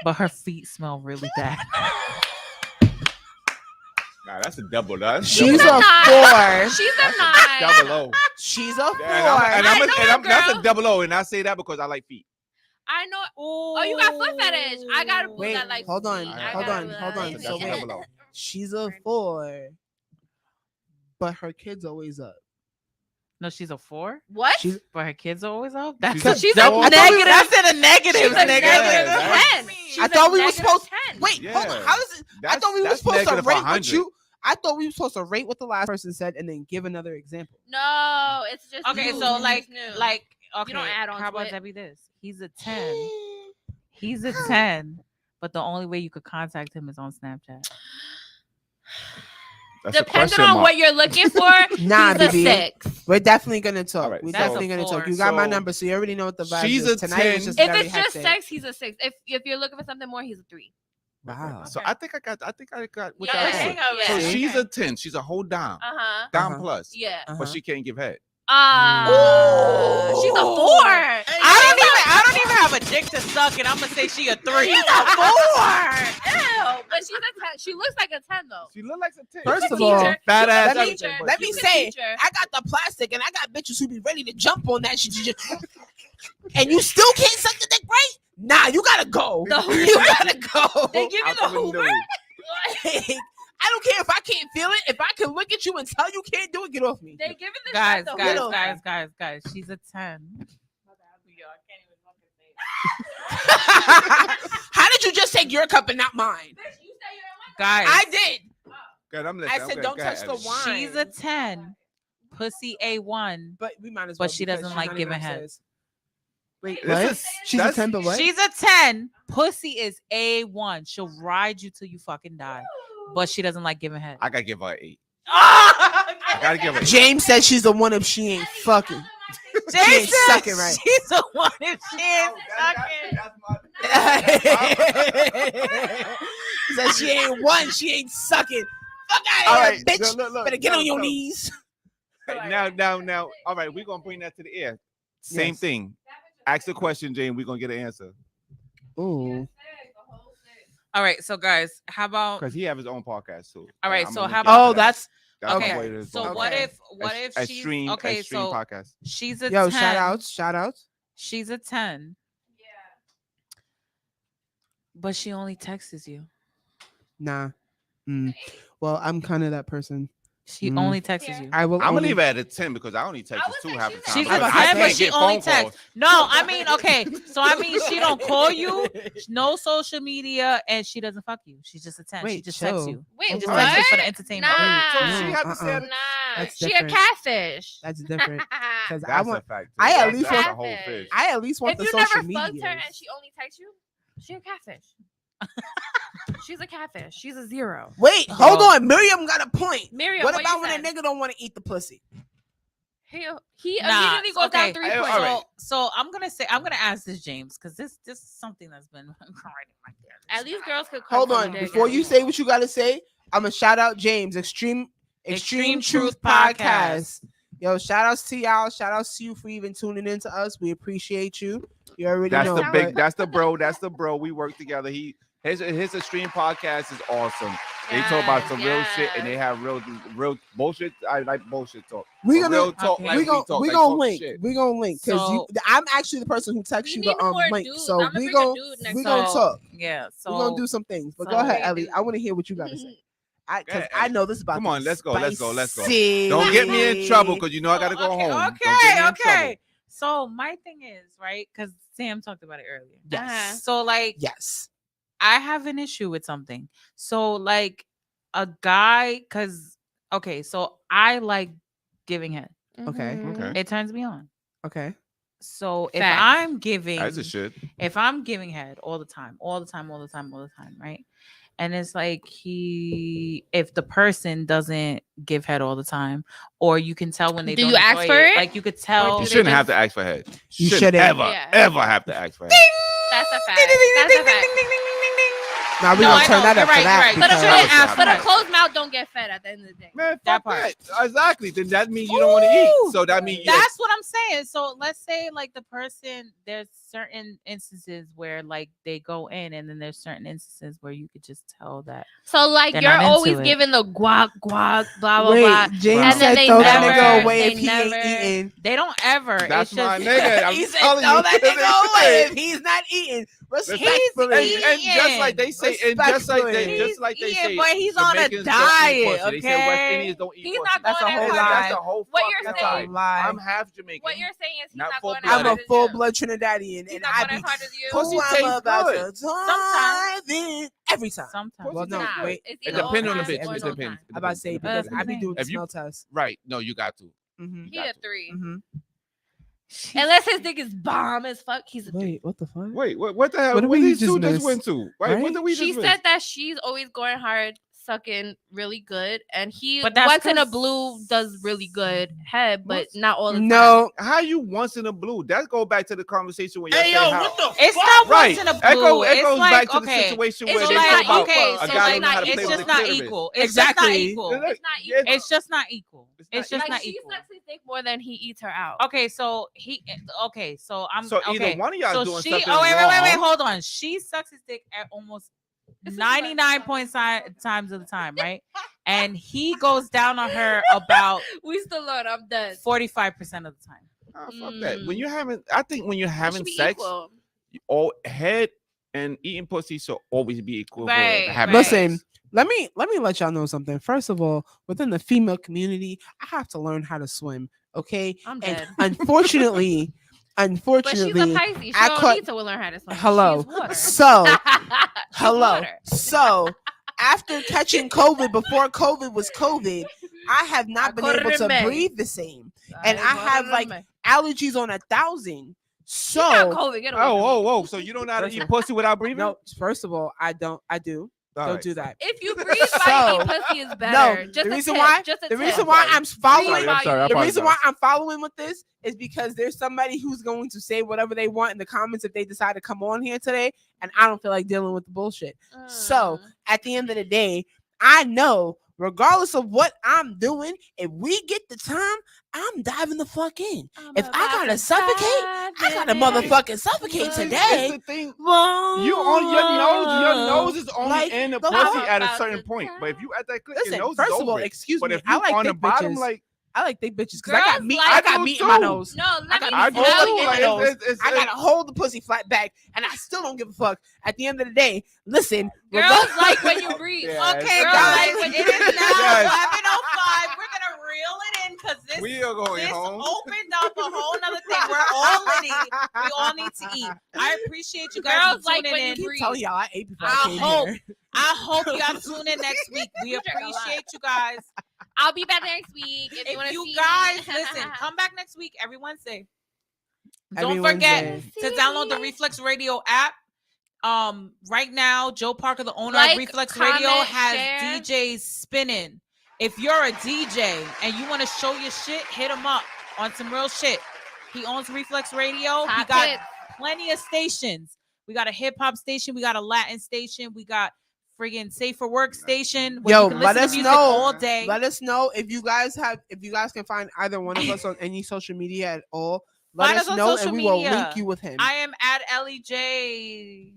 but her feet smell really bad. Nah, that's a double. That's She's a a 9. 4. She's a That's 9. double O. She's a 4. That's girl. a double O, and I say that because I like feet. I know. Oh, you got foot fetish. I got a boo Wait, that like. hold on, feet. hold I got on, a boo hold that on. likes So feet. That's double O. She's a 4. But her kid's always up. No, she's a 4, What? She's but her kids are always up. That's She's a a She's a double I thought we- negative. That's in a negative. She's a nigga. negative Yeah, 10. She's I a thought we were negative supposed- 10. Wait, hold on. Yeah. How is it? I That's- thought we were that's supposed to negative rate what 100. you. I thought we were supposed to rate what the last person said and then give another example. No, it's just Okay, new. so It's like, just new. like, okay. don't add on how to about it. Debbie? This he's a 10. He's a 10, but the only way you could contact him is on Snapchat. That's a depending question on mark. what you're looking for, Nah, he's a BB. 6. We're definitely gonna talk. All right, We're so- definitely gonna That's a talk. 4. You got my So- number, so you already know what the vibe She's is. a Tonight 10. is just If very it's just hectic. sex, he's a 6. If you're looking for something more, he's a 3. Wow. So Okay. I think I got what Yeah, y'all the said. hang of it. So Yeah. she's a 10. She's a whole dime. Uh-huh. Dime Uh-huh. plus. Yeah. But she can't give head. She's a 4. I don't even have a dick to suck, and I'm gonna say she a 3. She's a 4. Ew. But she's a 10. She looks like a 10 though. She look like a 10. First You of can all, teach her. fat You can ass let me- teach her. let me You can say teach her. I got the plastic and I got bitches who be ready to jump on that shit. You just, and you still can't suck the dick right? Nah, you gotta go. The Hoover? You gotta go. They give you Out the the window. Hoover? I don't care if I can't feel it. If I can look at you and tell you can't do it, get off me. They giving the Guys, shot the guys, Hoover. guys. She's a 10. How did you just take your cup and not mine? Guys, I did. Good, I'm I listening. said I'm don't good. touch Go the ahead, wine. she's a 10. Pussy A1. But we might as But well. she because doesn't she's like not even giving head. upstairs. Wait, This what? is- She's a that's- 10, but what? She's a 10. Pussy is A1. She'll ride you till you fucking die. But she doesn't like giving head. I gotta give her an 8. I I gotta give her an 8. James said she's the one if she ain't fucking. Jason, ain't sucking right. She's the one if she ain't sucking. Said she ain't one, she ain't sucking. Fuck out All of right, here, bitch. look, Better get on your no. knees. Now. All right, we're gonna bring that to the air. Same Yes. thing. Ask the question, Jane. We're gonna get an answer. Ooh. All right, so guys, how about Because he have his own podcast too. All right, I'm so gonna how link y'all Oh, to that. that's That's okay. what it is. so Okay. what Okay. if she's Extreme okay, so podcast. she's a yo, 10. shout outs. She's a 10. But she only texts you. Nah. Well, I'm kind of that person. She only texts you. I will. I'm gonna only- leave it at a 10 because I only text I would two text half you the that. time. She's I a was- 10, I but can't she get only phone calls. texts. No, I mean, okay. So I mean, she don't call you, no social media, and she doesn't fuck you. She's just a 10. she Wait, just chill. texts you. Wait, She just what? texts you for the entertainment. Nah. So No, she have to say uh-uh. it. Nah, That's she different. a catfish. That's different. Because I That's a want. fact. too. I at That's- least that's want- a whole fish. I at least want If the you social never fucked media. her and she only texts you, she a catfish. She's a catfish. She's a 0. Wait, hold Bro. on. Miriam got a point. Miriam, What what about you when said? a nigga don't want to eat the pussy? He Nah, immediately goes okay. down 3 All points. right. So I'm gonna ask this, James, because this is something that's been grinding my gears. At least girls could. Hold come on. from dick. Before you say what you got to say, I'm going to shout out James, Extreme Truth Podcast. Yo, shout outs to y'all. Shout outs to you for even tuning in to us. We appreciate you. You already That's know. the big. but- That's the bro. That's the bro. We work together. His extreme podcast is awesome. They talk about some real shit and they have real bullshit. I like bullshit talk. We But gonna real talk. okay. like we gonna talk, we like gonna talk link. shit. We gonna link because So- I'm actually the person who texts We you the need more link. dudes. So I'ma we bring a gonna dude next we time. gonna talk. Yeah. So We're gonna do some things. But so go ahead, we Ellie. do. I want to hear what you gotta say. Because Yeah, I know this is about. come to on, be let's go, let's go, let's go. spicy. Don't get me in trouble because you know I gotta go okay, home. Don't get Okay, me in okay. So my thing is, right, because Sam talked about it earlier. Yes. So like Yes. I have an issue with something. So like a guy, because okay, so I like giving head. Okay. Mhm. Okay. It turns me on. Okay. So if Facts. I'm giving That's a shit. if I'm giving head all the time, right? And it's like if the person doesn't give head all the time, or you can tell when they Do don't you ask enjoy for it? Like you could tell. do You they shouldn't have just- to ask for head. You shouldn't shouldn't. Yeah. ever have to ask for head. That's a fact. That's a fact. Now we No, gonna I turn know, that you're up for right, that. you're right. But a, Because- shouldn't ask but a for it. closed mouth don't get fed at the end of the day. Man, That fuck part. that. Exactly. Then that means you don't want to eat. So that means That's what I'm saying. So let's say like the person, there's certain instances where like they go in, and then there's certain instances where you could just tell that. So like They're you're not into always it. giving the guac, blah blah Wait, blah. James And then said they throw that never- nigga away they if he never- ain't eating. They don't ever. That's it's my just, nigga. I'm He said telling throw you. that nigga away if he's not eating. Listen, Respectfully. and just like they say, and just like they, Respectfully. just like they He's say, eating, but he's on a Jamaicans don't eat diet, pussy. They say West okay? Indians don't eat He's pussy. not That's a going whole as lie. hard. That's a whole What you're fucking That's saying- a lie. lie. I'm half Jamaican. What you're saying is he's Not not going as full-blooded. hard I'm a as full you. blood Trinidadian, He's and not I going be as hard as you. pussy Pussy tastes about good. to Sometimes. dive in every time. Sometimes. Well, no, Nah, wait. it's It either all depends on the time bitch. or It no depends. time. I'm about to say It because depends. I be doing the If you- smell test. Right. No, you got to. Mm-hmm. He a 3. Mm-hmm. Unless his dick is bomb as fuck, he's a 3. Wait, what the fuck? Wait, what the hell? What did What we these just two just miss? went to? Right? Right? What did we She just said miss? that she's always going hard, sucking really good, and he But that's once in a 'cause- blue does really good head, but not all the time. No, How you once in a blue? That go back to the conversation where you Hey, say yo, how. what the It's not Right. once in a That blue. goes It's like, back to the okay. situation It's where just they not talk about equal. a So guy like don't know how to It's play just with the not clitoris. equal. It's Exactly. just not equal. It's not equal. It's just not equal. It's It's not just like not she equal. sucks his dick more than he eats her out. Okay, so so I'm So either okay. one of y'all so doing she, something oh wait, wrong. hold on. She sucks his dick at almost This is 99 times of the time, right? And he goes down on her about We still learn. I'm done. 45% of the time. Ah, fuck that. When Mm. you're having, I think when you're It should having be sex, equal. all head and eating pussy should always be equal. Right, Having right. listen. Let me let y'all know something. First of all, within the female community, I have to learn how to swim. Okay, I'm and dead. unfortunately, But she's a unfortunately, Pisces. She I don't caught- need to learn how to swim. hello. She's water. So She's hello. water. So after catching COVID, before COVID was COVID, I have not been able to Correme. breathe the same, and I have like He's allergies on 1,000. not So COVID. Get away Oh, from me. whoa. So you don't know how to First eat of- pussy without breathing? no, first of all, I do. All Don't right. do that. If you breathe while you eat pussy is better. No, Just the a reason tip, why just a the tip. reason why I'm Breathe following while I'm sorry, you I the eat. reason why apologize. I'm following with this is because there's somebody who's going to say whatever they want in the comments if they decide to come on here today, and I don't feel like dealing with the bullshit. So Mm. at the end of the day, I know regardless of what I'm doing, if we get the time, I'm diving the fuck in. I'm If I about gotta to suffocate, dive I gotta in. motherfucking suffocate It's today. the thing. You on your nose is only Like, in the the pussy fuck? at a About certain to point. But if you at that click, Listen, your nose first is of all, over it. excuse But me, if you I like on the thick bottom, bitches. like I like thick bitches because I got Girls meat. like I got you meat in my too. nose. No, let me I do tell too. you. Like, nose. it's- I gotta hold the pussy flat back, and I still don't give a fuck. At the end of the day, listen, Girls like when you breathe. Yeah, Okay, Girl, guys, like when it is now Yes. 11:05. We are going This home. opened up a whole nother thing. We all need to eat. I appreciate you guys Girls for like tuning when you in. Keep breathe. telling y'all I ate before I I came hope. here. I hope y'all tune in next week. We appreciate you guys. I'll be back next week if you want If to you see guys me. listen, come back next week every Wednesday. Every Don't forget Wednesday. to download the Reflex Radio app. Right now, Joe Parker, the owner Like, of Reflex Radio, comment, has share. DJs spinning. If you're a DJ and you want to show your shit, hit him up on some real shit. He owns Reflex Radio. He Top got hits. plenty of stations. We got a hip hop station. We got a Latin station. We got friggin' Safe for Work station. Where Yo, you can let listen to us music know. all day. Let us know if you guys can find either one of us on any social media at all. Let Find us us on know social and we will media. link you with him. I am at Ellie J.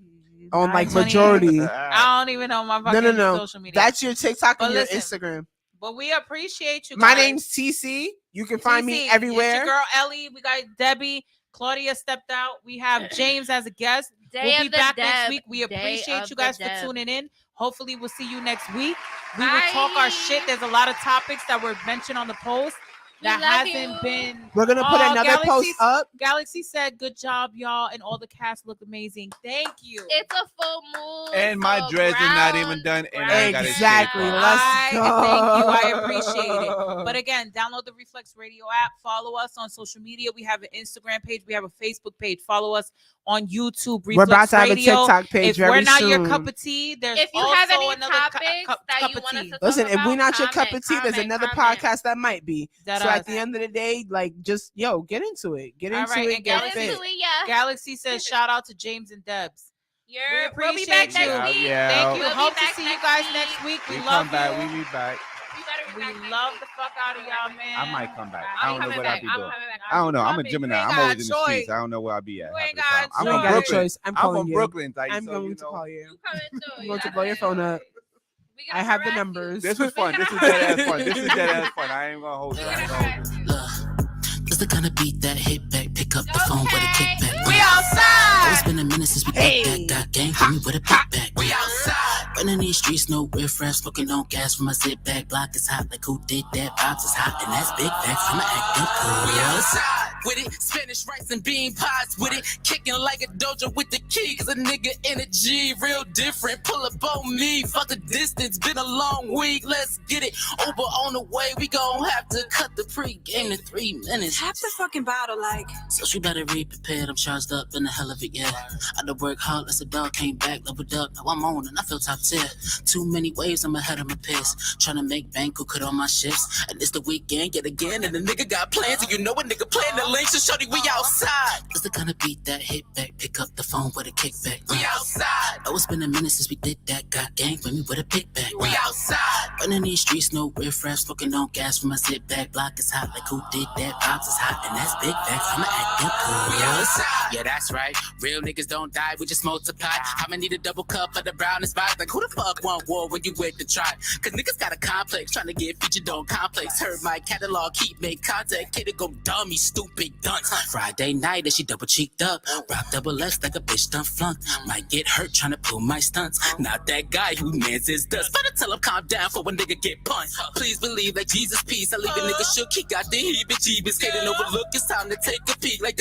On like 928. majority. I don't even know my fucking No. social media. That's your TikTok But and your listen, Instagram. But we appreciate you guys. My name's TC. You can find TC, me it's everywhere. your girl Ellie. We got Debbie. Claudia stepped out. We have James as a guest. We'll be back next week. We appreciate you guys for tuning in. Hopefully, we'll see you next week. We will talk our shit. There's a lot of topics that were mentioned on the post that hasn't been. We're gonna put another post up. Galaxy said, "Good job, y'all," and all the cast look amazing. Thank you. It's a full moon. And my so dreads are not brown, even done, and I got it Exactly. shaved off. Let's go. Thank you. I appreciate it. But again, download the Reflex Radio app. Follow us on social media. We have an Instagram page. We have a Facebook page. Follow us on YouTube. Reflex We're about to have Radio. a TikTok page If very we're not soon. your cup of tea, there's If you also have any another topics that cup you of want us tea. to Listen, talk if we're about, not your cup comment, of tea, there's comment, another comment. podcast that might be. That so us. at the end of the day, like, just get into it. Get All into right, it. and Get Get fit. into it, yeah. Galaxy says, shout out to James and Debs. We We'll be back appreciate you. next week. Yeah. Thank you. We'll be Hope to back see you next guys week. next week. We We love come back. you. We be back. You better be We back love next the fuck out of y'all, man. I might come back. I'm I don't know coming what back. I'll be I'm doing. coming back. I don't know. I'm a Coming. Gemini. You ain't I'm got always in the a streets. choice. I don't know where I'll be at. You half ain't the got time. a You I'm ain't from got a Brooklyn. choice. I'm I'm calling from you. Brooklyn. Like, I'm so, going you to know. call you. You coming too. I'm going to blow your phone up. We gonna I have the harass you. numbers. This was fun. This is dead ass fun. This is dead ass fun. I ain't gonna hold you. I ain't gonna hold you. Look, it's the kind of beat that hit back, pick up the phone with a kickback. We outside. It's been a minute since we did that. Got gang for me with a big back. We outside. Running these streets, no riffraff, smoking on gas from my zip bag. Block is hot, like who did that? Vibes is hot, and that's big facts. I'ma act up cool. We outside with it, Spanish rice and bean pies with it, kicking like a dojo with the key. Cause a nigga energy real different. Pull up on me, fuck a distance. Been a long week, let's get it. Uber on the way, we gon' have to cut the pre-game to 3 minutes. Tap the fucking bottle, like. So she better be prepared. I'm charged up in the hell of it, yeah. I done work hard, as a dog came back, leveled up. Now I'm on and I feel top tier. Too many waves, I'm ahead of my piss. Tryna make bank, who cut on my shifts. And it's the weekend yet again, and the nigga got plans. And you know a nigga playing the link, so shorty, we outside. It's the kind of beat that hit back, pick up the phone with a kickback. We outside. Oh, it's been a minute since we did that. Got gang with me with a big bag. We outside. Running these streets, no riffraff, smoking on gas from my zip bag. Block is hot, like who did that? Vibes is hot, and that's big facts. I'ma act up cool. We outside. Yeah, that's right. Real niggas don't die, we just multiply. I'ma need a double cup of the brownest vibe. Like who the fuck want war when you with the tribe? Cause niggas got a complex, trying to get featured on complex. Heard my catalog, keep make contact. Kid go dummy, stupid dunce. Friday night and she double cheeked up. Rock double S like a bitch done flunked. Might get hurt trying to pull my stunts. Not that guy who mans his dust. Better tell him calm down for when nigga get punched. Please believe like Jesus peace. I leave a nigga shook, he got the heebie-jeebies. Can't overlook, it's time to take a peek like this.